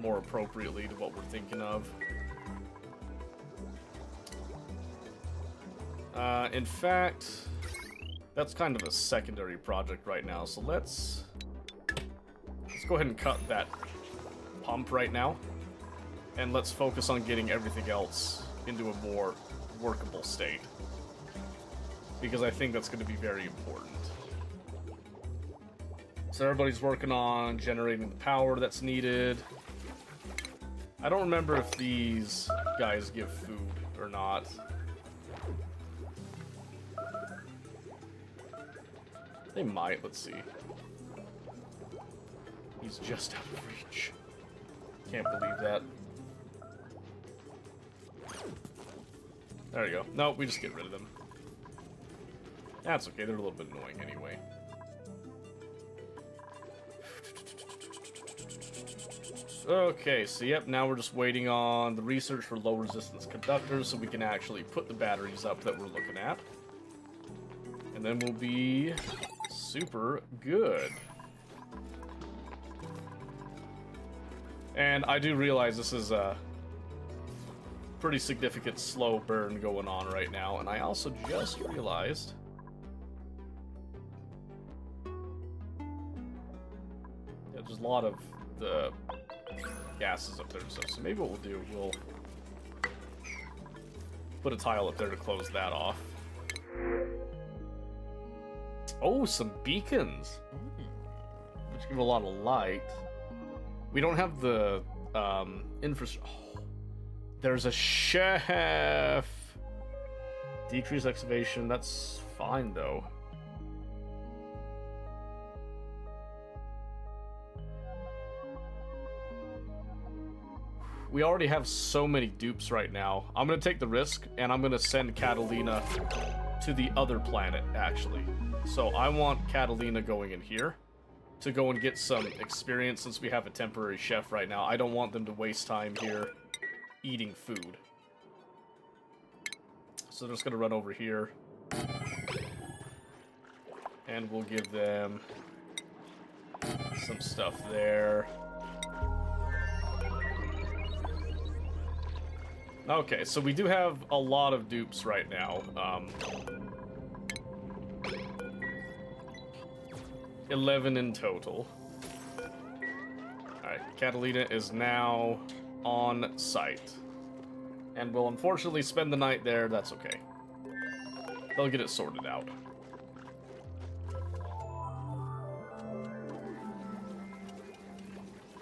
Speaker 1: more appropriately to what we're thinking of. In fact, that's kind of a secondary project right now, so let's go ahead and cut that pump right now, and let's focus on getting everything else into a more workable state, because I think that's going to be very important. So everybody's working on generating the power that's needed. I don't remember if these guys give food or not. They might, let's see. He's just out of reach. Can't believe that. There we go. No, we just get rid of them. That's okay, they're a little bit annoying anyway. Okay, so yep, now we're just waiting on the research for low resistance conductors so we can actually put the batteries up that we're looking at. And then we'll be super good. And I do realize this is a pretty significant slow burn going on right now, and I also just realized there's a lot of the gases up there and stuff, so maybe what we'll do, we'll put a tile up there to close that off. Oh, some beacons, which give a lot of light. We don't have the infrastructure. Oh, there's a chef. Decrease excavation. That's fine though. We already have so many dupes right now. I'm gonna take the risk, and I'm gonna send Catalina to the other planet, actually. So I want Catalina going in here to go and get some experience, since we have a temporary chef right now. I don't want them to waste time here eating food. So they're just gonna run over here. And we'll give them some stuff there. Okay, so we do have a lot of dupes right now. 11 in total. Alright, Catalina is now on site. And will unfortunately spend the night there, that's okay. They'll get it sorted out.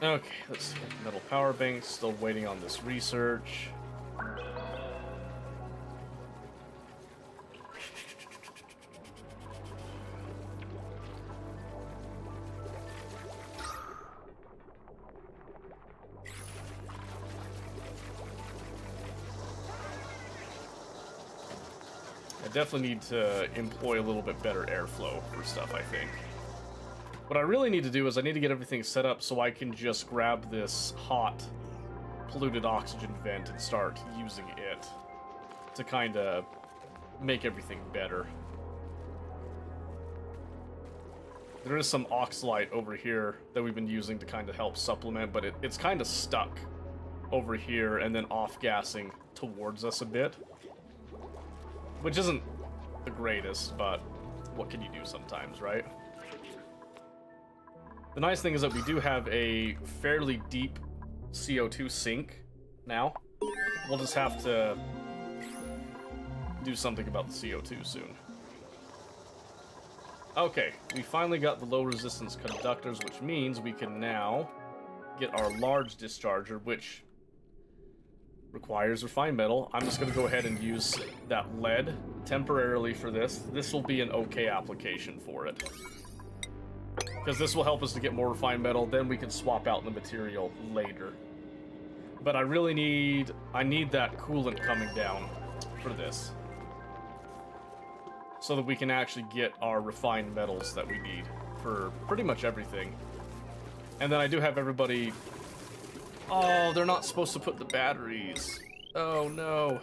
Speaker 1: Okay, let's see. Metal power banks, still waiting on this research. Definitely need to employ a little bit better airflow for stuff, I think. What I really need to do is I need to get everything set up so I can just grab this hot, polluted oxygen vent and start using it to kind of make everything better. There is some oxalite over here that we've been using to kind of help supplement, but it's kind of stuck over here and then off-gassing towards us a bit. Which isn't the greatest, but what can you do sometimes, right? The nice thing is that we do have a fairly deep CO2 sink now. We'll just have to do something about the CO2 soon. Okay, we finally got the low resistance conductors, which means we can now get our large discharger, which requires refined metal. I'm just going to go ahead and use that lead temporarily for this. This will be an okay application for it, because this will help us to get more refined metal. Then we can swap out the material later. But I really need that coolant coming down for this, so that we can actually get our refined metals that we need for pretty much everything. And then I do have everybody... Oh, they're not supposed to put the batteries. Oh, no.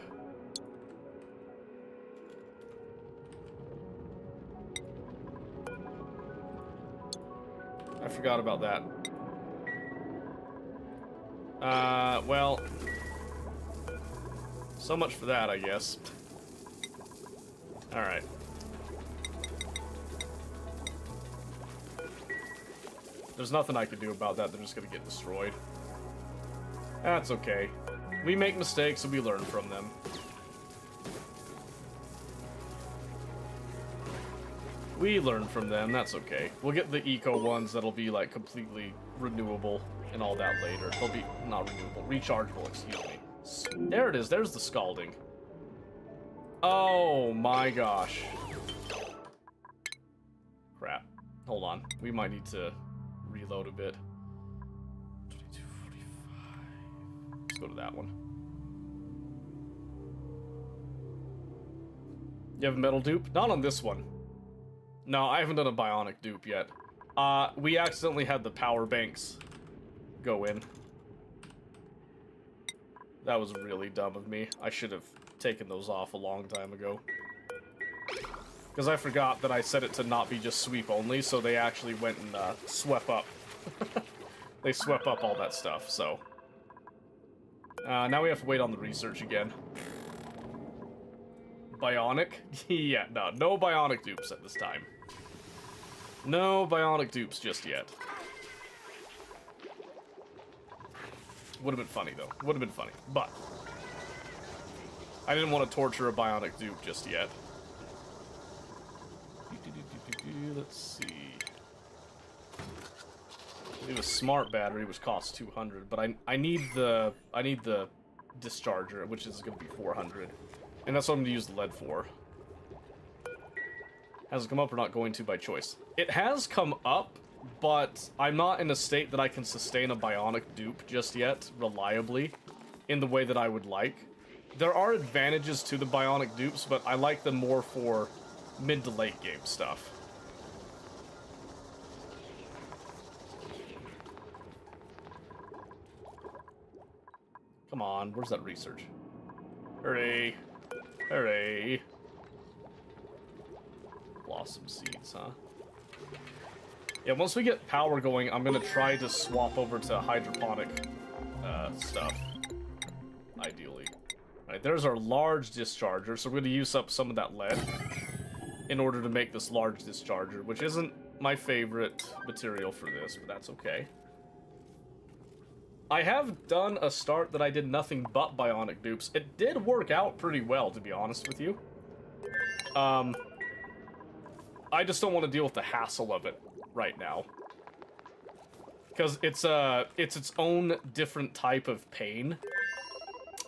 Speaker 1: I forgot about that. Well, so much for that, I guess. Alright. There's nothing I can do about that. They're just gonna get destroyed. That's okay. We make mistakes and we learn from them. We learn from them, that's okay. We'll get the eco ones that'll be like completely renewable and all that later. They'll be, not renewable, rechargeable, excuse me. There it is, there's the scalding. Oh my gosh. Crap. Hold on, we might need to reload a bit. 2245. Let's go to that one. You have a metal dupe? Not on this one. No, I haven't done a bionic dupe yet. We accidentally had the power banks go in. That was really dumb of me. I should have taken those off a long time ago. Because I forgot that I set it to not be just sweep only, so they actually went and swept up. They swept up all that stuff, so. Now we have to wait on the research again. Bionic? Yeah, no bionic dupes at this time. No bionic dupes just yet. Would have been funny, though. Would have been funny. But I didn't want to torture a bionic dupe just yet. Let's see. It was smart battery, which costs 200, but I need the discharger, which is going to be 400. And that's what I'm going to use the lead for. Has it come up or not going to by choice? It has come up, but I'm not in a state that I can sustain a bionic dupe just yet, reliably, in the way that I would like. There are advantages to the bionic dupes, but I like them more for mid to late game stuff. Come on, where's that research? Hooray. Hooray. Blossom seeds, huh? Yeah, once we get power going, I'm gonna try to swap over to hydroponic stuff. Ideally. Alright, there's our large discharger, so we're gonna use up some of that lead in order to make this large discharger, which isn't my favorite material for this, but that's okay. I have done a start that I did nothing but bionic dupes. It did work out pretty well, to be honest with you. I just don't want to deal with the hassle of it right now. Because it's its own different type of pain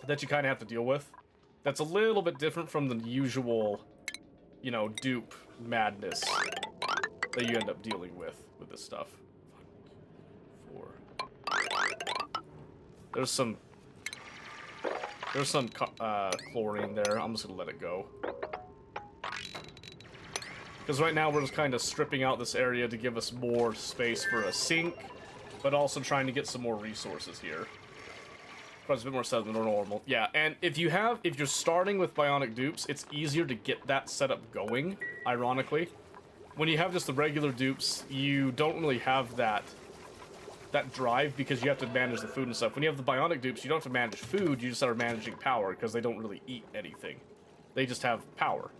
Speaker 1: that you kind of have to deal with. That's a little bit different from the usual, you know, dupe madness that you end up dealing with this stuff. 4. There's some chlorine there. I'm just gonna let it go. Because right now we're just kind of stripping out this area to give us more space for a sink, but also trying to get some more resources here. Probably a bit more set than normal. Yeah, and if you're starting with bionic dupes, it's easier to get that setup going, ironically. When you have just the regular dupes, you don't really have that drive because you have to manage the food and stuff. When you have the bionic dupes, you don't have to manage food, you just are managing power because they don't really eat anything. They just have power.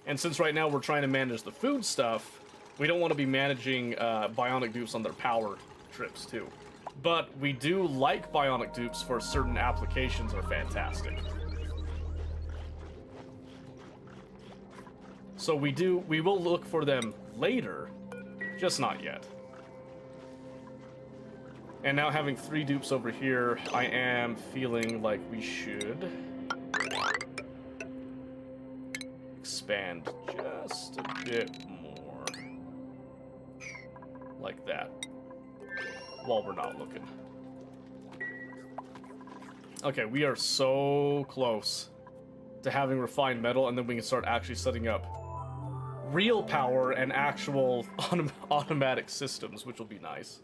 Speaker 1: And since right now we're trying to manage the food stuff, we don't want to be managing bionic dupes on their power trips too. But we do like bionic dupes for certain applications are fantastic. So we will look for them later, just not yet. And now having 3 dupes over here, I am feeling like we should expand just a bit more. Like that. While we're not looking. Okay, we are so close to having refined metal, and then we can start actually setting up real power and actual automatic systems, which will be nice.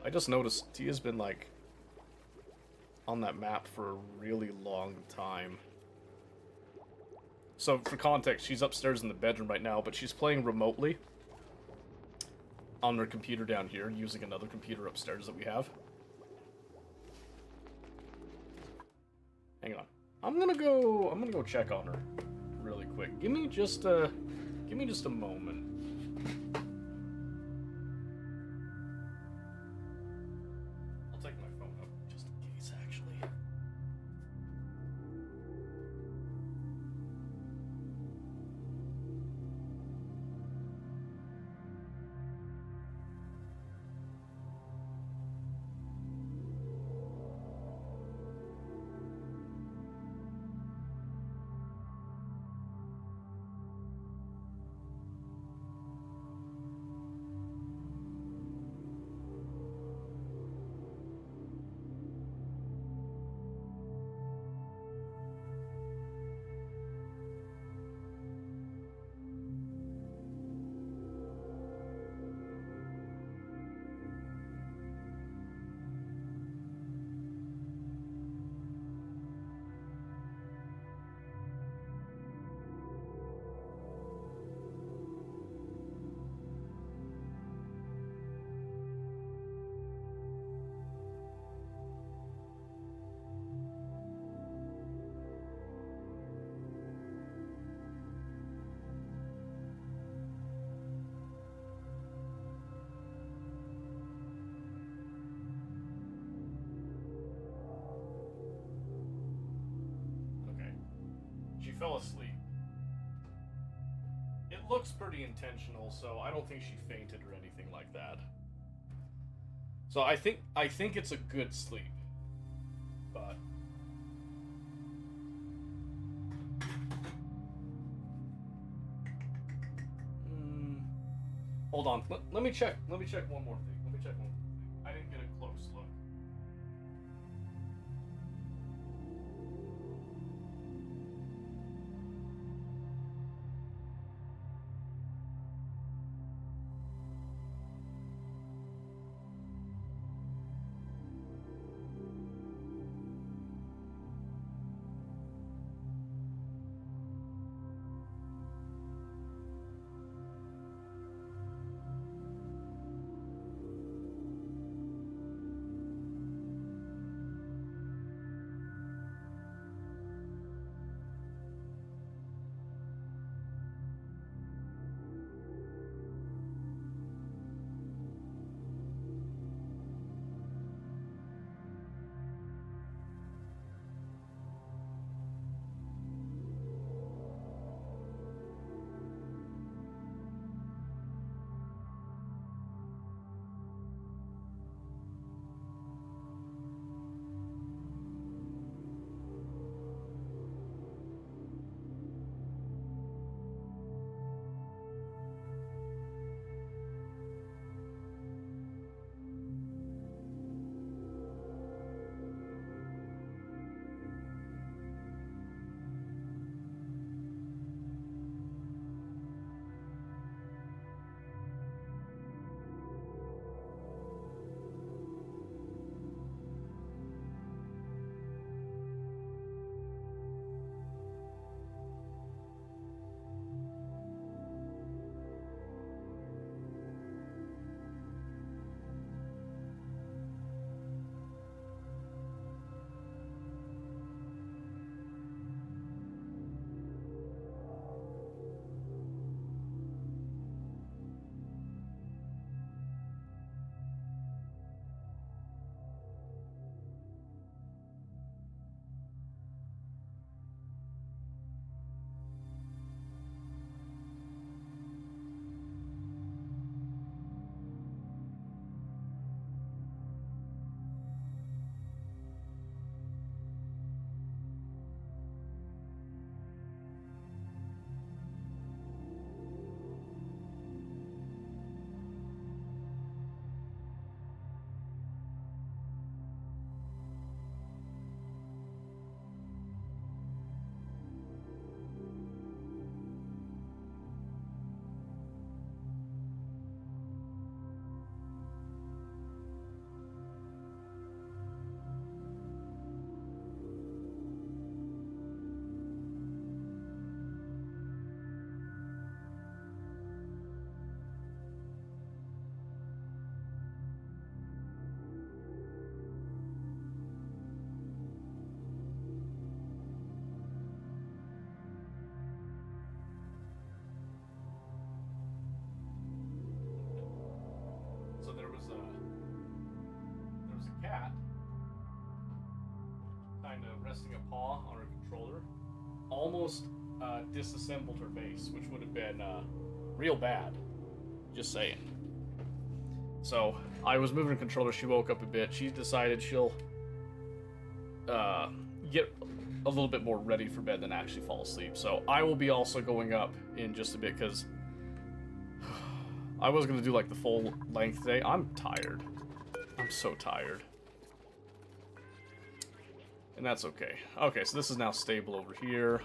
Speaker 1: I just noticed Tia's been, like, on that map for a really long time. So, for context, she's upstairs in the bedroom right now, but she's playing remotely on her computer down here, using another computer upstairs that we have. Hang on. I'm gonna go check on her really quick. Give me just a moment. I'll take my phone up just in case, actually. Okay. She fell asleep. It looks pretty intentional, so I don't think she fainted or anything like that. So I think it's a good sleep. But hold on. Let me check. Let me check one more thing. Let me check one more thing. I didn't get a close look. kind of resting a paw on her controller, almost disassembled her base, which would have been real bad. Just saying. So I was moving the controller. She woke up a bit. She decided she'll get a little bit more ready for bed than actually fall asleep. So I will be also going up in just a bit because I was going to do like the full length today. I'm tired. I'm so tired. And that's okay. Okay, so this is now stable over here.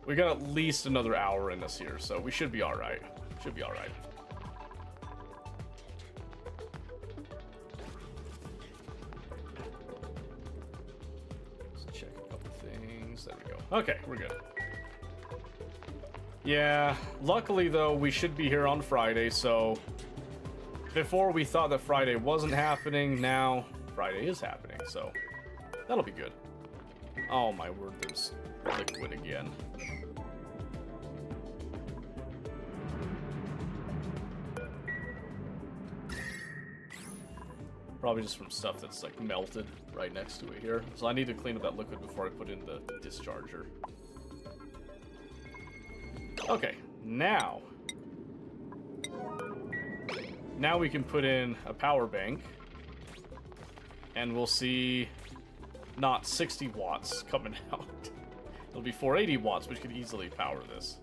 Speaker 1: We got at least another hour in this here, so we should be alright. Should be alright. Let's check a couple things. There we go. Okay, we're good. Yeah, luckily though, we should be here on Friday, so before we thought that Friday wasn't happening, now Friday is happening, so that'll be good. Oh my word, there's liquid again. Probably just from stuff that's like melted right next to it here. So I need to clean up that liquid before I put in the discharger. Okay, now we can put in a power bank, and we'll see not 60 watts coming out. It'll be 480 watts, which could easily power this.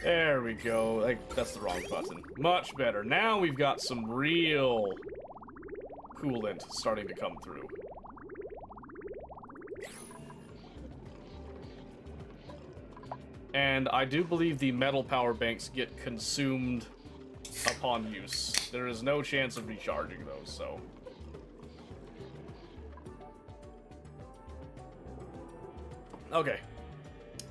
Speaker 1: There we go. Like, that's the wrong button. Much better. Now we've got some real coolant starting to come through. And I do believe the metal power banks get consumed upon use. There is no chance of recharging those, so. Okay.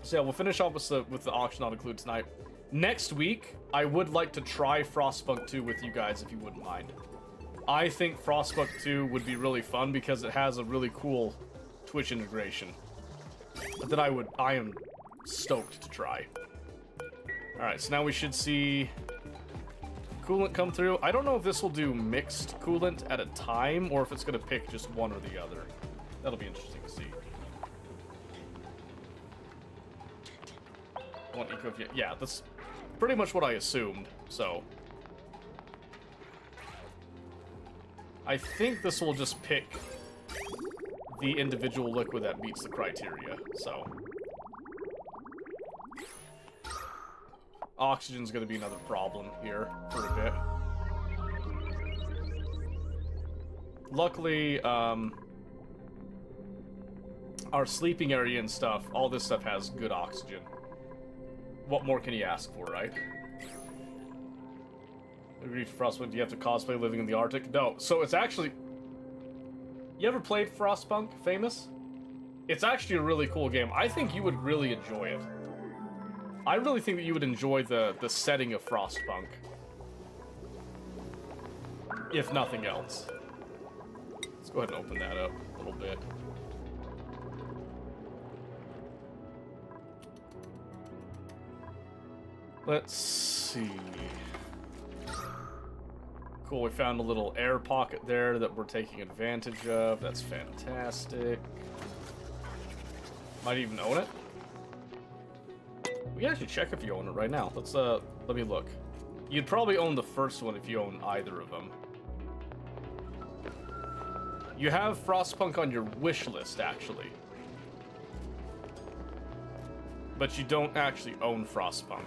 Speaker 1: So yeah, we'll finish off with the auction not included tonight. Next week, I would like to try Frostpunk 2 with you guys, if you wouldn't mind. I think Frostpunk 2 would be really fun because it has a really cool Twitch integration. But that I am stoked to try. Alright, so now we should see coolant come through. I don't know if this will do mixed coolant at a time or if it's going to pick just one or the other. That'll be interesting to see. Yeah, that's pretty much what I assumed, so. I think this will just pick the individual liquid that meets the criteria, so. Oxygen's gonna be another problem here for a bit. Luckily, our sleeping area and stuff, all this stuff has good oxygen. What more can you ask for, right? Agree to Frostpunk, do you have to cosplay living in the Arctic? No. So it's actually... You ever played Frostpunk, Famous? It's actually a really cool game. I think you would really enjoy it. I really think that you would enjoy the setting of Frostpunk. If nothing else. Let's go ahead and open that up a little bit. Let's see. Cool, we found a little air pocket there that we're taking advantage of. That's fantastic. Might even own it. We can actually check if you own it right now. Let's let me look. You'd probably own the first one if you own either of them. You have Frostpunk on your wish list, actually. But you don't actually own Frostpunk.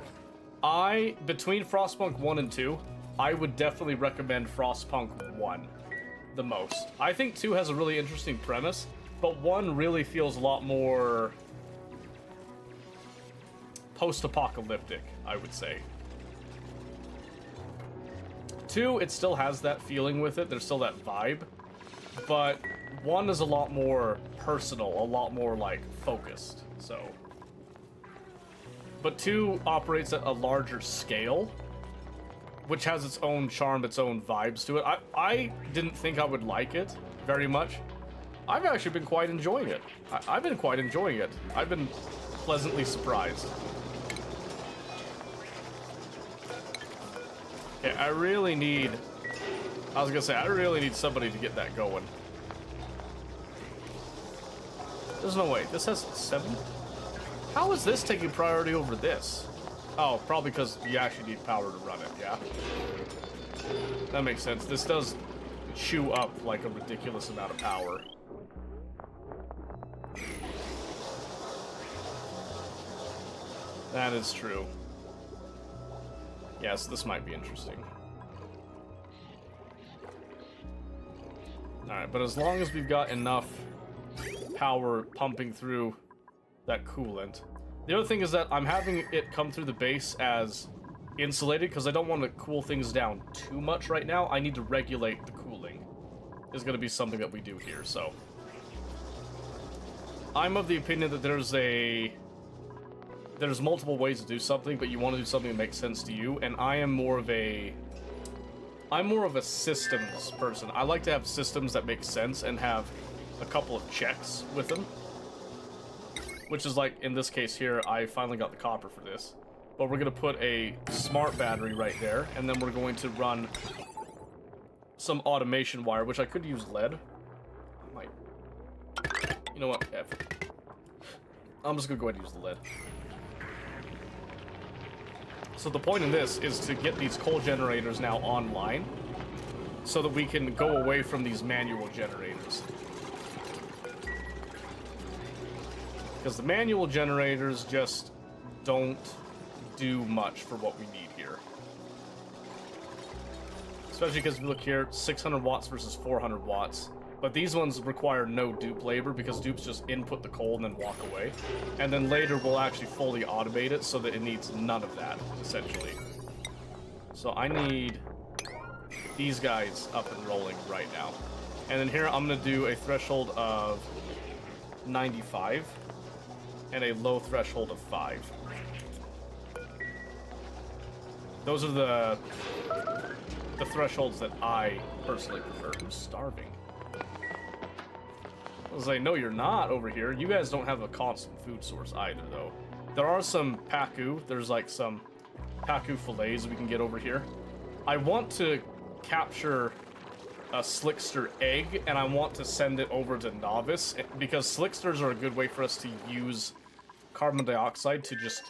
Speaker 1: Between Frostpunk 1 and 2, I would definitely recommend Frostpunk 1 the most. I think 2 has a really interesting premise, but 1 really feels a lot more post-apocalyptic, I would say. 2, it still has that feeling with it, there's still that vibe, but 1 is a lot more personal, a lot more, like, focused, so. But 2 operates at a larger scale, which has its own charm, its own vibes to it. I didn't think I would like it very much. I've actually been quite enjoying it. I've been quite enjoying it. I've been pleasantly surprised. Okay, I really need I was gonna say, I really need somebody to get that going. There's no way. This has 7? How is this taking priority over this? Oh, probably because you actually need power to run it, yeah? That makes sense. This does chew up, like, a ridiculous amount of power. That is true. Yes, this might be interesting. Alright, but as long as we've got enough power pumping through that coolant. The other thing is that I'm having it come through the base as insulated because I don't want to cool things down too much right now. I need to regulate the cooling. Is going to be something that we do here, so. I'm of the opinion that there's multiple ways to do something, but you want to do something that makes sense to you, and I'm more of a systems person. I like to have systems that make sense and have a couple of checks with them. Which is like, in this case here, I finally got the copper for this. But we're going to put a smart battery right there, and then we're going to run some automation wire, which I could use lead. I might. You know what? F. I'm just going to go ahead and use the lead. So the point in this is to get these coal generators now online so that we can go away from these manual generators. Because the manual generators just don't do much for what we need here. Especially because if you look here, 600 watts versus 400 watts. But these ones require no dupe labor because dupes just input the coal and then walk away. And then later we'll actually fully automate it so that it needs none of that, essentially. So I need these guys up and rolling right now. And then here I'm going to do a threshold of 95 and a low threshold of 5. Those are the thresholds that I personally prefer. Who's starving? I was like, no, you're not over here. You guys don't have a constant food source either, though. There are some pacu. There's like some pacu fillets we can get over here. I want to capture a slickster egg, and I want to send it over to Novice, because slicksters are a good way for us to use carbon dioxide to just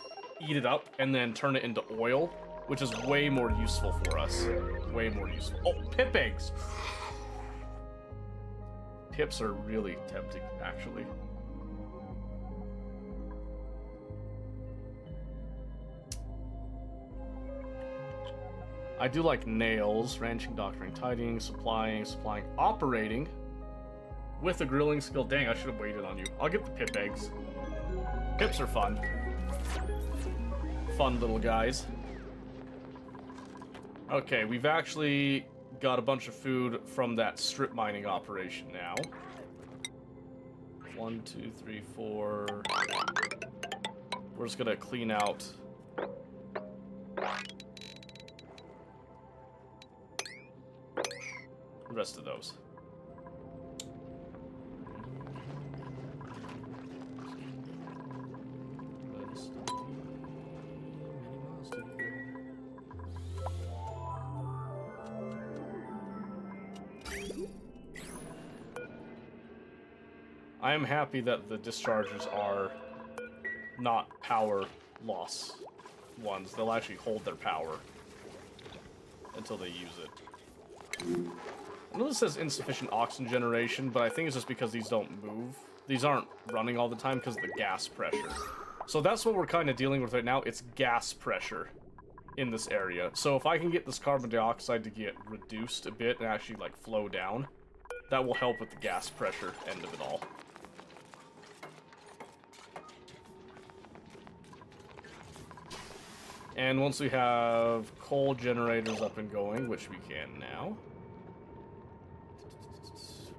Speaker 1: eat it up and then turn it into oil, which is way more useful for us. Way more useful. Oh, pip eggs! Pips are really tempting, actually. I do like nails, ranching, doctoring, tidying, supplying, operating with a grilling skill. Dang, I should have waited on you. I'll get the pip eggs. Pips are fun. Fun little guys. Okay, we've actually got a bunch of food from that strip mining operation now. 1, 2, 3, 4. We're just gonna clean out the rest of those. I am happy that the dischargers are not power loss ones. They'll actually hold their power until they use it. I know this says insufficient oxygen generation, but I think it's just because these don't move. These aren't running all the time because of the gas pressure. So that's what we're kind of dealing with right now. It's gas pressure in this area. So if I can get this carbon dioxide to get reduced a bit and actually like flow down, that will help with the gas pressure end of it all. And once we have coal generators up and going, which we can now,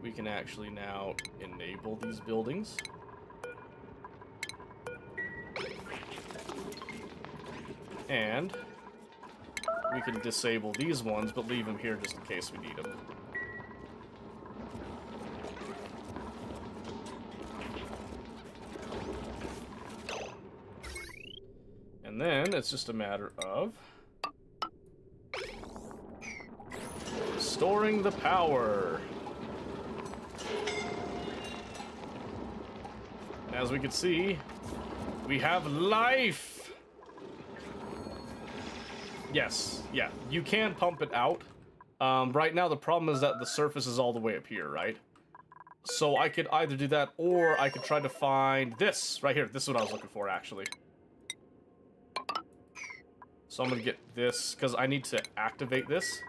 Speaker 1: we can actually now enable these buildings. And we can disable these ones, but leave them here just in case we need them. And then it's just a matter of Restoring the power. As we can see, we have life. Yes, yeah, you can pump it out. Right now the problem is that the surface is all the way up here, right? So I could either do that, or I could try to find this right here. This is what I was looking for, actually. So I'm gonna get this, because I need to activate this.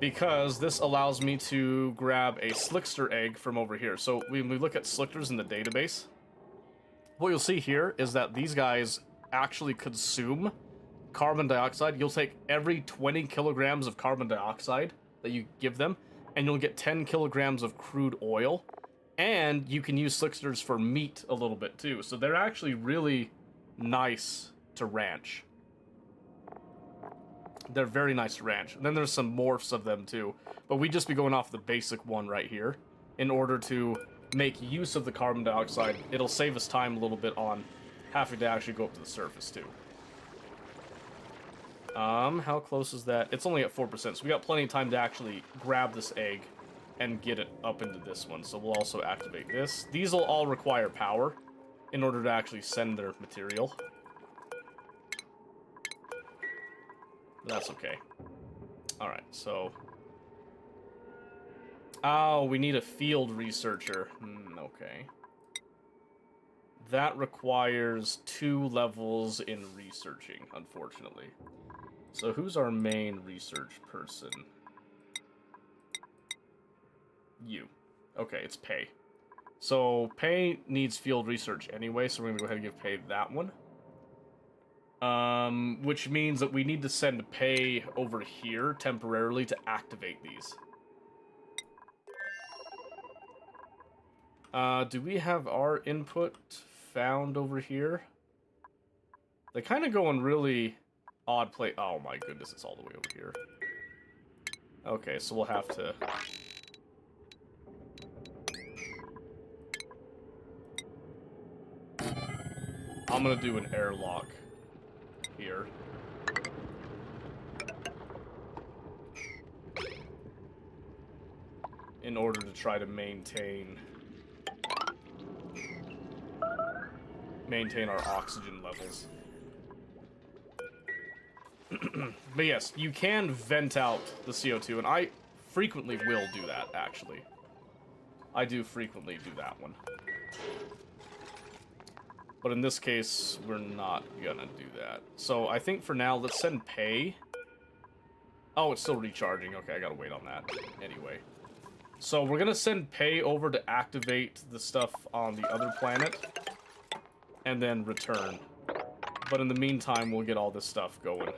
Speaker 1: Because this allows me to grab a Slickster egg from over here. So when we look at Slicksters in the database, what you'll see here is that these guys actually consume carbon dioxide. You'll take every 20 kilograms of carbon dioxide that you give them, and you'll get 10 kilograms of crude oil. And you can use Slicksters for meat a little bit too. So they're actually really nice to ranch. They're very nice to ranch. And then there's some morphs of them too. But we just be going off the basic one right here in order to make use of the carbon dioxide. It'll save us time a little bit on having to actually go up to the surface too. How close is that? It's only at 4%, so we got plenty of time to actually grab this egg and get it up into this one. So we'll also activate this. These will all require power in order to actually send their material. That's okay. Alright, so... Oh, we need a field researcher. Okay. That requires 2 levels in researching, unfortunately. So who's our main research person? You. Okay, it's Pei. So Pei needs field research anyway, so we're going to go ahead and give Pei that one. Which means that we need to send Pei over here temporarily to activate these. Do we have our input found over here? They kind of go in really odd place. Oh my goodness, it's all the way over here. Okay, so we'll have to... I'm gonna do an airlock here. In order to try to maintain our oxygen levels. But yes, you can vent out the CO2, and I frequently will do that, actually. I do frequently do that one. But in this case, we're not gonna do that. So I think for now, let's send Pei. Oh, it's still recharging. Okay, I gotta wait on that. Anyway. So we're gonna send Pei over to activate the stuff on the other planet. And then return. But in the meantime, we'll get all this stuff going.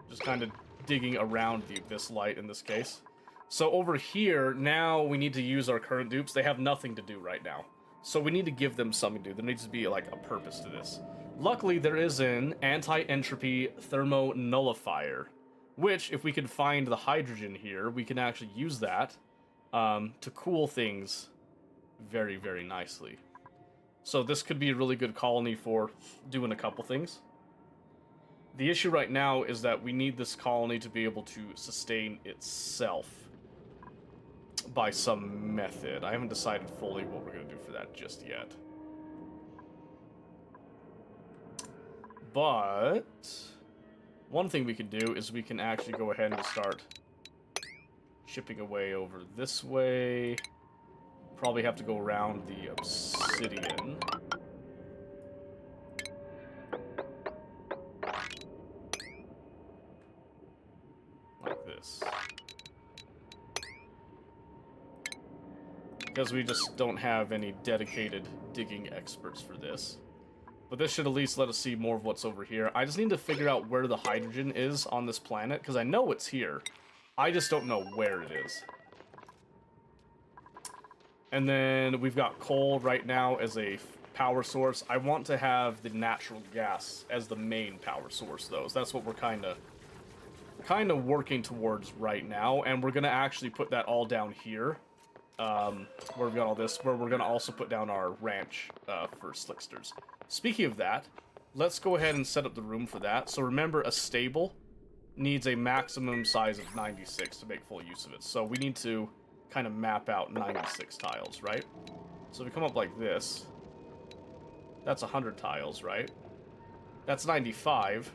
Speaker 1: Just kind of digging around the Abyss Light in this case. So over here, now we need to use our current dupes. They have nothing to do right now. So we need to give them something to do. There needs to be like a purpose to this. Luckily, there is an anti-entropy thermonullifier, which, if we could find the hydrogen here, we can actually use that to cool things very, very nicely. So this could be a really good colony for doing a couple things. The issue right now is that we need this colony to be able to sustain itself by some method. I haven't decided fully what we're going to do for that just yet. But one thing we can do is we can actually go ahead and start chipping away over this way. Probably have to go around the obsidian. Like this. Because we just don't have any dedicated digging experts for this. But this should at least let us see more of what's over here. I just need to figure out where the hydrogen is on this planet, because I know it's here. I just don't know where it is. And then we've got coal right now as a power source. I want to have the natural gas as the main power source, though. So that's what we're kind of working towards right now. And we're going to actually put that all down here where we've got all this, where we're going to also put down our ranch for Slicksters. Speaking of that, let's go ahead and set up the room for that. So remember, a stable needs a maximum size of 96 to make full use of it. So we need to kind of map out 96 tiles, right? So if we come up like this, that's 100 tiles, right? That's 95.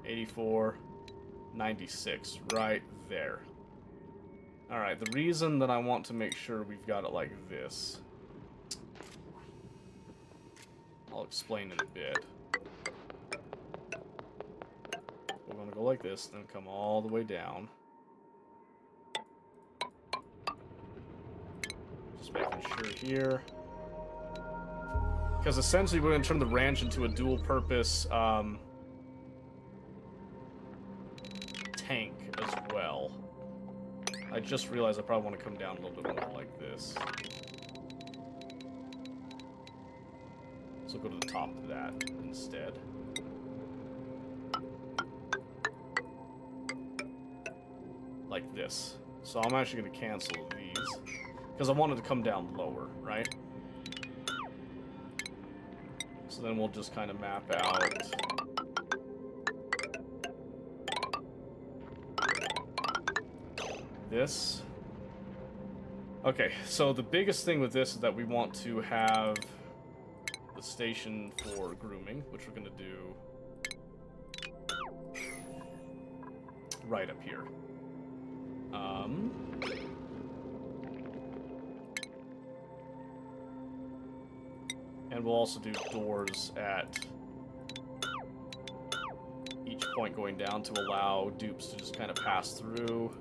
Speaker 1: $84, $96, right there. Alright, the reason that I want to make sure we've got it like this, I'll explain in a bit. We're going to go like this, then come all the way down. Just making sure here. Because essentially we're going to turn the ranch into a dual-purpose tank as well. I just realized I probably want to come down a little bit more like this. So go to the top of that instead. Like this. So I'm actually going to cancel these, because I wanted to come down lower, right? So then we'll just kind of map out this. Okay, so the biggest thing with this is that we want to have the station for grooming, which we're going to do right up here. And we'll also do doors at each point going down to allow dupes to just kind of pass through.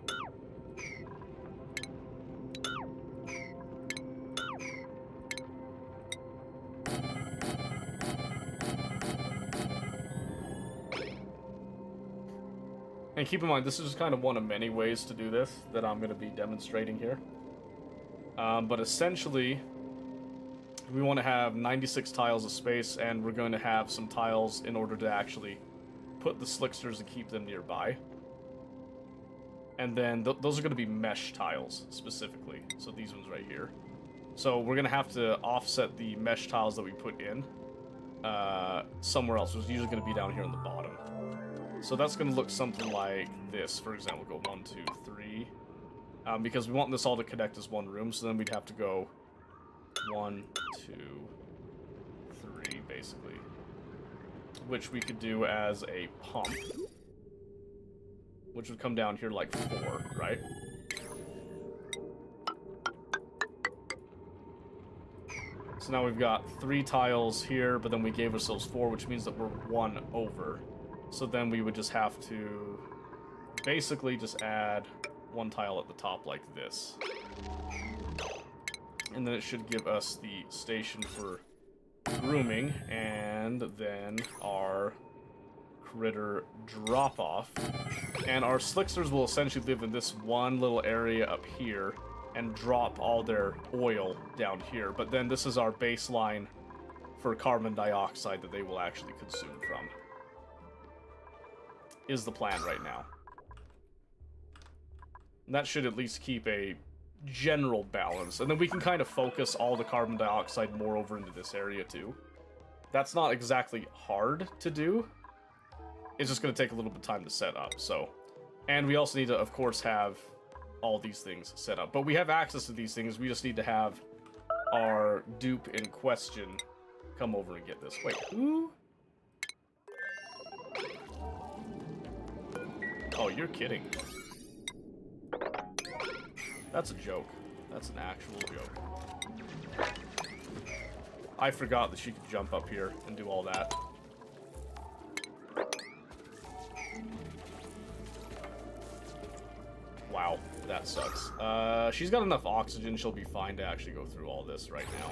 Speaker 1: And keep in mind, this is just kind of one of many ways to do this that I'm going to be demonstrating here. But essentially, we want to have 96 tiles of space, and we're going to have some tiles in order to actually put the Slicksters and keep them nearby. And then those are going to be mesh tiles, specifically. So these ones right here. So we're going to have to offset the mesh tiles that we put in somewhere else. It's usually going to be down here on the bottom. So that's going to look something like this. For example, go 1, 2, 3. Because we want this all to connect as one room, so then we'd have to go 1, 2, 3, basically. Which we could do as a pump. Which would come down here like 4, right? So now we've got 3 tiles here, but then we gave ourselves 4, which means that we're 1 over. So then we would just have to basically just add 1 tile at the top like this. And then it should give us the station for grooming, and then our critter drop-off. And our Slicksters will essentially live in this one little area up here and drop all their oil down here. But then this is our baseline for carbon dioxide that they will actually consume from. Is the plan right now. And that should at least keep a general balance. And then we can kind of focus all the carbon dioxide more over into this area too. That's not exactly hard to do. It's just going to take a little bit of time to set up, so. And we also need to, of course, have all these things set up. But we have access to these things. We just need to have our dupe in question come over and get this. Wait, who? Oh, you're kidding. That's a joke. That's an actual joke. I forgot that she could jump up here and do all that. Wow, that sucks. She's got enough oxygen, she'll be fine to actually go through all this right now.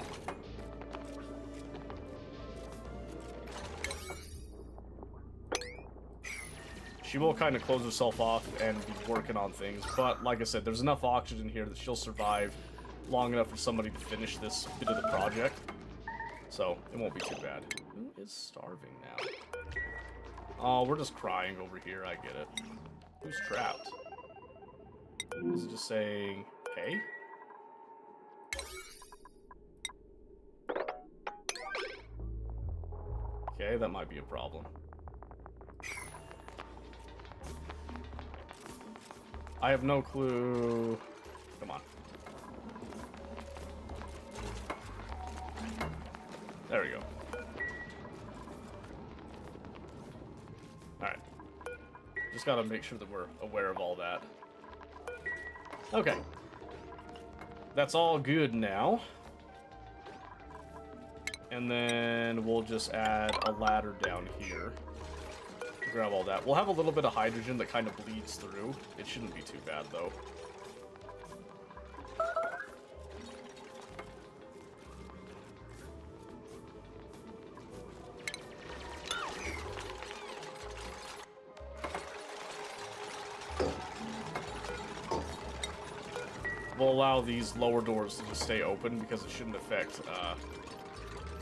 Speaker 1: She will kind of close herself off and be working on things, but like I said, there's enough oxygen here that she'll survive long enough for somebody to finish this bit of the project. So, it won't be too bad. Who is starving now? Oh, we're just crying over here, I get it. Who's trapped? Is it just saying, hey? Okay, that might be a problem. I have no clue. Come on. There we go. Alright. Just gotta make sure that we're aware of all that. Okay. That's all good now. And then we'll just add a ladder down here. Grab all that. We'll have a little bit of hydrogen that kind of bleeds through. It shouldn't be too bad, though. We'll allow these lower doors to just stay open because it shouldn't affect,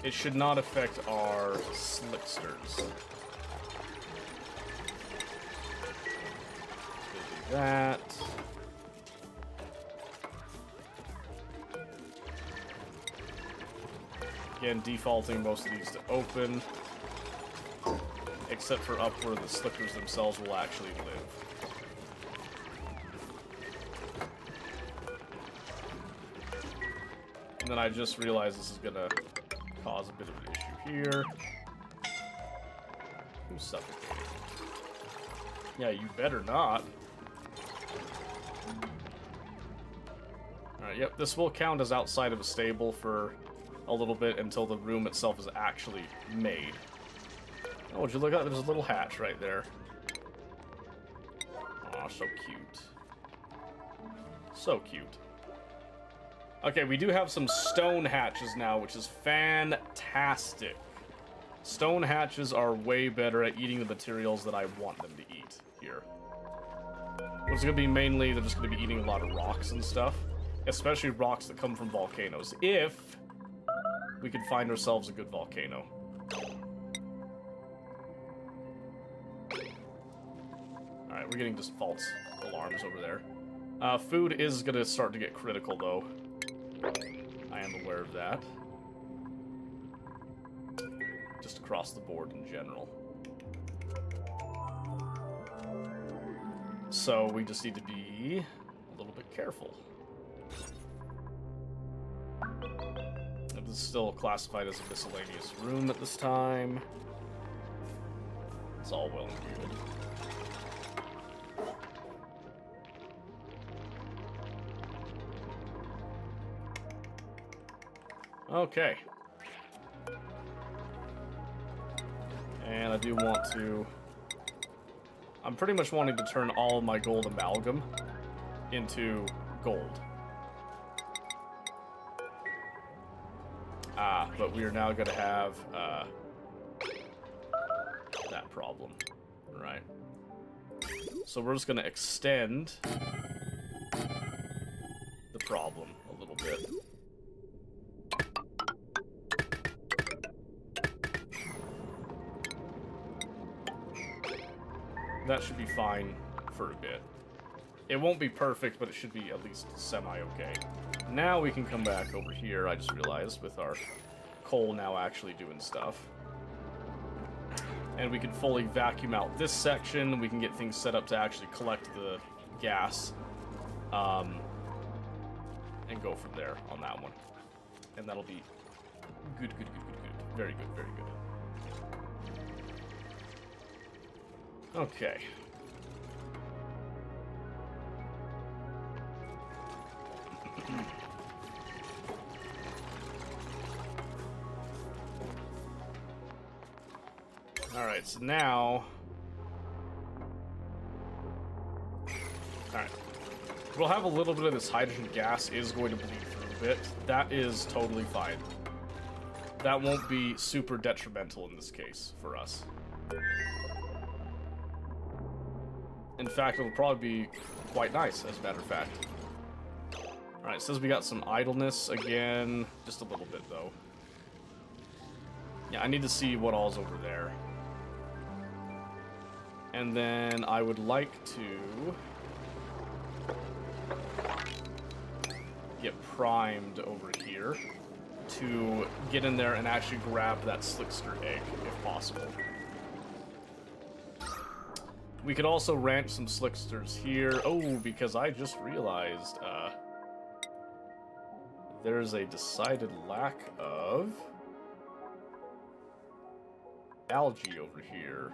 Speaker 1: it should not affect our slicksters. That. Again, defaulting most of these to open, except for up where the slickers themselves will actually live. And then I just realized this is gonna cause a bit of an issue here. Who's suffocating? Yeah, you better not. Alright, yep, this will count as outside of a stable for a little bit until the room itself is actually made. Oh, would you look at that? There's a little hatch right there. Aw, so cute. So cute. Okay, we do have some stone hatches now, which is fantastic. Stone hatches are way better at eating the materials that I want them to eat here. What's going to be mainly, they're just going to be eating a lot of rocks and stuff. Especially rocks that come from volcanoes. If we could find ourselves a good volcano. Alright, we're getting just false alarms over there. Food is going to start to get critical, though. I am aware of that. Just across the board in general. So we just need to be a little bit careful. This is still classified as a miscellaneous room at this time. It's all well and good. Okay. And I do want to... I'm pretty much wanting to turn all of my gold amalgam into gold. But we are now going to have that problem. Right. So we're just going to extend the problem a little bit. That should be fine for a bit. It won't be perfect, but it should be at least semi-okay. Now we can come back over here, I just realized, with our coal now actually doing stuff. And we can fully vacuum out this section. We can get things set up to actually collect the gas. And go from there on that one. And that'll be good, good, good, good, good. Very good, very good. Okay. Alright, so now... Alright. We'll have a little bit of this hydrogen gas is going to bleed through a bit. That is totally fine. That won't be super detrimental in this case for us. In fact, it'll probably be quite nice, as a matter of fact. Alright, it says we got some idleness again. Just a little bit, though. Yeah, I need to see what all's over there. And then I would like to get primed over here to get in there and actually grab that Slickster egg, if possible. We could also ranch some Slicksters here. Oh, because I just realized there's a decided lack of algae over here.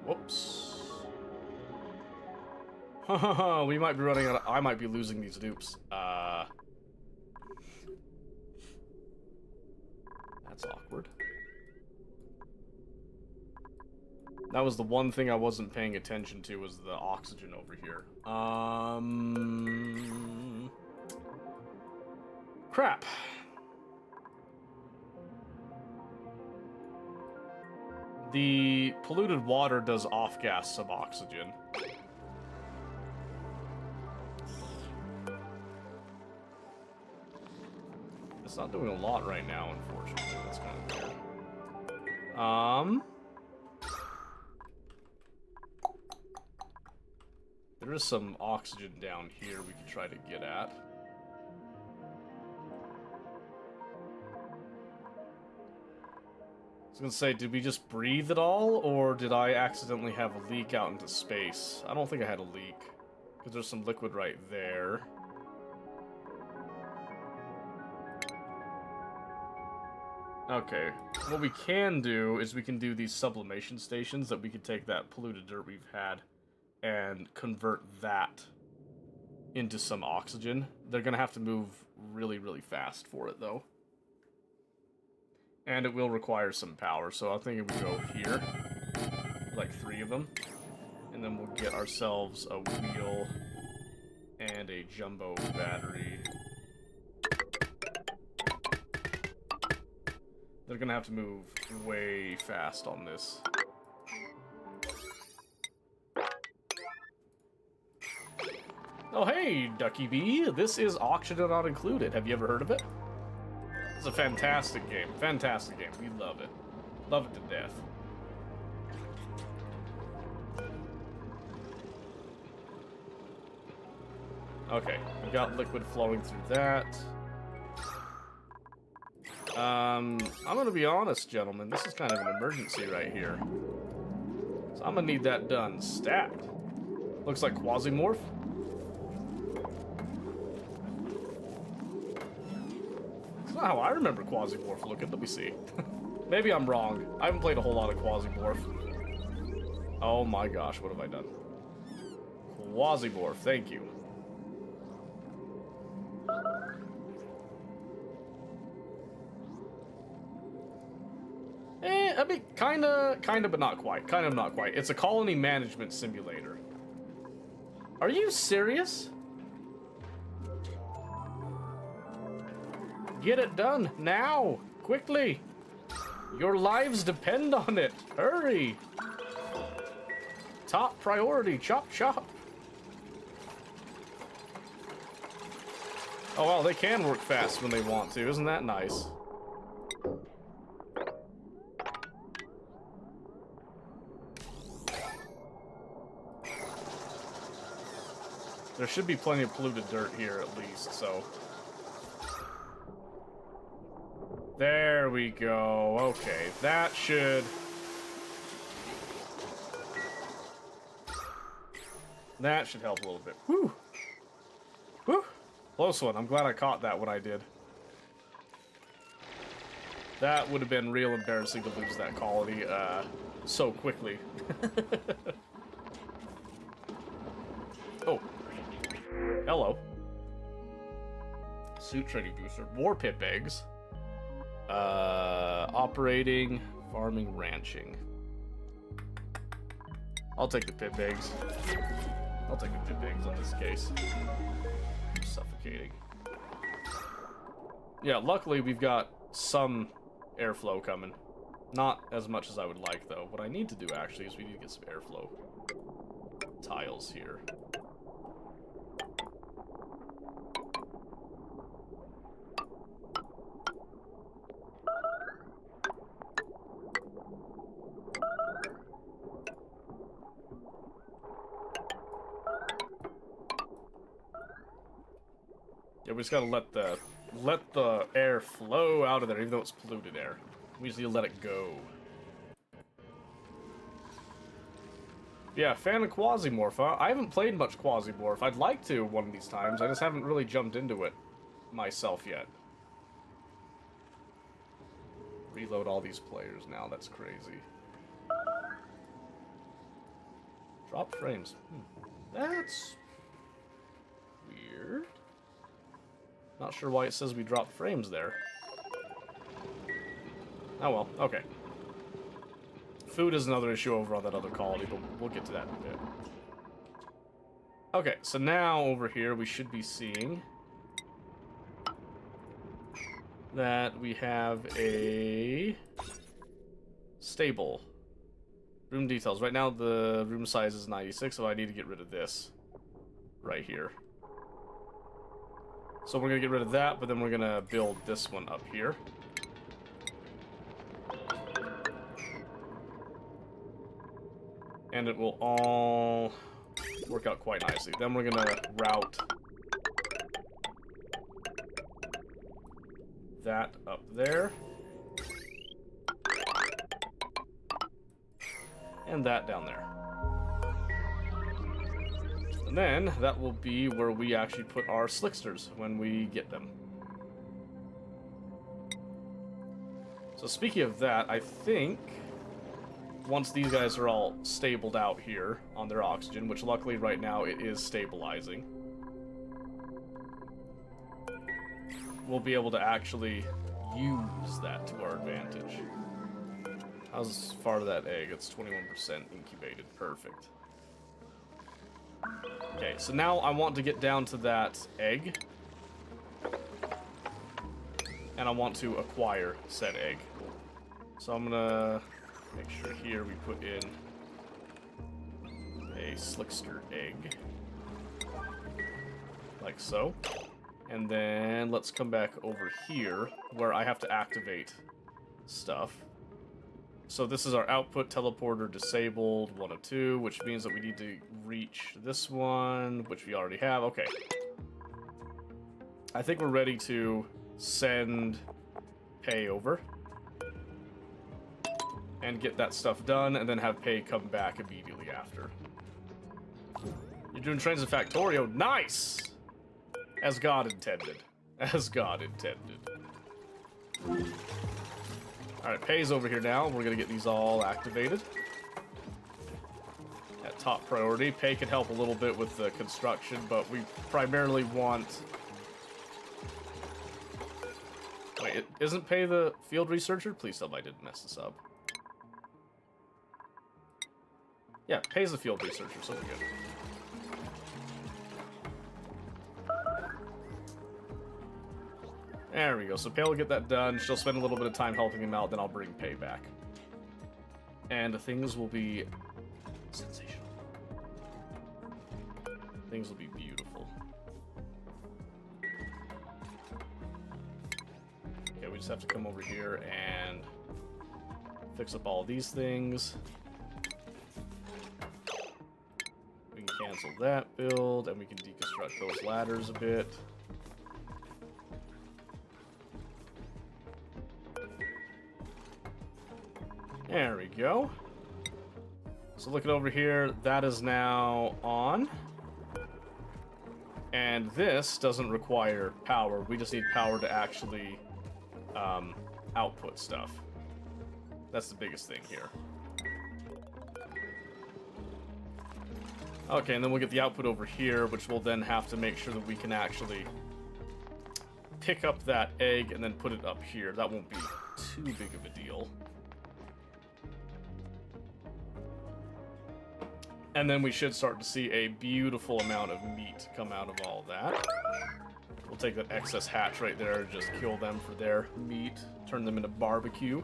Speaker 1: Whoops. We might be running out of, I might be losing these dupes. That's awkward. That was the one thing I wasn't paying attention to, was the oxygen over here. Crap. The polluted water does off-gas some oxygen. It's not doing a lot right now, unfortunately. That's kind of weird. There is some oxygen down here we can try to get at. I was gonna say, did we just breathe it all, or did I accidentally have a leak out into space? I don't think I had a leak, because there's some liquid right there. Okay, what we can do is we can do these sublimation stations that we can take that polluted dirt we've had and convert that into some oxygen. They're gonna have to move really, really fast for it, though. And it will require some power, so I think we go here, like 3 of them, and then we'll get ourselves a wheel and a jumbo battery. They're gonna have to move way fast on this. Oh hey, Ducky Bee, this is Oxygen Not Included. Have you ever heard of it? It's a fantastic game. Fantastic game. We love it. Love it to death. Okay, we got liquid flowing through that. I'm gonna be honest, gentlemen. This is kind of an emergency right here. So I'm gonna need that done stat. Looks like Quasimorph. That's not how I remember Quasimorph looking. Let me see. Maybe I'm wrong. I haven't played a whole lot of Quasimorph. Oh my gosh, what have I done? Quasimorph, thank you. I mean, kinda, but not quite. Kind of, not quite. It's a colony management simulator. Are you serious? Get it done, now! Quickly! Your lives depend on it! Hurry! Top priority, chop chop! Oh well, they can work fast when they want to, isn't that nice? There should be plenty of polluted dirt here at least, so... There we go. Okay, that should... That should help a little bit. Whew! Whew! Close one. I'm glad I caught that when I did. That would have been real embarrassing to lose that colony, so quickly. Oh. Hello. Suit training booster. War pip eggs. Operating, farming, ranching. I'll take the pip eggs. I'll take the pip eggs on this case. I'm suffocating. Yeah, luckily we've got some airflow coming. Not as much as I would like, though. What I need to do, actually, is we need to get some airflow tiles here. Yeah, we just gotta let the air flow out of there, even though it's polluted air. We just need to let it go. Yeah, fan of Quasimorph, huh? I haven't played much Quasimorph. I'd like to one of these times. I just haven't really jumped into it myself yet. Reload all these players now. That's crazy. Drop frames. That's weird. Not sure why it says we dropped frames there. Oh well, okay. Food is another issue over on that other quality, but we'll get to that in a bit. Okay, so now over here we should be seeing that we have a stable. Room details. Right now the room size is 96, so I need to get rid of this right here. So we're going to get rid of that, but then we're going to build this one up here. And it will all work out quite nicely. Then we're going to route that up there. And that down there. And then that will be where we actually put our slicksters when we get them. So speaking of that, I think once these guys are all stabled out here on their oxygen, which luckily right now it is stabilizing, we'll be able to actually use that to our advantage. How's far to that egg? It's 21% incubated. Perfect. Okay, so now I want to get down to that egg. And I want to acquire said egg. So I'm gonna make sure here we put in a slickster egg. Like so. And then let's come back over here where I have to activate stuff. So this is our output teleporter disabled, 1 of 2, which means that we need to reach this one, which we already have. Okay. I think we're ready to send Pei over and get that stuff done, and then have Pei come back immediately after. You're doing Trains of Factorio. Nice! As God intended. As God intended. Alright, Pei's over here now. We're gonna get these all activated. At top priority. Pei can help a little bit with the construction, but we primarily want... Wait, isn't Pei the field researcher? Please tell me I didn't mess this up. Yeah, Pei's the field researcher, so we're good. There we go. So Pei will get that done. She'll spend a little bit of time helping him out, then I'll bring Pei back. And things will be sensational. Things will be beautiful. Okay, we just have to come over here and fix up all these things. We can cancel that build, and we can deconstruct those ladders a bit. There we go. So looking over here, that is now on. And this doesn't require power. We just need power to actually output stuff. That's the biggest thing here. Okay, and then we'll get the output over here, which we'll then have to make sure that we can actually pick up that egg and then put it up here. That won't be too big of a deal. And then we should start to see a beautiful amount of meat come out of all that. We'll take that excess hatch right there and just kill them for their meat. Turn them into barbecue.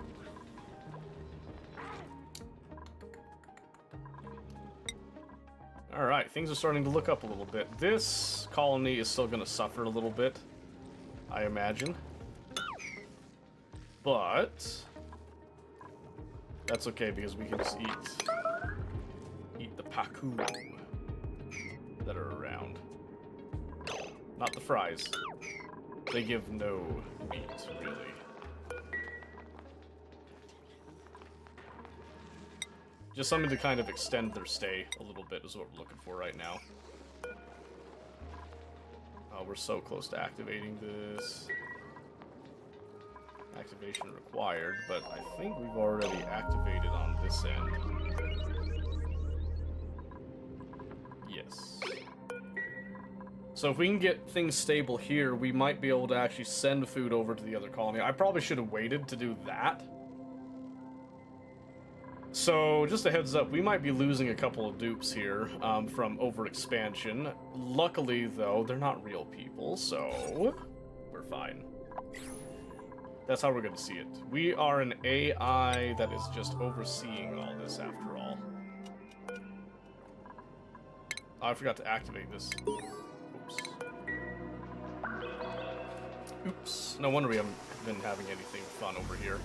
Speaker 1: Alright, things are starting to look up a little bit. This colony is still going to suffer a little bit, I imagine. But that's okay because we can just eat the paku that are around. not the fries. They give no meat, really. Just something to kind of extend their stay a little bit is what we're looking for right now. Oh, we're so close to activating this. Activation required, but I think we've already activated on this end. Yes. So if we can get things stable here, we might be able to actually send food over to the other colony. I probably should have waited to do that. So, just a heads up, we might be losing a couple of dupes here from overexpansion. Luckily, though, they're not real people, so we're fine. That's how we're going to see it. We are an AI that is just overseeing all this, after all. Oh, I forgot to activate this. Oops. Oops. No wonder we haven't been having anything fun over here.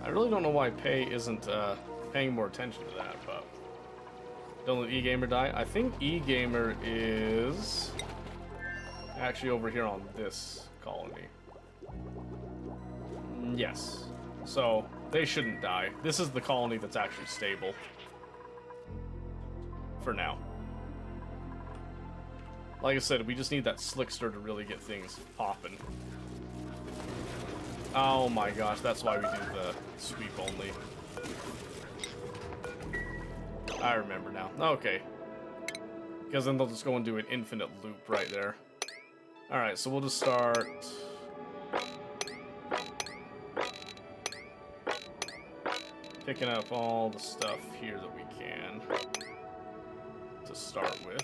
Speaker 1: I really don't know why Pei isn't paying more attention to that, but don't let eGamer die. I think eGamer is actually over here on this colony. Yes. So they shouldn't die. This is the colony that's actually stable. For now. Like I said, we just need that Slickster to really get things popping. Oh my gosh, that's why we do the sweep only. I remember now. Okay. Because then they'll just go and do an infinite loop right there. Alright, so we'll just start... picking up all the stuff here that we can. To start with.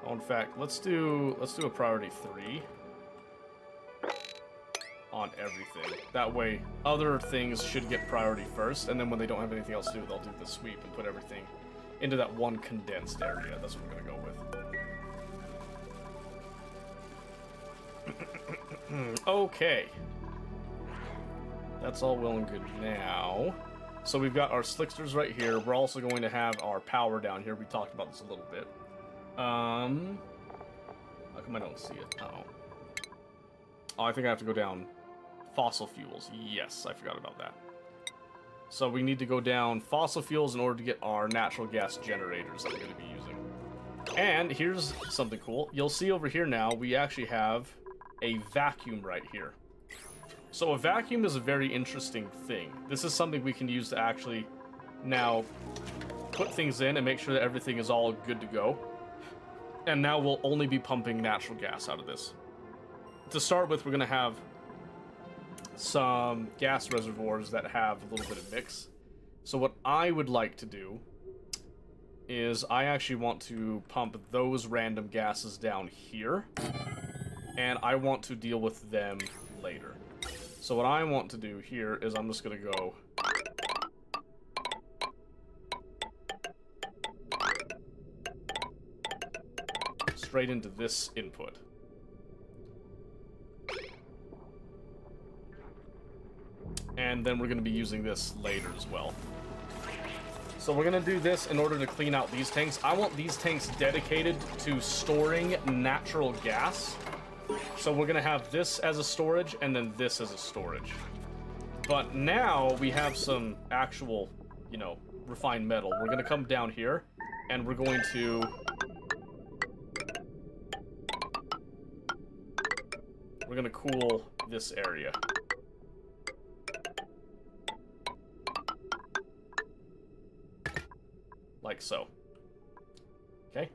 Speaker 1: Oh, in fact, let's do a priority 3. On everything. That way, other things should get priority first, and then when they don't have anything else to do, they'll do the sweep and put everything into that one condensed area. That's what we're gonna go with. Okay. That's all well and good now. So we've got our Slicksters right here. We're also going to have our power down here. We talked about this a little bit. How come I don't see it? Uh-oh. Oh, I think I have to go down fossil fuels. Yes, I forgot about that. So we need to go down fossil fuels in order to get our natural gas generators that we're going to be using. And here's something cool. You'll see over here now, we actually have a vacuum right here. So a vacuum is a very interesting thing. This is something we can use to actually now put things in and make sure that everything is all good to go. And now we'll only be pumping natural gas out of this. To start with, we're going to have some gas reservoirs that have a little bit of mix. So what I would like to do is I actually want to pump those random gases down here, and I want to deal with them later. So what I want to do here is I'm just going to go straight into this input. And then we're going to be using this later as well. So we're going to do this in order to clean out these tanks. I want these tanks dedicated to storing natural gas. So we're going to have this as a storage and then this as a storage. But now we have some actual, you know, refined metal. We're going to come down here and we're going to... we're going to cool this area. Like so. Okay?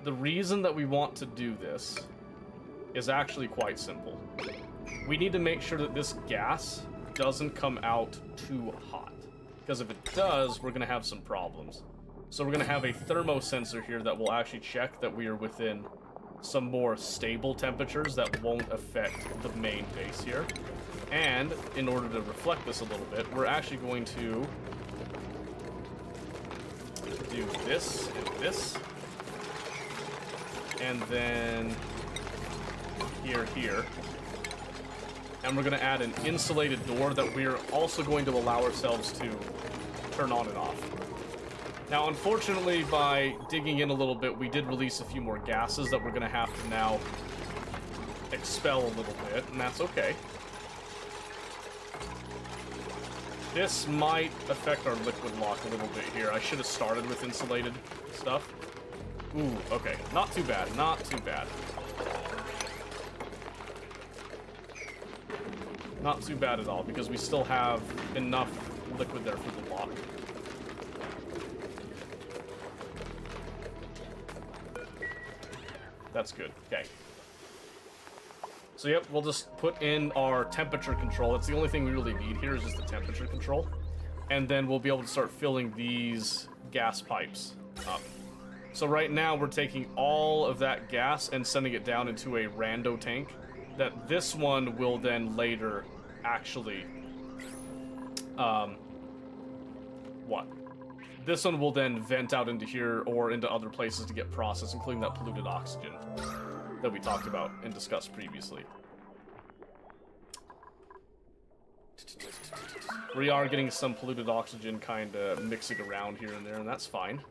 Speaker 1: The reason that we want to do this is actually quite simple. We need to make sure that this gas doesn't come out too hot. Because if it does, we're going to have some problems. So we're going to have a thermosensor here that will actually check that we are within some more stable temperatures that won't affect the main base here. And in order to reflect this a little bit, we're actually going to do this and this, and then here, And we're going to add an insulated door that we're also going to allow ourselves to turn on and off. Now, unfortunately, by digging in a little bit, we did release a few more gases that we're going to have to now expel a little bit, and that's okay. This might affect our liquid lock a little bit here. I should have started with insulated stuff. Ooh, okay. Not too bad, not too bad. Not too bad at all, because we still have enough liquid there for the lock. That's good. Okay. So yep, we'll just put in our temperature control. That's the only thing we really need here is just the temperature control. And then we'll be able to start filling these gas pipes up. So right now we're taking all of that gas and sending it down into a rando tank that this one will then later actually this one will then vent out into here or into other places to get processed, including that polluted oxygen that we talked about and discussed previously. We are getting some polluted oxygen kind of mixing around here and there, and that's fine.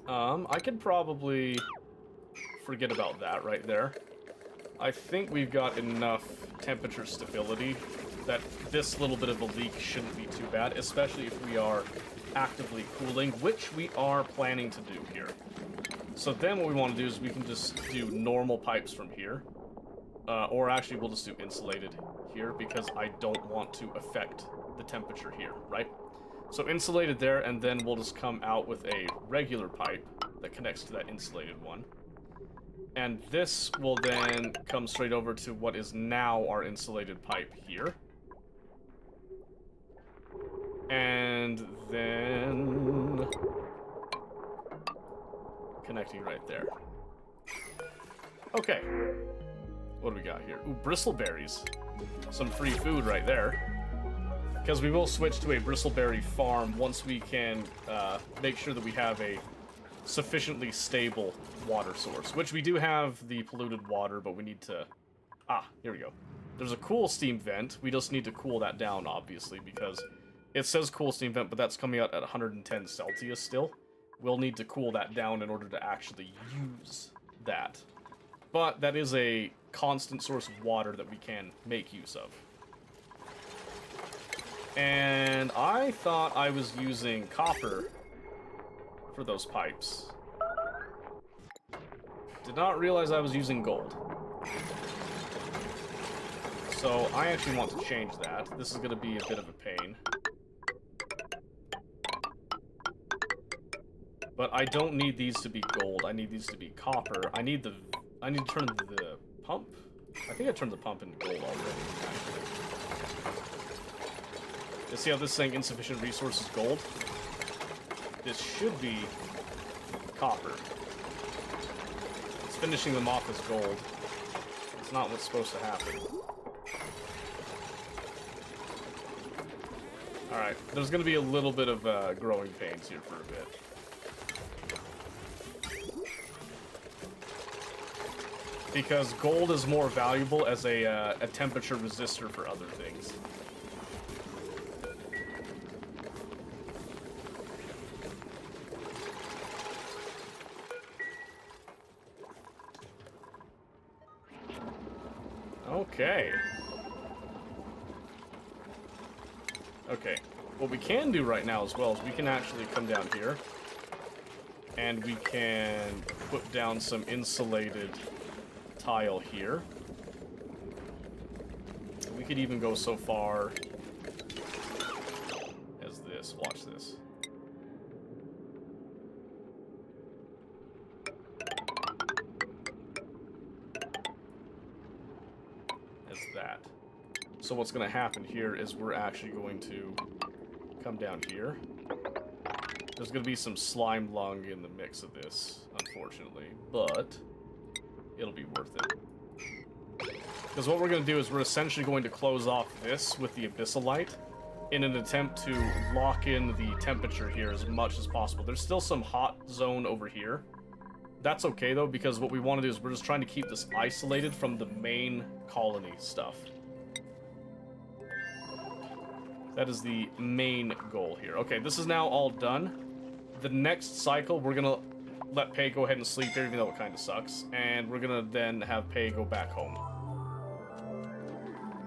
Speaker 1: I could probably forget about that right there. I think we've got enough temperature stability that this little bit of a leak shouldn't be too bad, especially if we are actively cooling, which we are planning to do here. So then what we want to do is we can just do normal pipes from here. Or actually we'll just do insulated here because I don't want to affect the temperature here, right? So insulated there, and then we'll just come out with a regular pipe that connects to that insulated one. And this will then come straight over to what is now our insulated pipe here. And then connecting right there. Okay. What do we got here? Ooh, bristleberries. Some free food right there. Because we will switch to a bristleberry farm once we can make sure that we have a sufficiently stable water source. Which we do have the polluted water, but we need to... Ah, here we go. There's a cool steam vent. We just need to cool that down, obviously, because it says cool steam vent, but that's coming out at 110 Celsius still. We'll need to cool that down in order to actually use that. But that is a constant source of water that we can make use of. And I thought I was using copper for those pipes. Did not realize I was using gold. So I actually want to change that. This is going to be a bit of a pain. But I don't need these to be gold. I need these to be copper. I need to turn the pump. I think I turned the pump into gold already, actually. You see how this is saying insufficient resources gold? This should be copper. It's finishing them off as gold. It's not what's supposed to happen. Alright, there's going to be a little bit of growing pains here for a bit. Because gold is more valuable as a temperature resistor for other things. Okay. Okay. What we can do right now as well is we can actually come down here and we can put down some insulated tile here. We could even go so far as this. Watch this. As that. So what's going to happen here is we're actually going to come down here. There's going to be some slime lung in the mix of this, unfortunately, but it'll be worth it. Because what we're going to do is we're essentially going to close off this with the abyssalite in an attempt to lock in the temperature here as much as possible. There's still some hot zone over here, That's okay, though, because what we want to do is we're just trying to keep this isolated from the main colony stuff. That is the main goal here. Okay, this is now all done. The next cycle, we're going to let Pei go ahead and sleep here, even though it kind of sucks. And we're going to then have Pei go back home.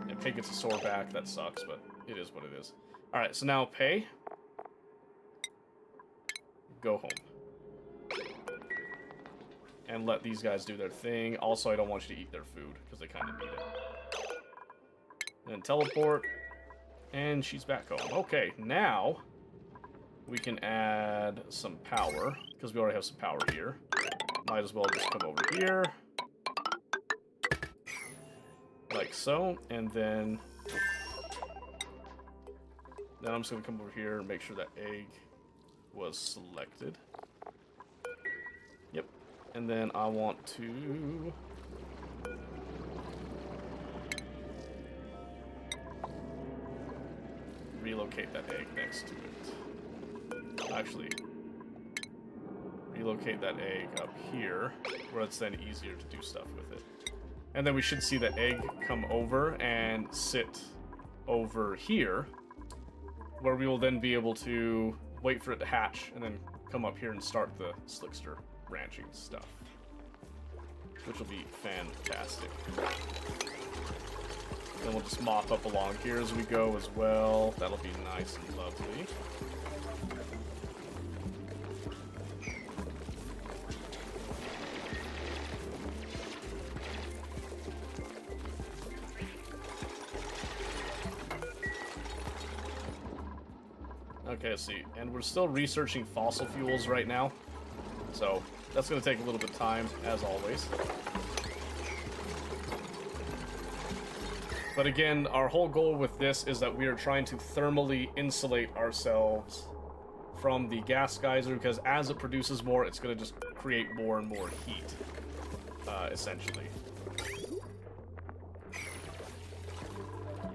Speaker 1: And Pei gets a sore back. That sucks, but it is what it is. Alright, so now Pei, go home. And let these guys do their thing. Also, I don't want you to eat their food, because they kind of need it. And then teleport. And she's back home. Okay, now we can add some power, because we already have some power here. Might as well just come over here. Like so. And then I'm just going to come over here and make sure that egg was selected. Yep. And then I want to... relocate that egg next to it. Actually, relocate that egg up here, where it's then easier to do stuff with it. And then we should see the egg come over and sit over here, where we will then be able to wait for it to hatch, and then come up here and start the Slickster ranching stuff. Which will be fantastic. Then we'll just mop up along here as we go as well. That'll be nice and lovely. Okay, let's see. And we're still researching fossil fuels right now. So that's going to take a little bit of time, as always. But again, our whole goal with this is that we are trying to thermally insulate ourselves from the gas geyser, because as it produces more, it's going to just create more and more heat, essentially.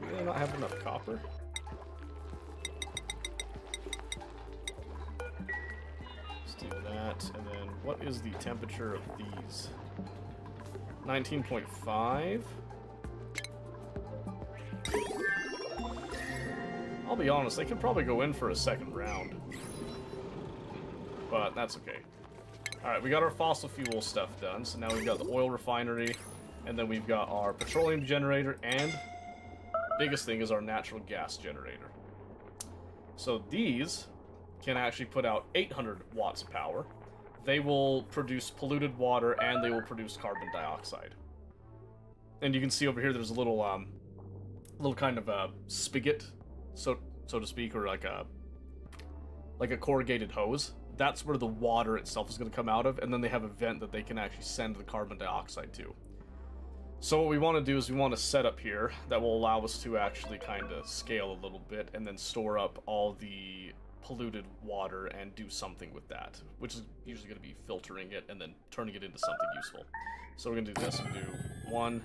Speaker 1: Do I not have enough copper? Let's do that, and then what is the temperature of these? 19.5? I'll be honest, they could probably go in for a second round. But that's okay. Alright, we got our fossil fuel stuff done, so now we've got the oil refinery, and then we've got our petroleum generator, and biggest thing is our natural gas generator. So these can actually put out 800 watts of power. They will produce polluted water, and they will produce carbon dioxide. And you can see over here there's a little kind of a spigot, so to speak, or like a corrugated hose. That's where the water itself is going to come out of, and then they have a vent that they can actually send the carbon dioxide to. So what we want to do is we want to set up here that will allow us to actually kind of scale a little bit and then store up all the polluted water and do something with that, which is usually going to be filtering it and then turning it into something useful. So we're going to do this and do 1,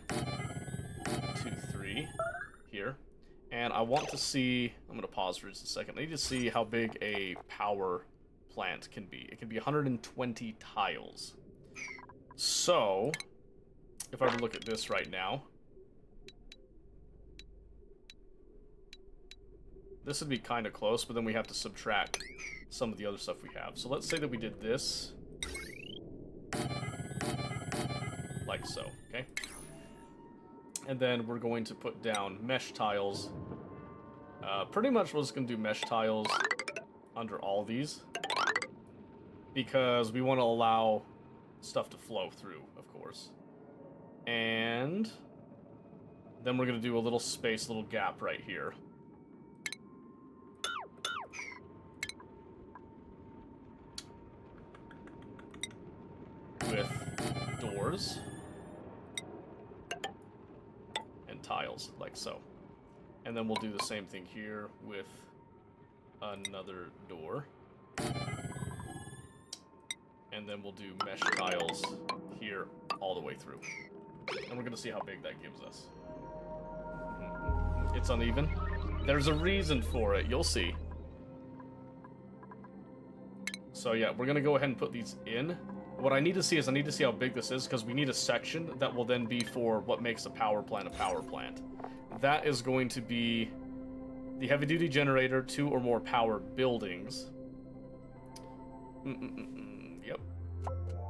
Speaker 1: 2, 3 here. And I want to see, I'm going to pause for just a second. I need to see how big a power plant can be. It can be 120 tiles. So, if I were to look at this right now, this would be kind of close, but then we have to subtract some of the other stuff we have. So let's say that we did this, like so, okay? And then we're going to put down mesh tiles. Pretty much we're just going to do mesh tiles under all these, because we want to allow stuff to flow through, of course. And then we're going to do a little space, little gap right here. With doors and tiles, like so. And then we'll do the same thing here with another door. And then we'll do mesh tiles here all the way through. And we're going to see how big that gives us. It's uneven. There's a reason for it. You'll see. So yeah, we're going to go ahead and put these in What I need to see is I need to see how big this is, because we need a section that will then be for what makes a power plant a power plant. That is going to be the heavy-duty generator, 2 or more power buildings. Yep.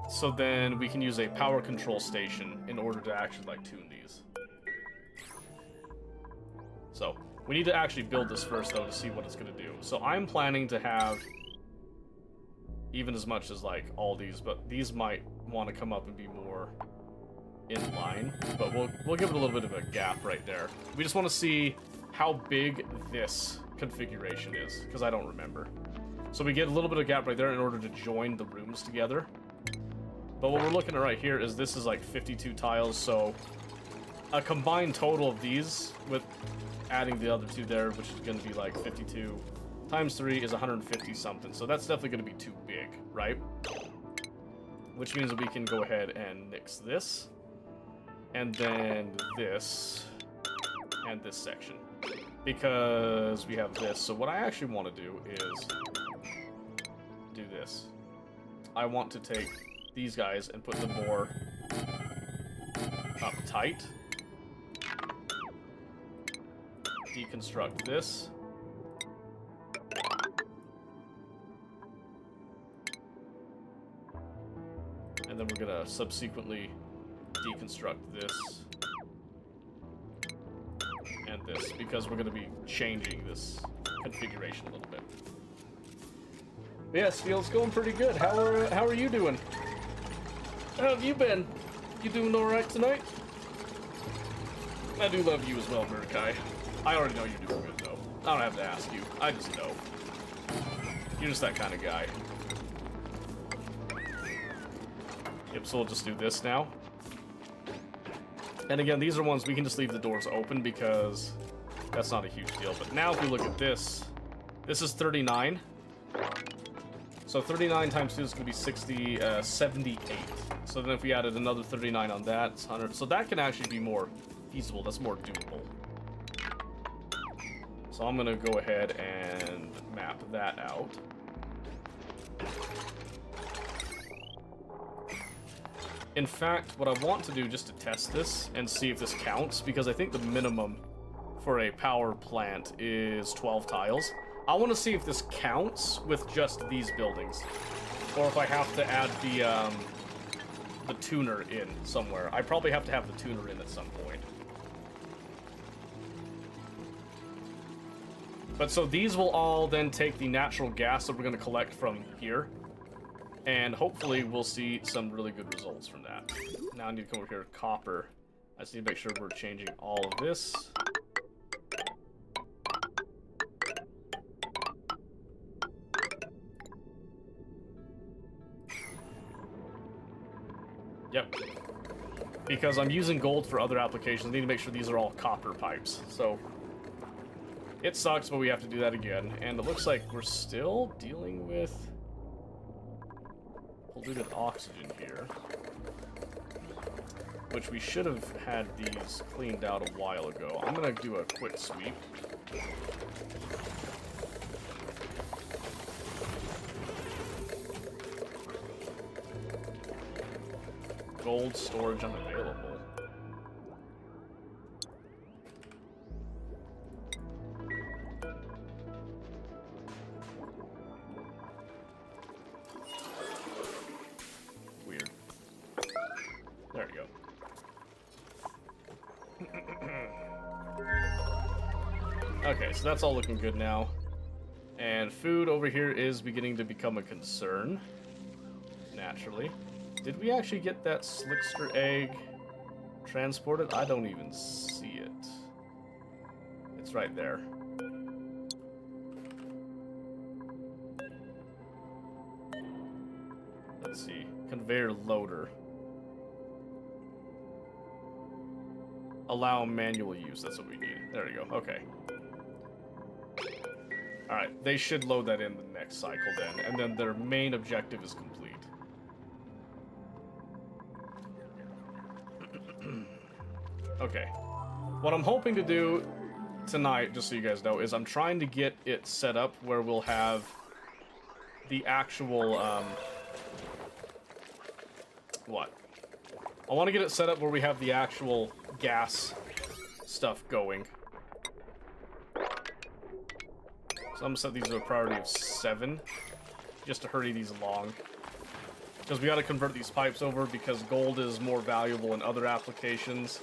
Speaker 1: So then we can use a power control station in order to actually, like, tune these. So, we need to actually build this first, though, to see what it's going to do. So I'm planning to have even as much as, like, all these, but these might want to come up and be more in line. But we'll give it a little bit of a gap right there. We just want to see how big this configuration is, because I don't remember. So we get a little bit of gap right there in order to join the rooms together. But what we're looking at right here is this is like 52 tiles, so a combined total of these, with adding the other 2 there, which is going to be like 52 times 3 is 150 something. So that's definitely going to be too big, right? Which means that we can go ahead and nix this, and then this, and this section, because we have this. So what I actually want to do is do this. I want to take these guys and put them more up tight. Deconstruct this. And then we're gonna subsequently deconstruct this and this, because we're gonna be changing this configuration a little bit. But yeah, Steel's going pretty good. How are you doing? How have you been? You doing alright tonight? I do love you as well, Murkai. I already know you're doing good, though. I don't have to ask you. I just know. You're just that kind of guy. Yep, so we'll just do this now. And again, these are ones we can just leave the doors open because that's not a huge deal. But now if we look at this, this is 39. So 39 times 2 is going to be 60, 78. So then if we added another 39 on that, it's 100. So that can actually be more feasible. That's more doable. So I'm going to go ahead and map that out. In fact, what I want to do just to test this and see if this counts, because I think the minimum for a power plant is 12 tiles. I want to see if this counts with just these buildings, or if I have to add the tuner in somewhere. I probably have to have the tuner in at some point. But so these will all then take the natural gas that we're going to collect from here, and hopefully we'll see some really good results from that. Now I need to come over here to copper. I just need to make sure we're changing all of this. Yep. Because I'm using gold for other applications, I need to make sure these are all copper pipes. So it sucks, but we have to do that again. And it looks like we're still dealing with polluted oxygen here, which we should have had these cleaned out a while ago. I'm gonna do a quick sweep. Gold storage unavailable. Weird. There we go. Okay, so that's all looking good now. And food over here is beginning to become a concern. Naturally. Did we actually get that Slickster egg transported? I don't even see it. It's right there. Let's see. Conveyor loader. Allow manual use. That's what we need. There we go. Okay. Alright. They should load that in the next cycle then. And then their main objective is complete. Okay. What I'm hoping to do tonight, just so you guys know, is I'm trying to get it set up where we'll have the actual, What? I want to get it set up where we have the actual gas stuff going. So I'm gonna set these to a priority of 7, just to hurry these along. Because we gotta convert these pipes over, because gold is more valuable in other applications.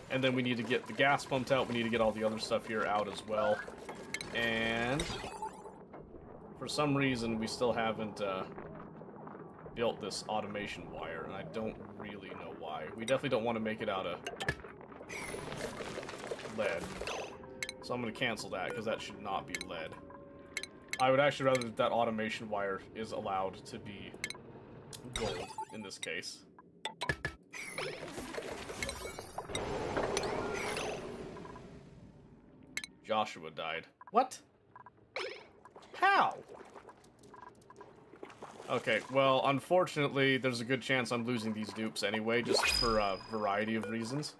Speaker 1: And then we need to get the gas pumped out, we need to get all the other stuff here out as well. And for some reason, we still haven't built this automation wire, and I don't really know why. We definitely don't want to make it out of lead. So I'm going to cancel that, because that should not be lead. I would actually rather that automation wire is allowed to be gold in this case. Joshua died. What? How? Okay, well, unfortunately, there's a good chance I'm losing these dupes anyway, just for a variety of reasons.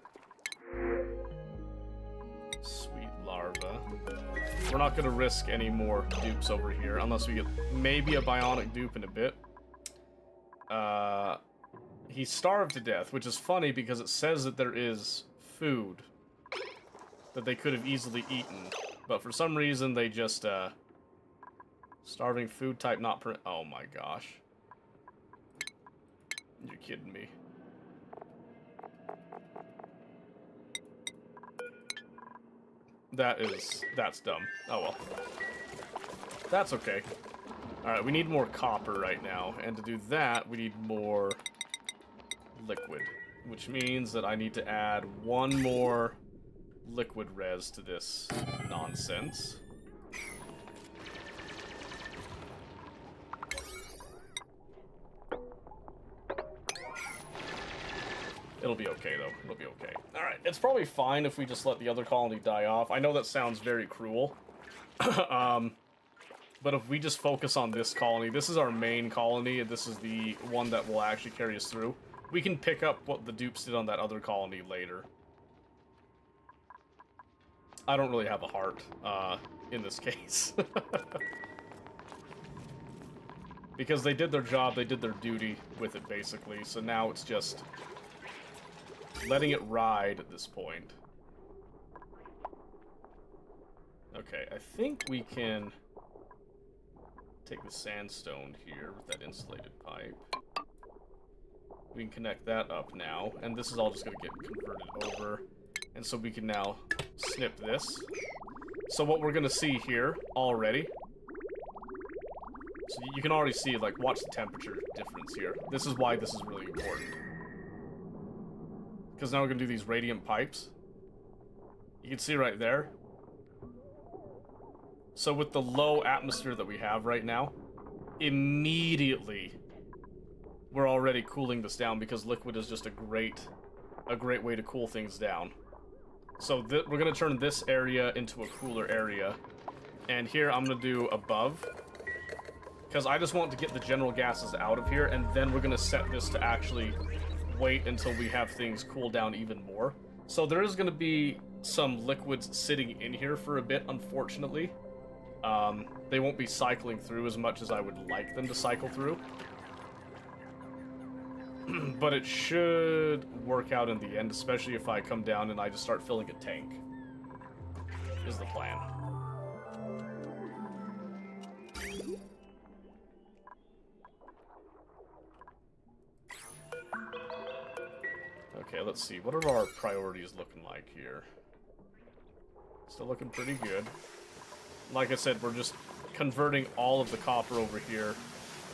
Speaker 1: Sweet larva. We're not gonna risk any more dupes over here, unless we get maybe a bionic dupe in a bit. He starved to death, which is funny because it says that there is food that they could have easily eaten, but for some reason they just, starving food type not per- oh my gosh. You're kidding me. That's dumb. Oh well. That's okay. Alright, we need more copper right now, and to do that, we need more liquid, which means that I need to add one more liquid res to this nonsense. It'll be okay, though. It'll be okay. Alright, it's probably fine if we just let the other colony die off. I know that sounds very cruel. But if we just focus on this colony, this is our main colony, and this is the one that will actually carry us through. We can pick up what the dupes did on that other colony later. I don't really have a heart, in this case. Because they did their job, they did their duty with it, basically. So now it's just letting it ride at this point. Okay, I think we can take the sandstone here with that insulated pipe. We can connect that up now, and this is all just going to get converted over. And so we can now snip this. So what we're going to see here already, so you can already see, like, watch the temperature difference here. This is why this is really important. Because now we're going to do these radiant pipes. You can see right there. So with the low atmosphere that we have right now, immediately we're already cooling this down, because liquid is just a great way to cool things down. So we're going to turn this area into a cooler area. And here I'm going to do above, because I just want to get the general gases out of here, and then we're going to set this to actually wait until we have things cool down even more. So there is going to be some liquids sitting in here for a bit, unfortunately. They won't be cycling through as much as I would like them to cycle through. But it should work out in the end, especially if I come down and I just start filling a tank. Is the plan. Okay, let's see. What are our priorities looking like here? Still looking pretty good. Like I said, we're just converting all of the copper over here.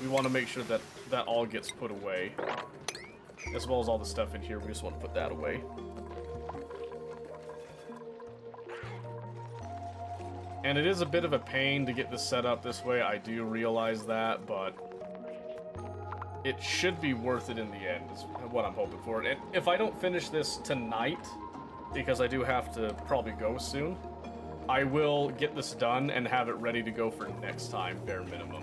Speaker 1: We want to make sure that that all gets put away. As well as all the stuff in here, we just want to put that away. And it is a bit of a pain to get this set up this way, I do realize that, but it should be worth it in the end, is what I'm hoping for. And if I don't finish this tonight, because I do have to probably go soon, I will get this done and have it ready to go for next time, bare minimum.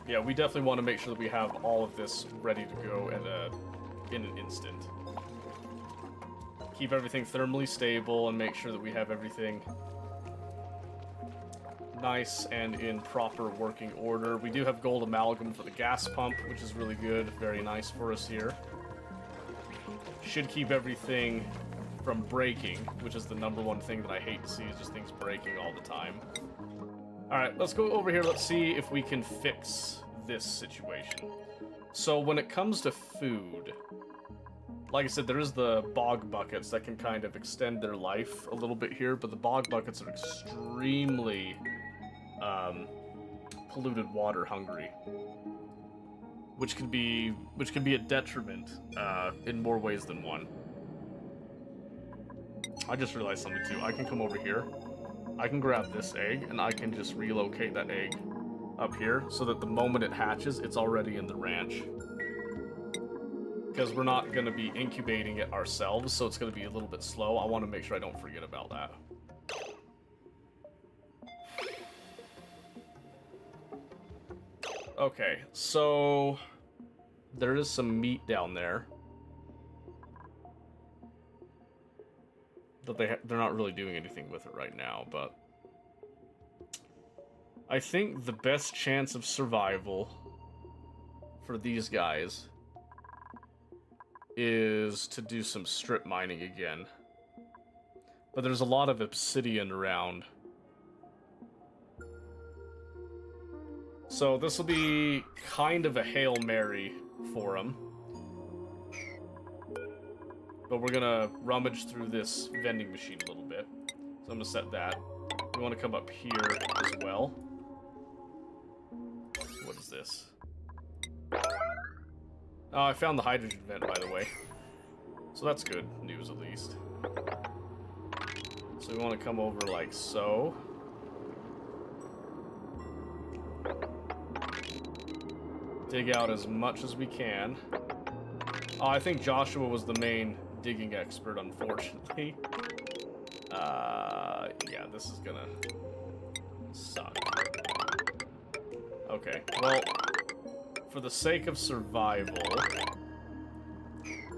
Speaker 1: Yeah, we definitely want to make sure that we have all of this ready to go in an instant. keep everything thermally stable and make sure that we have everything nice and in proper working order. We do have gold amalgam for the gas pump, which is really good. Very nice for us here. Should keep everything from breaking, which is the #1 thing that I hate to see, is just things breaking all the time. Alright, let's go over here. Let's see if we can fix this situation. So when it comes to food, like I said, there is the bog buckets that can kind of extend their life a little bit here, but the bog buckets are extremely polluted water hungry, which can be a detriment in more ways than one. I just realized something too. I can come over here, I can grab this egg, and I can just relocate that egg up here so that the moment it hatches, it's already in the ranch. Because we're not going to be incubating it ourselves, so it's going to be a little bit slow. I want to make sure I don't forget about that. Okay, so there is some meat down there that they're not really doing anything with it right now, but I think the best chance of survival for these guys is to do some strip mining again. But there's a lot of obsidian around. So this will be kind of a Hail Mary for them. But we're gonna rummage through this vending machine a little bit. So I'm gonna set that. We want to come up here as well. What is this? Oh, I found the hydrogen vent, by the way. So that's good news, at least. So we want to come over like so. Dig out as much as we can. Oh, I think Joshua was the main digging expert, unfortunately. Yeah, this is gonna suck. Okay, well, for the sake of survival,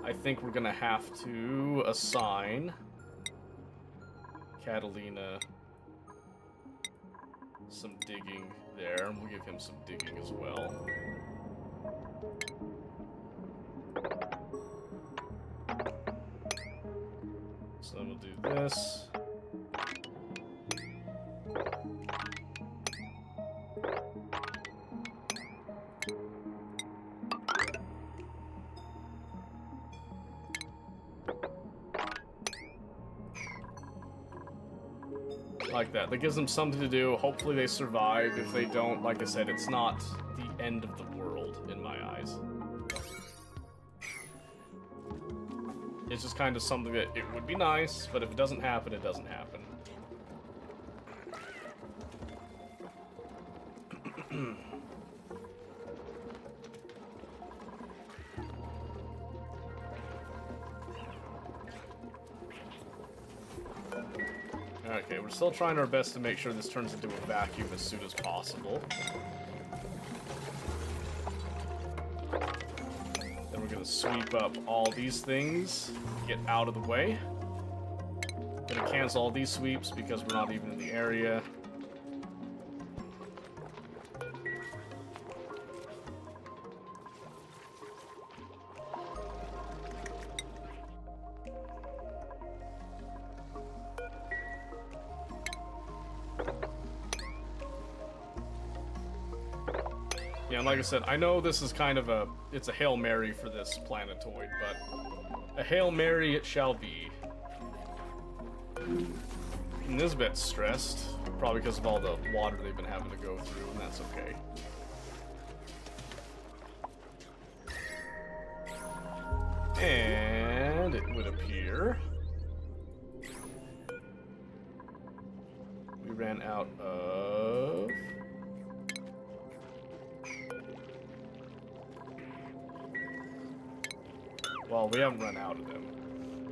Speaker 1: I think we're gonna have to assign Catalina some digging there, and we'll give him some digging as well. So then we'll do this. Like that. That gives them something to do. Hopefully they survive. If they don't, like I said, it's not the end of the world in my eyes. It's just kind of something that it would be nice, but if it doesn't happen, it doesn't happen. Okay, we're still trying our best to make sure this turns into a vacuum as soon as possible. Then we're gonna sweep up all these things, get out of the way. Gonna cancel all these sweeps because we're not even in the area. Yeah, and like I said, I know this is kind of it's a Hail Mary for this planetoid, but a Hail Mary it shall be. And this bit's stressed, probably because of all the water they've been having to go through, and that's okay. And it would appear we ran out of... Well, we haven't run out of them.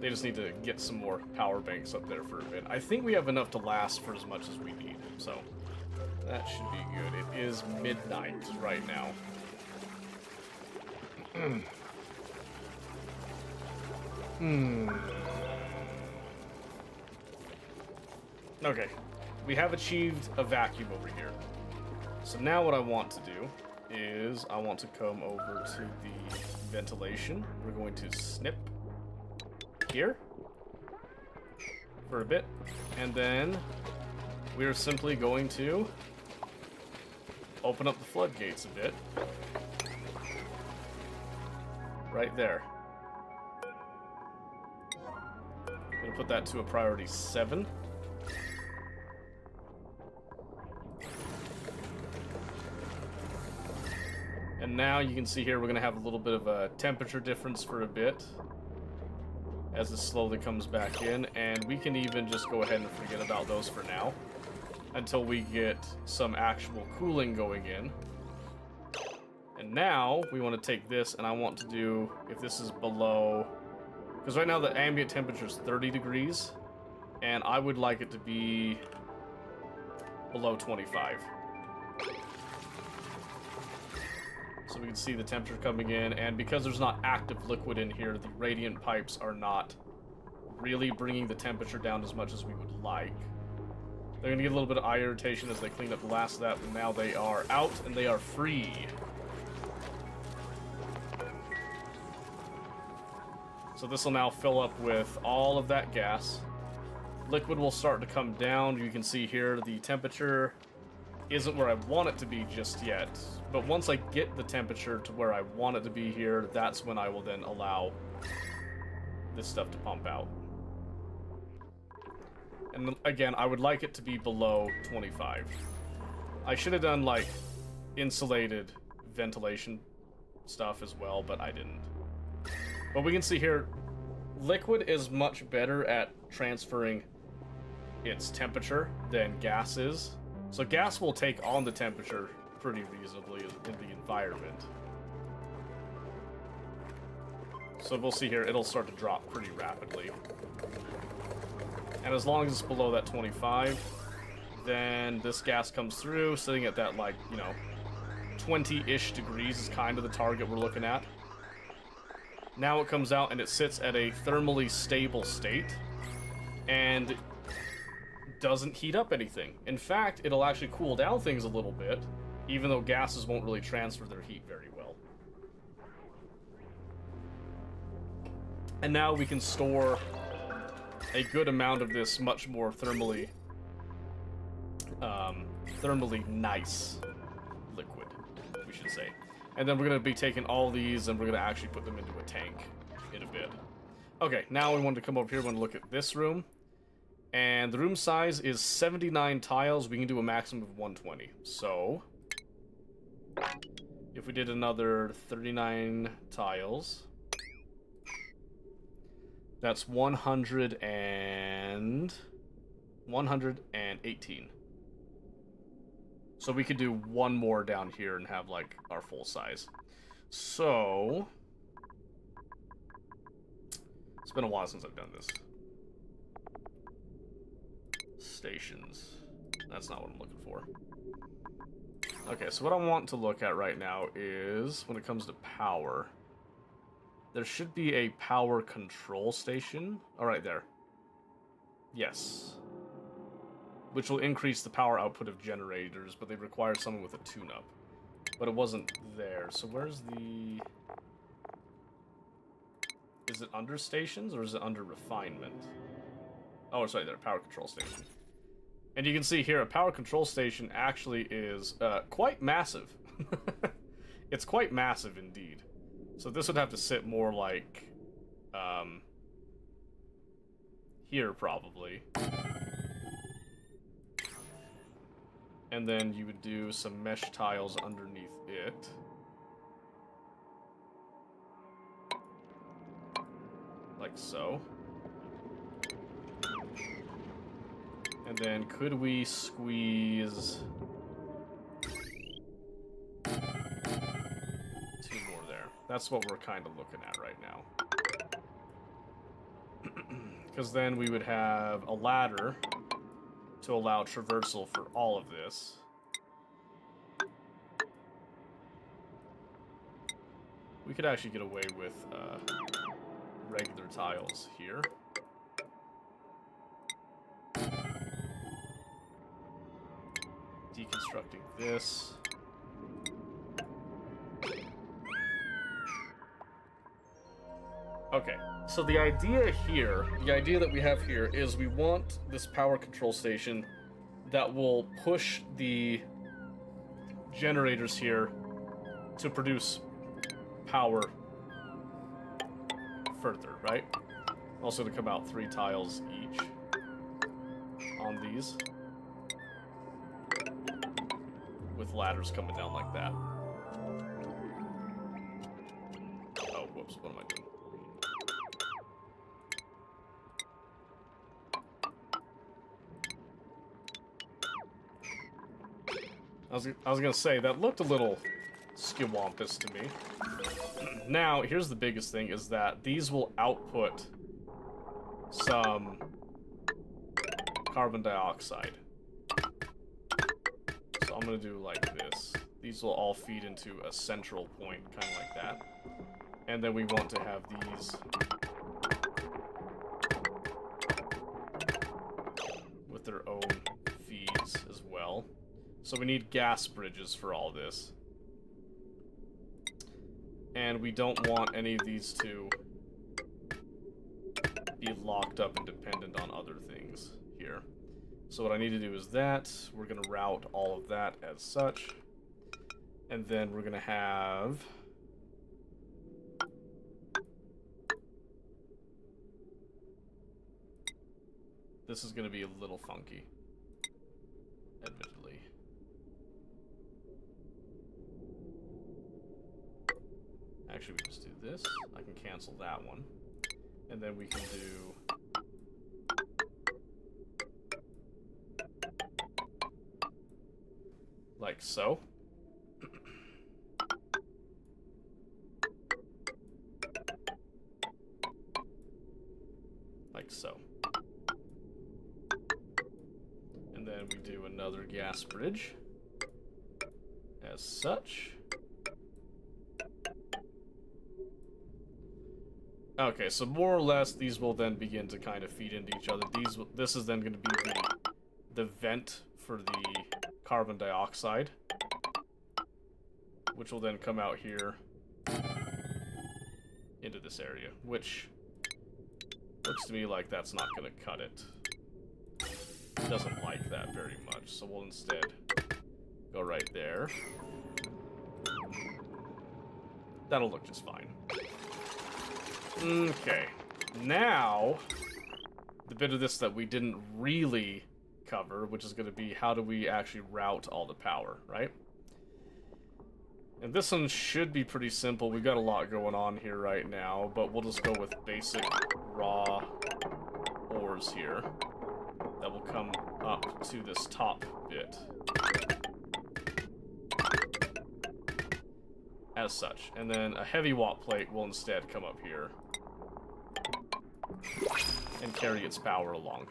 Speaker 1: They just need to get some more power banks up there for a bit. I think we have enough to last for as much as we need, so that should be good. It is midnight right now. Okay, we have achieved a vacuum over here. So now what I want to do is I want to come over to the ventilation. We're going to snip here for a bit, and then we're simply going to open up the floodgates a bit. Right there. I'm gonna put that to a priority 7. And now you can see here we're going to have a little bit of a temperature difference for a bit as it slowly comes back in, and we can even just go ahead and forget about those for now until we get some actual cooling going in. And now we want to take this, and I want to do, if this is below, because right now the ambient temperature is 30 degrees, and I would like it to be below 25. So we can see the temperature coming in, and because there's not active liquid in here, the radiant pipes are not really bringing the temperature down as much as we would like. They're going to get a little bit of eye irritation as they clean up the last of that, but now they are out and they are free. So this will now fill up with all of that gas. Liquid will start to come down. You can see here the temperature isn't where I want it to be just yet, but once I get the temperature to where I want it to be here, that's when I will then allow this stuff to pump out. And again, I would like it to be below 25. I should have done like insulated ventilation stuff as well, but I didn't. But we can see here, liquid is much better at transferring its temperature than gas is. So gas will take on the temperature pretty reasonably in the environment. So we'll see here, it'll start to drop pretty rapidly. And as long as it's below that 25, then this gas comes through, sitting at that, like, you know, 20-ish degrees is kind of the target we're looking at. Now it comes out and it sits at a thermally stable state, and doesn't heat up anything. In fact, it'll actually cool down things a little bit, even though gases won't really transfer their heat very well. And now we can store a good amount of this much more thermally nice liquid, we should say. And then we're going to be taking all these and we're going to actually put them into a tank in a bit. Okay, now we want to come over here, we want to look at this room. And the room size is 79 tiles. We can do a maximum of 120. So, if we did another 39 tiles, that's 118. So we could do one more down here and have, like, our full size. So, it's been a while since I've done this. Stations. That's not what I'm looking for. Okay, so what I want to look at right now is, when it comes to power, there should be a power control station. Oh, right there. Yes. Which will increase the power output of generators, but they require someone with a tune-up. But it wasn't there. So where's the... Is it under stations, or is it under refinement? Oh, it's right there, power control station. And you can see here, a power control station actually is quite massive. It's quite massive indeed. So this would have to sit more like here probably. And then you would do some mesh tiles underneath it. Like so. And then could we squeeze 2 more there? That's what we're kind of looking at right now. Because then we would have a ladder to allow traversal for all of this. We could actually get away with regular tiles here. deconstructing this. Okay, so the idea that we have here is we want this power control station that will push the generators here to produce power further, right? Also to come out 3 tiles each on these, with ladders coming down like that. Oh, whoops, what am I doing? I was gonna say, that looked a little skiwampus to me. Now, here's the biggest thing, is that these will output some carbon dioxide. So I'm gonna do like this. These will all feed into a central point, kind of like that. And then we want to have these with their own feeds as well. So we need gas bridges for all this. And we don't want any of these to be locked up and dependent on other things here. So what I need to do is that. We're going to route all of that as such. And then we're going to have... This is going to be a little funky, admittedly. Actually, we can just do this. I can cancel that one. And then we can do... like so. Like so. And then we do another gas bridge. As such. Okay, so more or less, these will then begin to kind of feed into each other. This is then going to be the vent for the carbon dioxide, which will then come out here into this area, which looks to me like that's not going to cut it. It doesn't like that very much, so we'll instead go right there. That'll look just fine. Okay, now, the bit of this that we didn't really cover, which is going to be how do we actually route all the power, right? And this one should be pretty simple. We've got a lot going on here right now, but we'll just go with basic raw ores here that will come up to this top bit. As such. And then a heavy watt plate will instead come up here and carry its power along.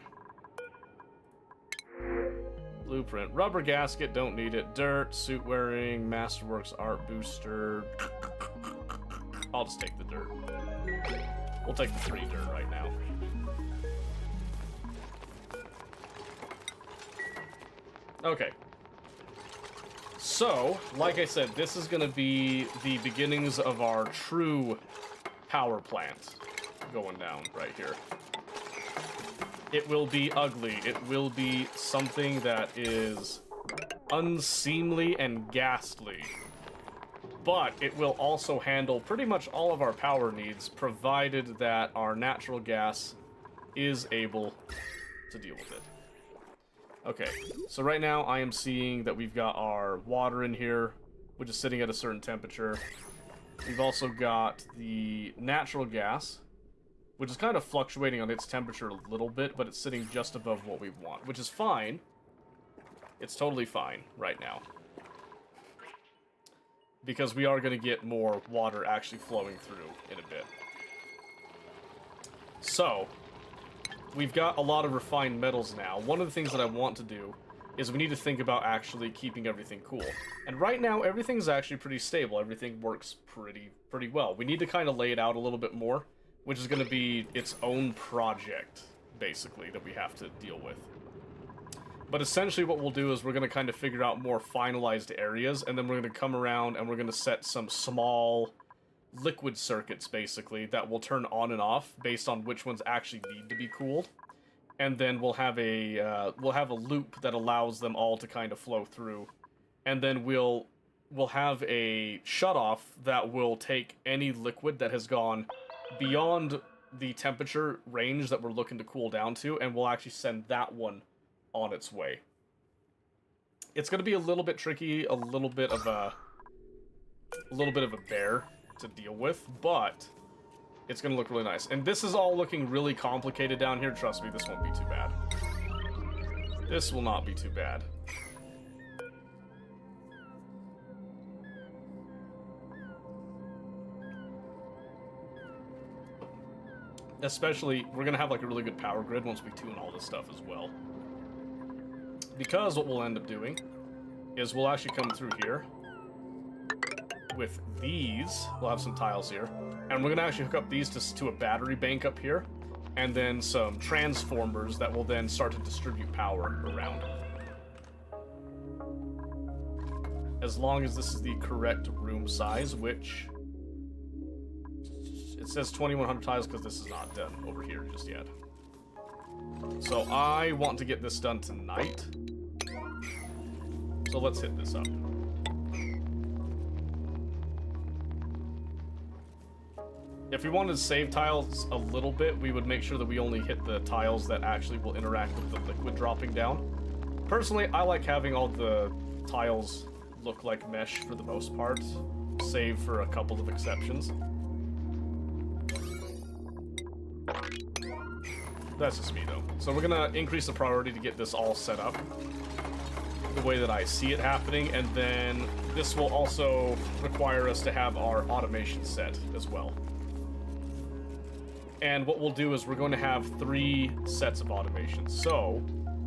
Speaker 1: Blueprint. Rubber gasket, don't need it. Dirt, suit wearing, Masterworks art booster. I'll just take the dirt. We'll take the 3 dirt right now. Okay. So, like I said, this is going to be the beginnings of our true power plant going down right here. It will be ugly. It will be something that is unseemly and ghastly. But it will also handle pretty much all of our power needs, provided that our natural gas is able to deal with it. Okay, so right now I am seeing that we've got our water in here, which is sitting at a certain temperature. We've also got the natural gas, which is kind of fluctuating on its temperature a little bit, but it's sitting just above what we want, which is fine. It's totally fine right now. Because we are going to get more water actually flowing through in a bit. So, we've got a lot of refined metals now. One of the things that I want to do is we need to think about actually keeping everything cool. And right now, everything's actually pretty stable. Everything works pretty well. We need to kind of lay it out a little bit more, which is going to be its own project, basically, that we have to deal with. But essentially what we'll do is we're going to kind of figure out more finalized areas, and then we're going to come around and we're going to set some small liquid circuits, basically, that will turn on and off based on which ones actually need to be cooled. And then we'll have a loop that allows them all to kind of flow through. And then we'll have a shutoff that will take any liquid that has gone beyond the temperature range that we're looking to cool down to, and we'll actually send that one on its way. It's going to be a little bit tricky, a little bit of a bear to deal with, but it's going to look really nice. And this is all looking really complicated down here. Trust me, this won't be too bad. This will not be too bad. Especially, we're going to have like a really good power grid once we tune all this stuff as well. Because what we'll end up doing is we'll actually come through here with these. We'll have some tiles here. And we're going to actually hook up these to a battery bank up here. And then some transformers that will then start to distribute power around. As long as this is the correct room size, which... It says 2100 tiles because this is not done over here just yet. So I want to get this done tonight. So let's hit this up. If we wanted to save tiles a little bit, we would make sure that we only hit the tiles that actually will interact with the liquid dropping down. Personally, I like having all the tiles look like mesh for the most part, save for a couple of exceptions. That's just me, though. So we're gonna increase the priority to get this all set up the way that I see it happening, and then this will also require us to have our automation set as well. And what we'll do is we're going to have 3 sets of automation. So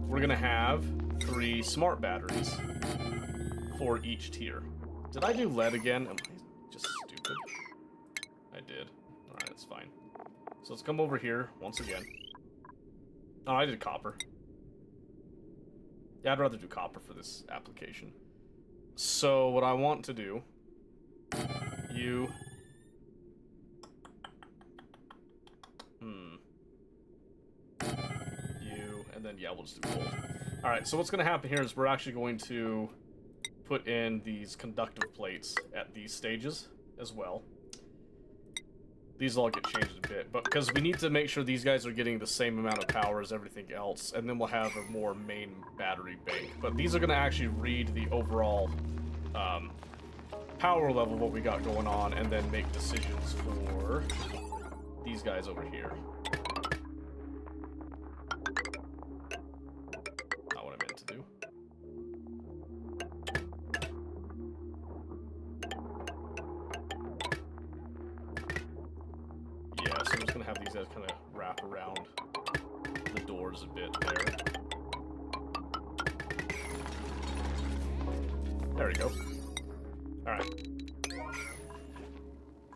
Speaker 1: we're gonna have 3 smart batteries for each tier. Did I do lead again? Am I just stupid? I did. Alright, that's fine. So let's come over here once again. Oh, I did copper. Yeah, I'd rather do copper for this application. So what I want to do, you, and then yeah, we'll just do gold. All right, so what's going to happen here is we're actually going to put in these conductive plates at these stages as well. These all get changed a bit, but because we need to make sure these guys are getting the same amount of power as everything else, and then we'll have a more main battery bank. But these are going to actually read the overall power level of what we got going on, and then make decisions for these guys over here. Not what I meant to do. Yeah, so I'm just going to have these guys kind of wrap around the doors a bit there. There we go. Alright.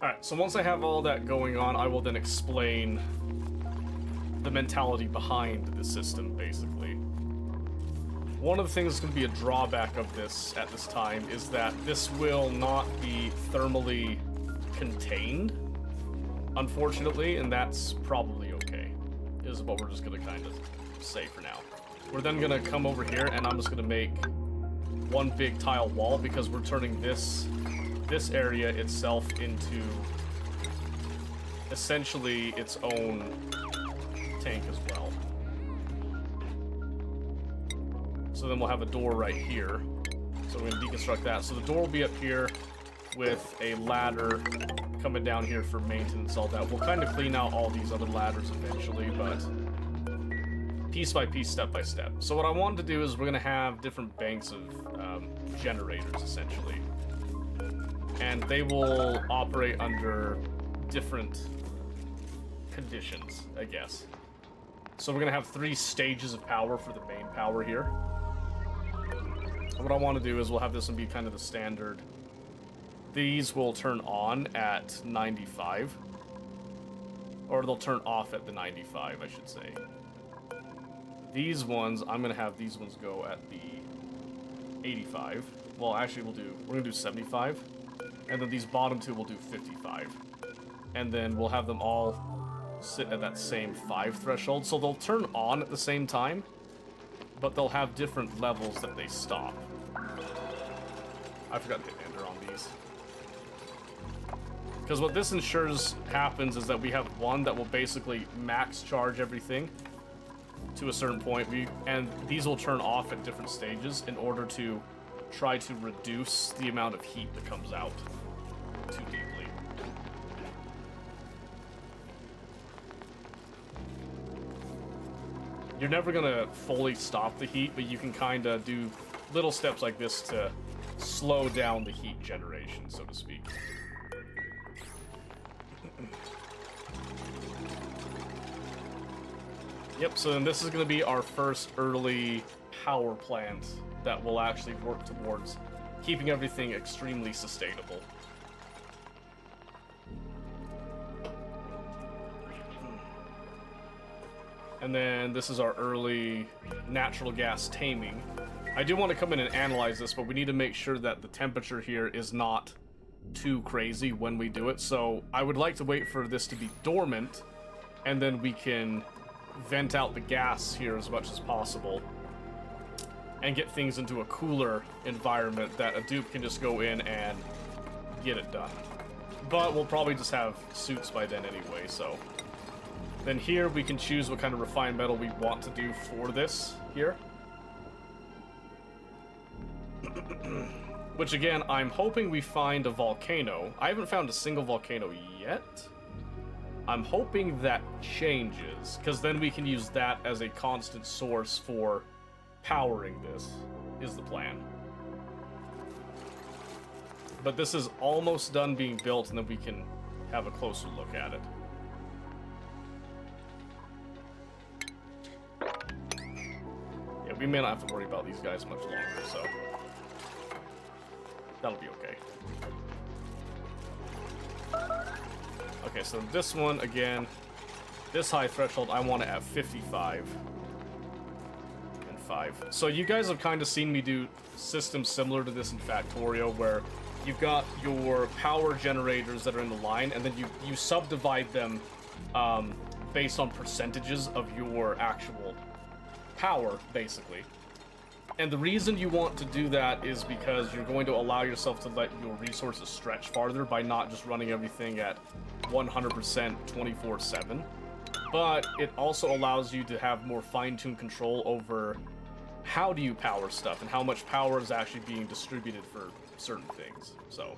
Speaker 1: Alright, so once I have all that going on, I will then explain the mentality behind the system, basically. One of the things that's going to be a drawback of this at this time is that this will not be thermally contained, unfortunately, and that's probably okay, is what we're just going to kind of say for now. We're then going to come over here, and I'm just going to make one big tile wall, because we're turning this area itself into essentially its own tank as well. So then we'll have a door right here. So we're going to deconstruct that. So the door will be up here with a ladder coming down here for maintenance, all that. We'll kind of clean out all these other ladders eventually, but piece by piece, step by step. So what I wanted to do is we're going to have different banks of generators, essentially. And they will operate under different conditions, I guess. So we're going to have 3 stages of power for the main power here. And what I want to do is we'll have this one be kind of the standard. These will turn on at 95. Or they'll turn off at the 95, I should say. these ones, I'm gonna have these ones go at the 85. Well, actually, we're gonna do 75. And then these bottom two will do 55. And then we'll have them all sit at that same 5 threshold. So they'll turn on at the same time, but they'll have different levels that they stop. I forgot to hit enter on these. Because what this ensures happens is that we have one that will basically max charge everything to a certain point, and these will turn off at different stages in order to try to reduce the amount of heat that comes out too deeply. You're never gonna fully stop the heat, but you can kind of do little steps like this to slow down the heat generation, so to speak. Yep, so then this is going to be our first early power plant that will actually work towards keeping everything extremely sustainable. And then this is our early natural gas taming. I do want to come in and analyze this, but we need to make sure that the temperature here is not too crazy when we do it. So I would like to wait for this to be dormant, and then we can vent out the gas here as much as possible and get things into a cooler environment that a dupe can just go in and get it done. But we'll probably just have suits by then anyway, so. Then here we can choose what kind of refined metal we want to do for this here. Which again, I'm hoping we find a volcano. I haven't found a single volcano yet. I'm hoping that changes, because then we can use that as a constant source for powering this, is the plan. But this is almost done being built, and then we can have a closer look at it. Yeah, we may not have to worry about these guys much longer, so that'll be okay. Okay, so this one, again, this high threshold, I want it at 55 and 5. So you guys have kind of seen me do systems similar to this in Factorio, where you've got your power generators that are in the line, and then you subdivide them based on percentages of your actual power, basically. And the reason you want to do that is because you're going to allow yourself to let your resources stretch farther by not just running everything at 100% 24/7. But it also allows you to have more fine-tuned control over how do you power stuff and how much power is actually being distributed for certain things. So,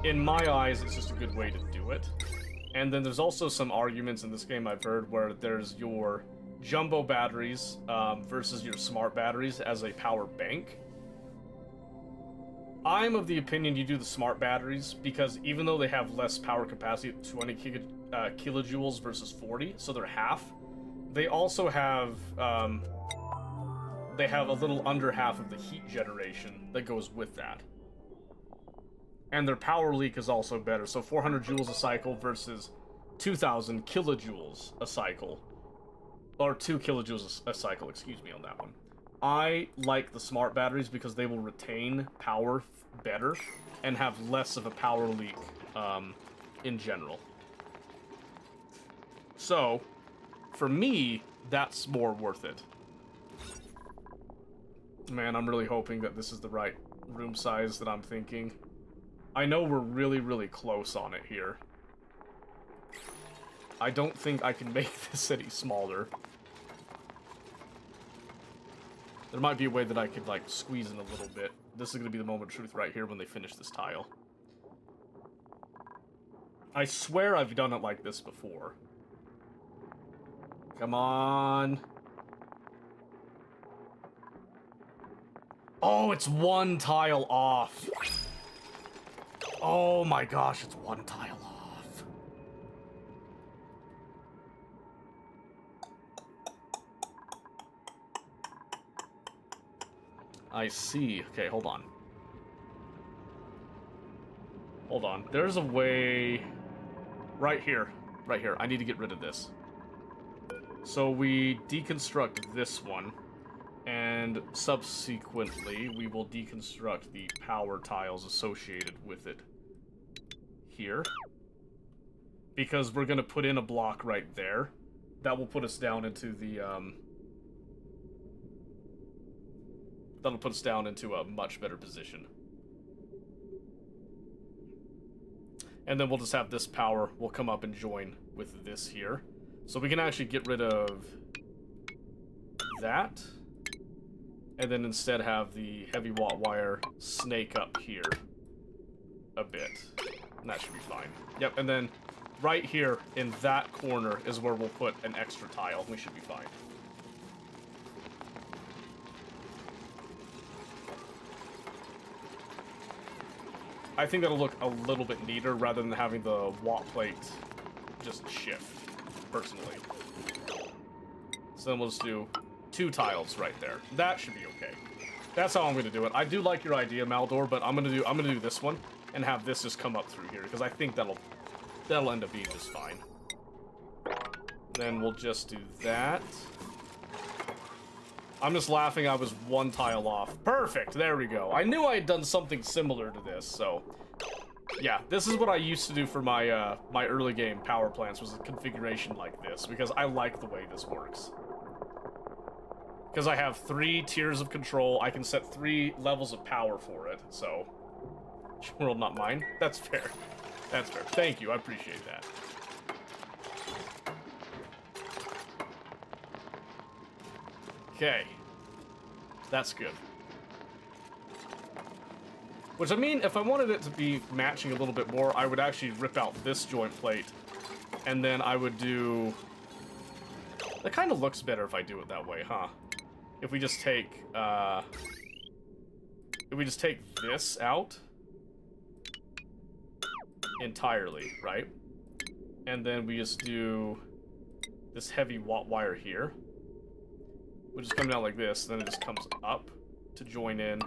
Speaker 1: in my eyes, it's just a good way to do it. And then there's also some arguments in this game I've heard where there's your jumbo batteries versus your smart batteries as a power bank. I'm of the opinion you do the smart batteries because even though they have less power capacity, 20 kilojoules versus 40, so they're half, they also have a little under half of the heat generation that goes with that. And their power leak is also better, so 400 joules a cycle versus 2,000 kilojoules a cycle. Or 2 kilojoules a cycle, excuse me on that one. I like the smart batteries because they will retain power better and have less of a power leak in general. So, for me, that's more worth it. Man, I'm really hoping that this is the right room size that I'm thinking. I know we're really, really close on it here. I don't think I can make this city smaller. There might be a way that I could, like, squeeze in a little bit. This is going to be the moment of truth right here when they finish this tile. I swear I've done it like this before. Come on. Oh, it's one tile off. Oh my gosh, it's one tile off. I see. Okay, hold on. Hold on. There's a way... Right here. Right here. I need to get rid of this. So we deconstruct this one, and subsequently we will deconstruct the power tiles associated with it here. Because we're going to put in a block right there. That will put us down into the, that'll put us down into a much better position. And then we'll just have this power will come up and join with this here. So we can actually get rid of that. And then instead have the heavy watt wire snake up here a bit. And that should be fine. Yep, and then right here in that corner is where we'll put an extra tile. We should be fine. I think that'll look a little bit neater rather than having the watt plate just shift, personally. So then we'll just do 2 tiles right there. That should be okay. That's how I'm going to do it. I do like your idea, Maldor, but I'm gonna do this one and have this just come up through here because I think that'll end up being just fine. Then we'll just do that. I'm just laughing I was 1 tile off. Perfect, there we go. I knew I had done something similar to this, so... Yeah, this is what I used to do for my, my early game power plants, was a configuration like this, because I like the way this works. Because I have 3 tiers of control, I can set 3 levels of power for it, so... World, not mine. That's fair. That's fair. Thank you, I appreciate that. Okay. That's good. Which, I mean, if I wanted it to be matching a little bit more, I would actually rip out this joint plate, and then I would do... That kind of looks better if I do it that way, huh? If we just take, if we just take this out entirely, right? And then we just do this heavy watt wire here. Which is coming out like this, then it just comes up to join in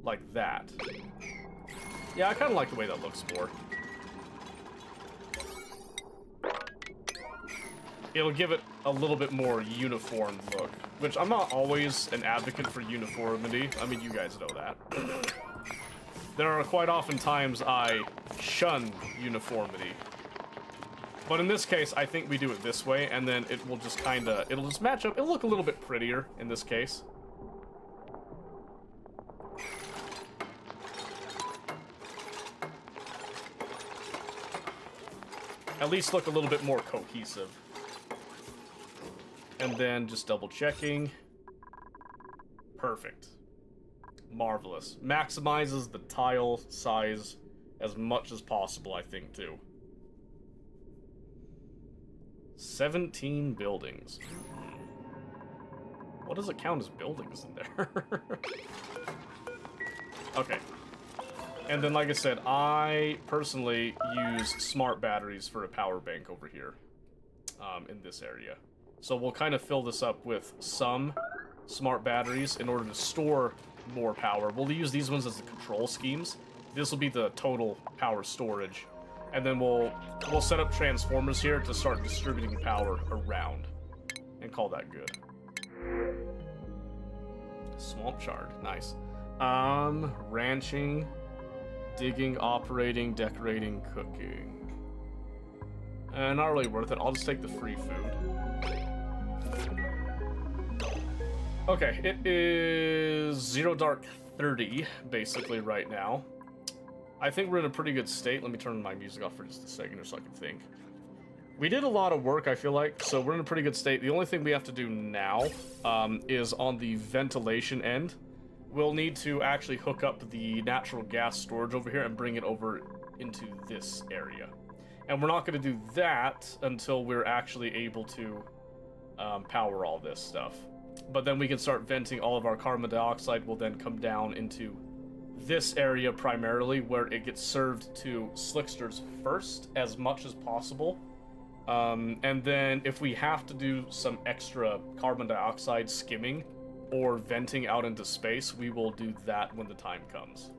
Speaker 1: like that. Yeah, I kind of like the way that looks more. It'll give it a little bit more uniform look, which I'm not always an advocate for uniformity. I mean, you guys know that. There are quite often times I shun uniformity. But in this case, I think we do it this way, and then it will just kinda, it'll just match up. It'll look a little bit prettier in this case. At least look a little bit more cohesive. And then just double checking. Perfect. Marvelous. Maximizes the tile size as much as possible, I think, too. 17 buildings. What does it count as buildings in there? Okay. And then, like I said, I personally use smart batteries for a power bank over here. In this area. So we'll kind of fill this up with some smart batteries in order to store more power. We'll use these ones as the control schemes. This will be the total power storage. And then we'll set up transformers here to start distributing power around. And call that good. Swamp shard, nice. Ranching, digging, operating, decorating, cooking. Not really worth it. I'll just take the free food. Okay, it is Zero Dark 30, basically, right now. I think we're in a pretty good state. Let me turn my music off for just a second so I can think. We did a lot of work, I feel like, so we're in a pretty good state. The only thing we have to do now is on the ventilation end. We'll need to actually hook up the natural gas storage over here and bring it over into this area. And we're not going to do that until we're actually able to power all this stuff. But then we can start venting all of our carbon dioxide. Will then come down into this area primarily, where it gets served to slicksters first as much as possible. And then if we have to do some extra carbon dioxide skimming or venting out into space, we will do that when the time comes.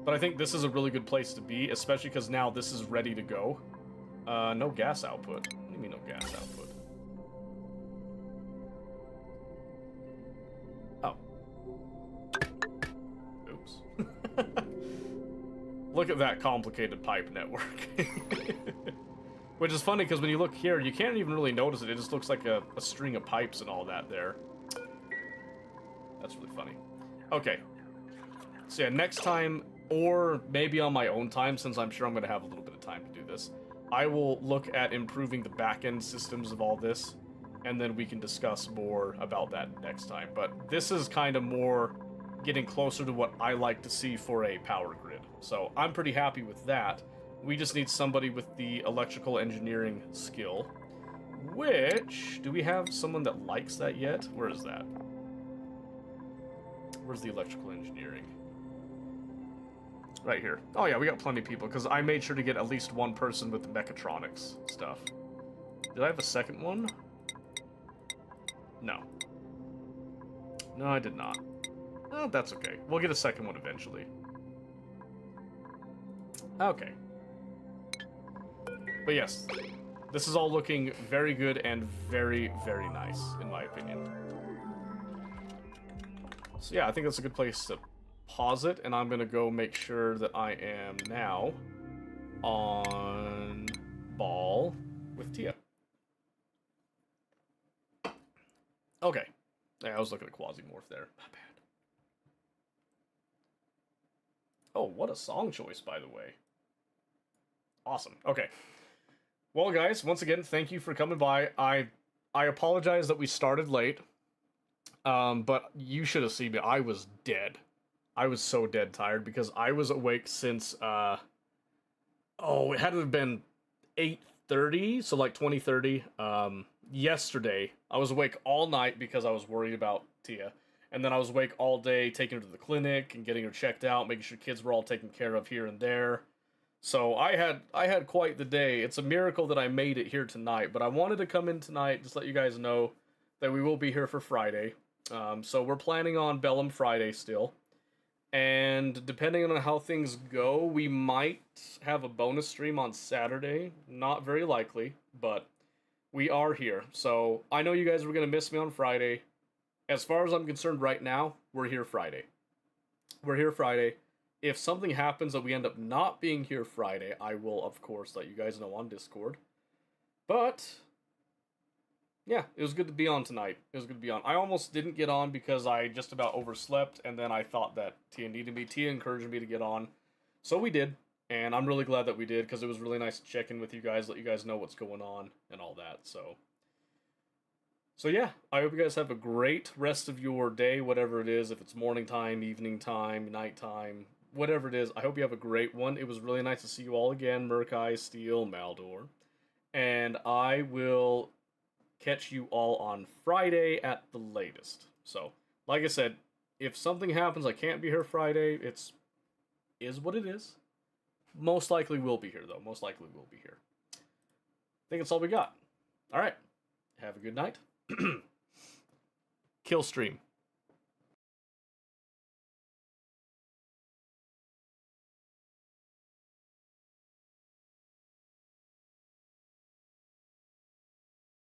Speaker 1: But I think this is a really good place to be, especially because now this is ready to go. No gas output. What do you mean no gas output? Oh. Oops. Look at that complicated pipe network. Which is funny, because when you look here, you can't even really notice it. It just looks like a string of pipes and all that there. That's really funny. Okay. So yeah, next time, or maybe on my own time, since I'm sure I'm going to have a little bit of time to do this, I will look at improving the back-end systems of all this, and then we can discuss more about that next time. But this is kind of more getting closer to what I like to see for a power grid. So I'm pretty happy with that. We just need somebody with the electrical engineering skill, which, do we have someone that likes that yet? Where is that? Where's the electrical engineering? Right here. Oh yeah, we got plenty of people, because I made sure to get at least one person with the mechatronics stuff. Did I have a second one? No. No, I did not. Oh, that's okay. We'll get a second one eventually. Okay. But yes, this is all looking very good and very, very nice, in my opinion. So yeah, I think that's a good place to pause it, and I'm going to go make sure that I am now on ball with Tia. Okay. Yeah, I was looking at Quasimorph there. My bad. Oh, what a song choice, by the way. Awesome. Okay. Well, guys, once again, thank you for coming by. I apologize that we started late, but you should have seen me. I was dead. I was so dead tired because I was awake since, it had to have been 8:30, so like 20:30. Yesterday, I was awake all night because I was worried about Tia. And then I was awake all day, taking her to the clinic and getting her checked out, making sure kids were all taken care of here and there. So I had quite the day. It's a miracle that I made it here tonight, but I wanted to come in tonight, just let you guys know that we will be here for Friday. So we're planning on Bellum Friday still. And depending on how things go, we might have a bonus stream on Saturday. Not very likely, but we are here. So I know you guys were going to miss me on Friday. As far as I'm concerned right now, we're here Friday. We're here Friday. If something happens that we end up not being here Friday, I will, of course, let you guys know on Discord. But, yeah, it was good to be on tonight. It was good to be on. I almost didn't get on because I just about overslept, and then I thought that Tia needed me. Tia encouraged me to get on. So we did, and I'm really glad that we did, because it was really nice to check in with you guys, let you guys know what's going on, and all that, So yeah, I hope you guys have a great rest of your day, whatever it is, if it's morning time, evening time, night time, whatever it is. I hope you have a great one. It was really nice to see you all again, Murkai, Steel, Maldor. And I will catch you all on Friday at the latest. So, like I said, if something happens, I can't be here Friday, is what it is. Most likely we'll be here, though. Most likely we'll be here. I think that's all we got. Alright, have a good night. Kill stream.